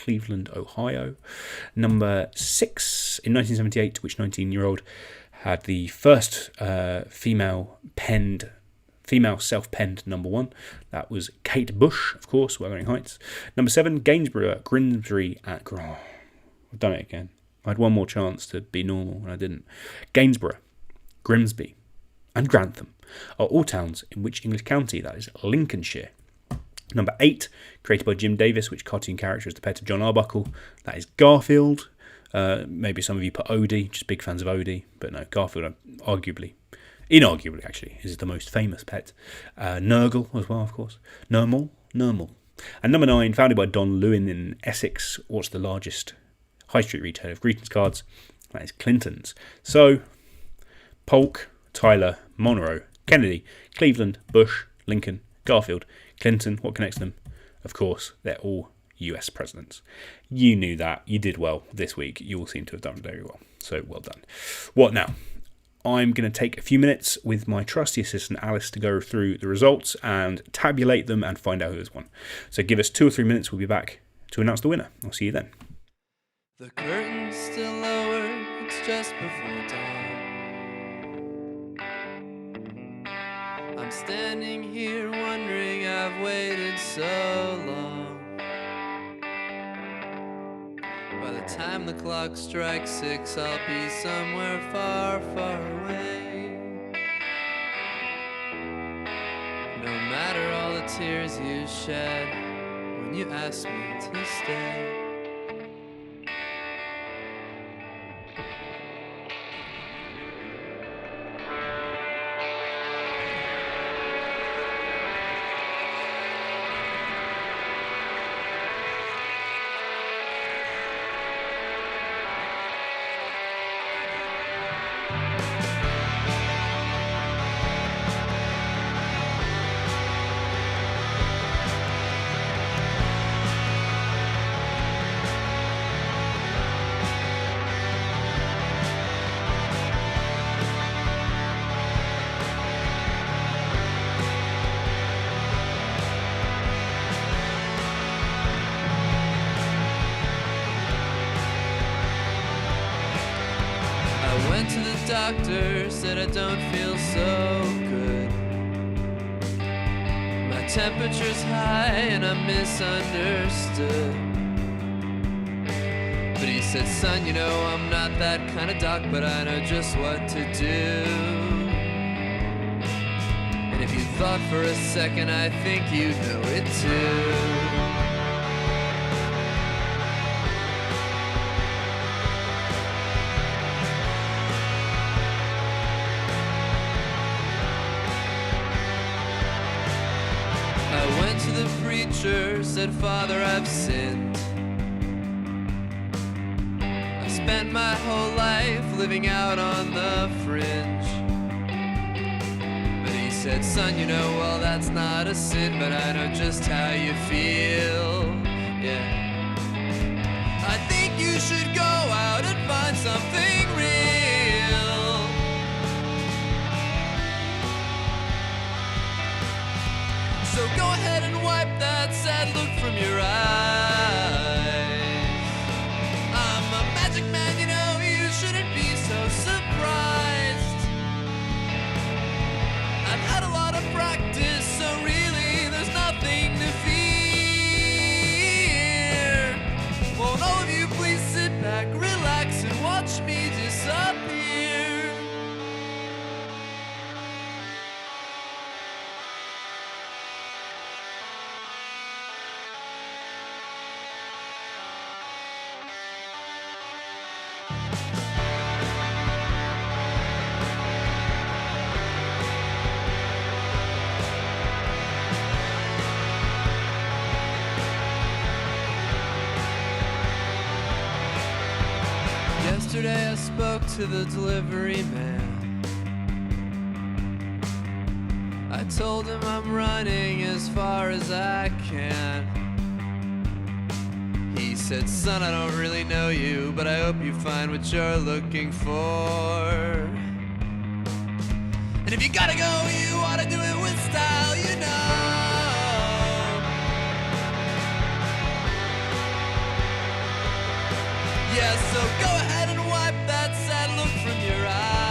Ohio. Number 6, in 1978, which 19-year-old had the first female self-penned number 1? That was Kate Bush, of course, Wuthering Heights. Number 7, Grimsby at... Oh, I've done it again. I had one more chance to be normal, and I didn't. Gainsborough, Grimsby, and Grantham are all towns in which English county? That is Lincolnshire. Number 8, created by Jim Davis, which cartoon character is the pet of John Arbuckle? That is Garfield. Maybe some of you put Odie, just big fans of Odie, but no, Garfield, inarguably actually, is the most famous pet. Nurgle as well, of course. Nurmal. And number 9, founded by Don Lewin in Essex, what's the largest high street retailer of greetings cards? That is Clinton's. So, Polk, Tyler, Monroe, Kennedy, Cleveland, Bush, Lincoln, Garfield, Clinton. What connects them? Of course, they're all US presidents. You knew that. You did well this week. You all seem to have done very well. So well done. What now? I'm going to take a few minutes with my trusty assistant Alice to go through the results and tabulate them and find out who has won. So give us 2 or 3 minutes. We'll be back to announce the winner. I'll see you then. The curtain's still lowered, it's just before dawn. I'm standing here wondering I've waited so long. By the time the clock strikes 6, I'll be somewhere far, far away. No matter all the tears you shed when you asked me to stay. I went to the doctor, said I don't feel so good. My temperature's high and I'm misunderstood. But he said, son, you know I'm not that kind of doc, but I know just what to do. And if you thought for a second, I think you know it too. I went to the preacher, said, Father, I've sinned. I spent my whole life living out on the fringe. But he said, son, you know, well, that's not a sin, but I know just how you feel, yeah. I think you should go out and find something real. So go ahead and wipe that sad look from your eyes. I'm a magic man, you know, you shouldn't be so surprised. I've had a lot of practice, so really there's nothing to fear. Won't all of you please sit back, relax, and watch me disappear? Yesterday I spoke to the delivery man. I told him I'm running as far as I can. He said, son, I don't really know you, but I hope you find what you're looking for. And if you gotta go, you ought to do it with style, you know. Yeah, so go ahead and wipe that sad look from your eyes.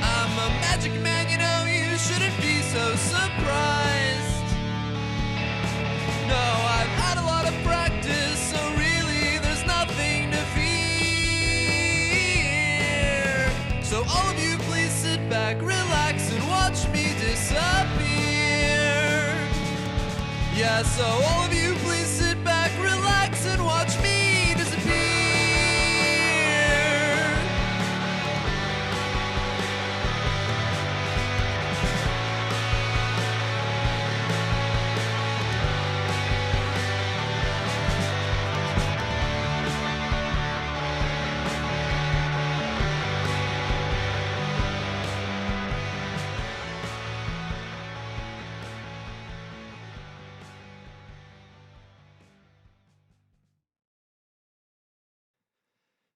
I'm a magic man, you know, you shouldn't be so surprised. No, I've had a lot of practice, so really there's nothing to fear. So all of you please sit back, relax, and watch me disappear. Yeah, so all of you please sit back, relax, and watch me disappear.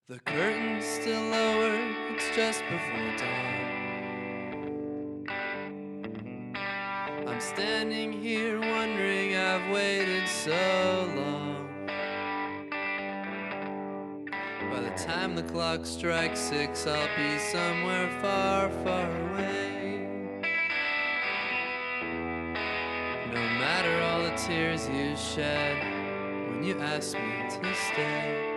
The curtain's still lowered, it's just before dawn. I'm standing here wondering I've waited so long. By the time the clock strikes 6, I'll be somewhere far, far away. No matter all the tears you shed when you asked me to stay.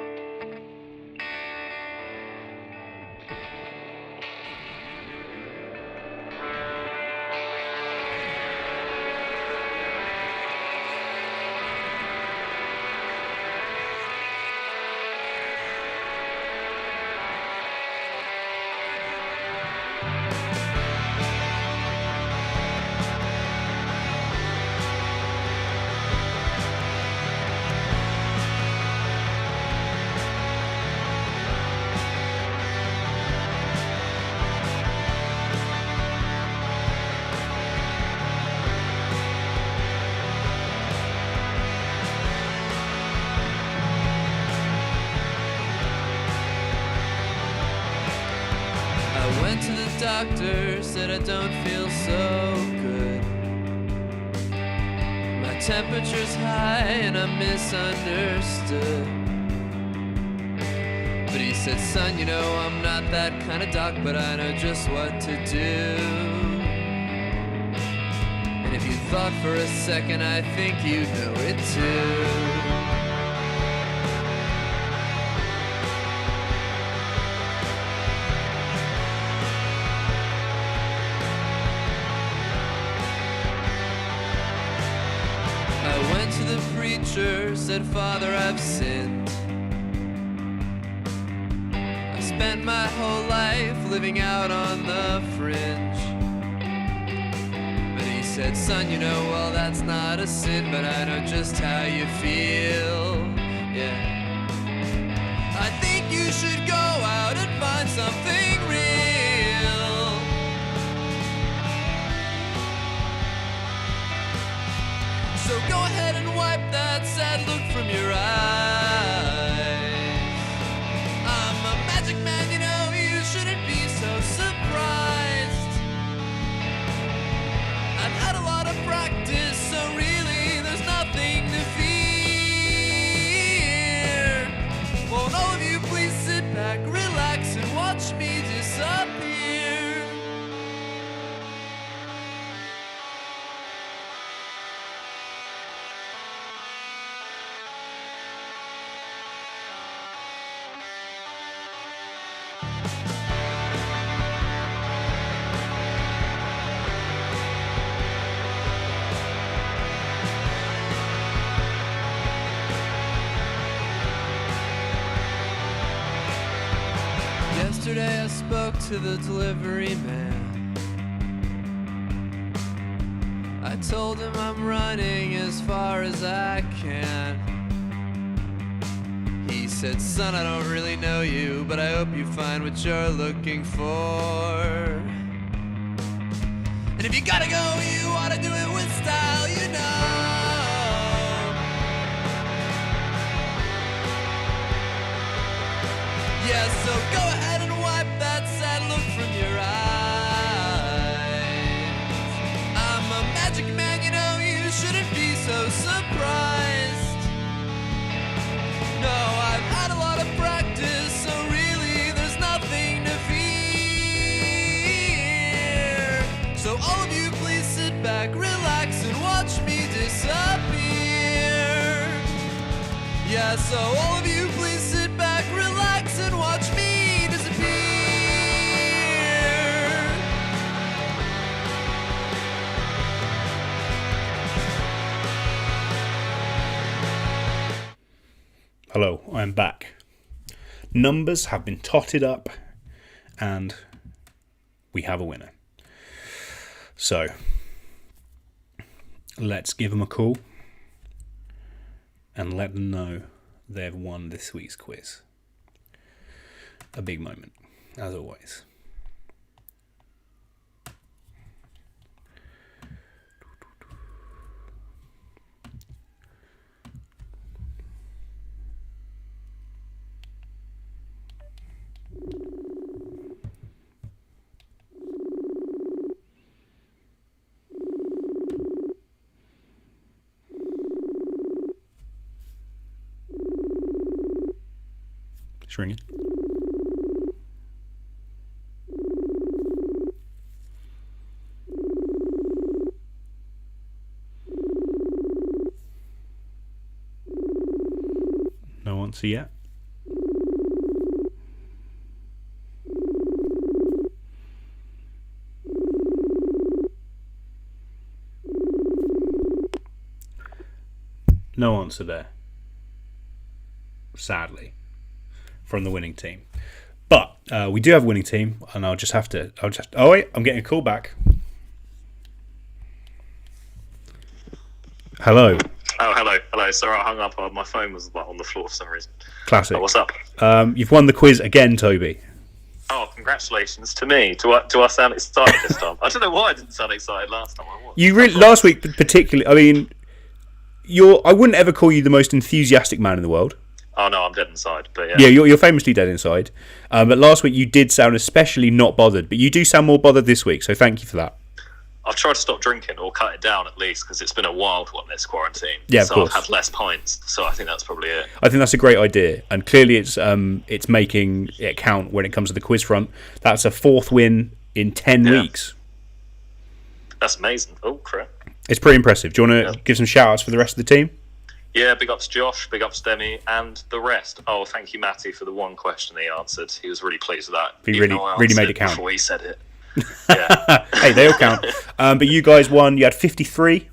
Went to the doctor, said I don't feel so good. My temperature's high and I'm misunderstood. But he said, son, you know I'm not that kind of doc, but I know just what to do. And if you thought for a second, I think you know it too. I went to the preacher, said, Father, I've sinned. I spent my whole life living out on the fringe. But he said, son, you know, well, that's not a sin, but I know just how you feel. Yeah. I think you should go out and find something real. So go ahead and wipe that sad look from your eyes. I'm a magic man, you know, you shouldn't be so surprised. I've had a lot of practice, so really there's nothing to fear. Won't all of you please sit back, relax, and watch me disappear? Yesterday I spoke to the delivery man. I told him I'm running as far as I can. He said, son, I don't really know you, but I hope you find what you're looking for. And if you gotta go, you ought to do it with style, you know. Yeah, so go ahead and wipe that sad look from your eyes. I'm a magic man, you know, you shouldn't be so surprised. No, I've had a lot of practice, so really there's nothing to fear. So all of you please sit back, relax, and watch me disappear. Yeah, so all of you please sit back, relax, and watch me disappear. Hello, I'm back. Numbers have been totted up, and we have a winner. So, let's give them a call and let them know they've won this week's quiz. A big moment, as always. It's ringing. No answer yet. No answer there. Sadly. From the winning team. But we do have a winning team, and oh wait, I'm getting a call back. Hello. Oh, hello. Sorry, I hung up. My phone was on the floor for some reason. Classic. Oh, what's up? You've won the quiz again, Toby. Oh, congratulations to me. Do I sound excited this time? I don't know why I didn't sound excited last time. You really last week particularly. I mean, I wouldn't ever call you the most enthusiastic man in the world. Oh no, I'm dead inside. But yeah, you're famously dead inside. But last week you did sound especially not bothered. But you do sound more bothered this week, so thank you for that. I've tried to stop drinking or cut it down at least because it's been a wild one this quarantine. Yeah, of so course. I've had less pints, so I think that's probably it. I think that's a great idea, and clearly it's making it count when it comes to the quiz front. That's a 4th win in 10 weeks. That's amazing. Oh, crap. It's pretty impressive. Do you want to give some shout outs for the rest of the team? Yeah, big ups Josh, big ups Demi, and the rest. Oh, thank you, Matty, for the one question he answered. He was really pleased with that. He really made it count before he said it. Yeah. Hey, they all count. But you guys won. You had 53.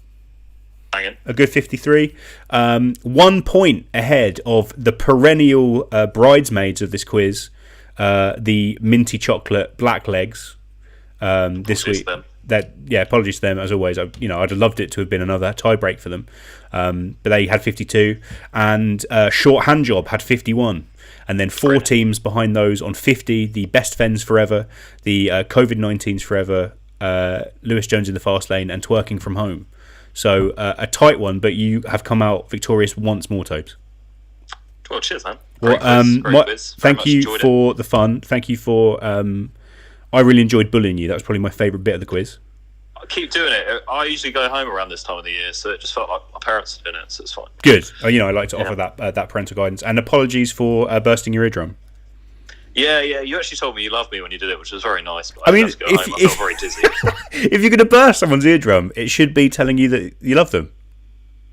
Hanging. A good 53. 1 point ahead of the perennial bridesmaids of this quiz, the minty chocolate black legs. This week. Apologies to them as always. I'd have loved it to have been another tie break for them, but they had 52, and Short Hand Job had 51, and then 4 teams behind those on 50. The Best Fens Forever, the COVID-19s Forever, Lewis Jones in the Fast Lane, and Twerking From Home. So a tight one, but you have come out victorious once more, Tobes. Well, cheers, man. Well, thank you for the fun. Thank you for. I really enjoyed bullying you. That was probably my favourite bit of the quiz. I keep doing it. I usually go home around this time of the year, so it just felt like my parents had done it, so it's fine. Good. I like to offer that parental guidance. And apologies for bursting your eardrum. Yeah. You actually told me you loved me when you did it, which was very nice. But I mean, had to go home. I felt very dizzy. If you're going to burst someone's eardrum, it should be telling you that you love them.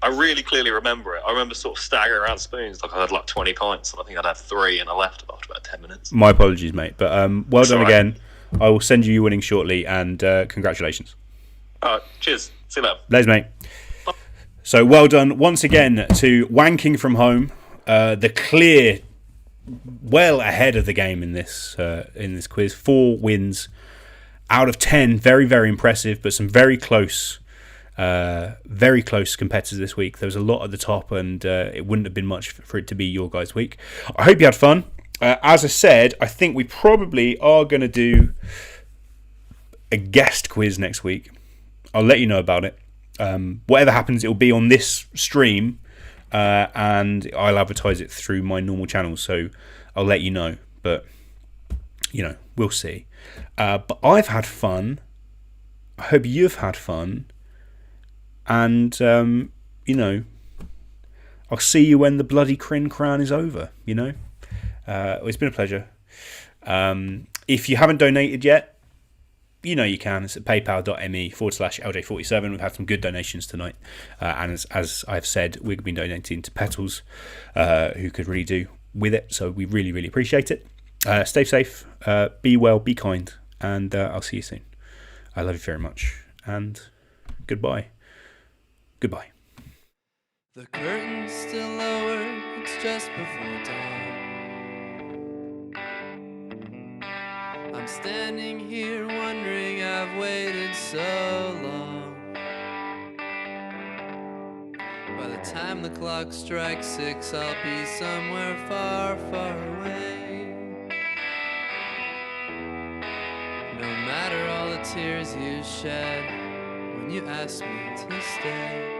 I really clearly remember it. I remember sort of staggering around spoons like I had like 20 pints, and I think I'd had 3 and I left after about 10 minutes. My apologies, mate. But well done again. I will send you your winnings shortly, and congratulations. Cheers. See you later. Les, mate. Bye. So well done once again to Wanking From Home, the clear, well ahead of the game in this quiz. 4 wins out of 10. Very, very impressive, but some very close competitors this week. There was a lot at the top, and it wouldn't have been much for it to be your guys' week. I hope you had fun. As I said, I think we probably are going to do a guest quiz next week. I'll let you know about it. Whatever happens, it will be on this stream, and I'll advertise it through my normal channels, so I'll let you know. But, we'll see. But I've had fun. I hope you've had fun. And, I'll see you when the bloody Crin Crown is over, It's been a pleasure. If you haven't donated yet, you can. It's at paypal.me/LJ47. We've had some good donations tonight. And as I've said, we've been donating to Petals, who could really do with it. So we really, really appreciate it. Stay safe, be well, be kind, and I'll see you soon. I love you very much. And goodbye. Goodbye. The curtain's still lowered, it's just before dawn. I'm standing here wondering I've waited so long. By the time the clock strikes 6, I'll be somewhere far, far away. No matter all the tears you shed when you asked me to stay.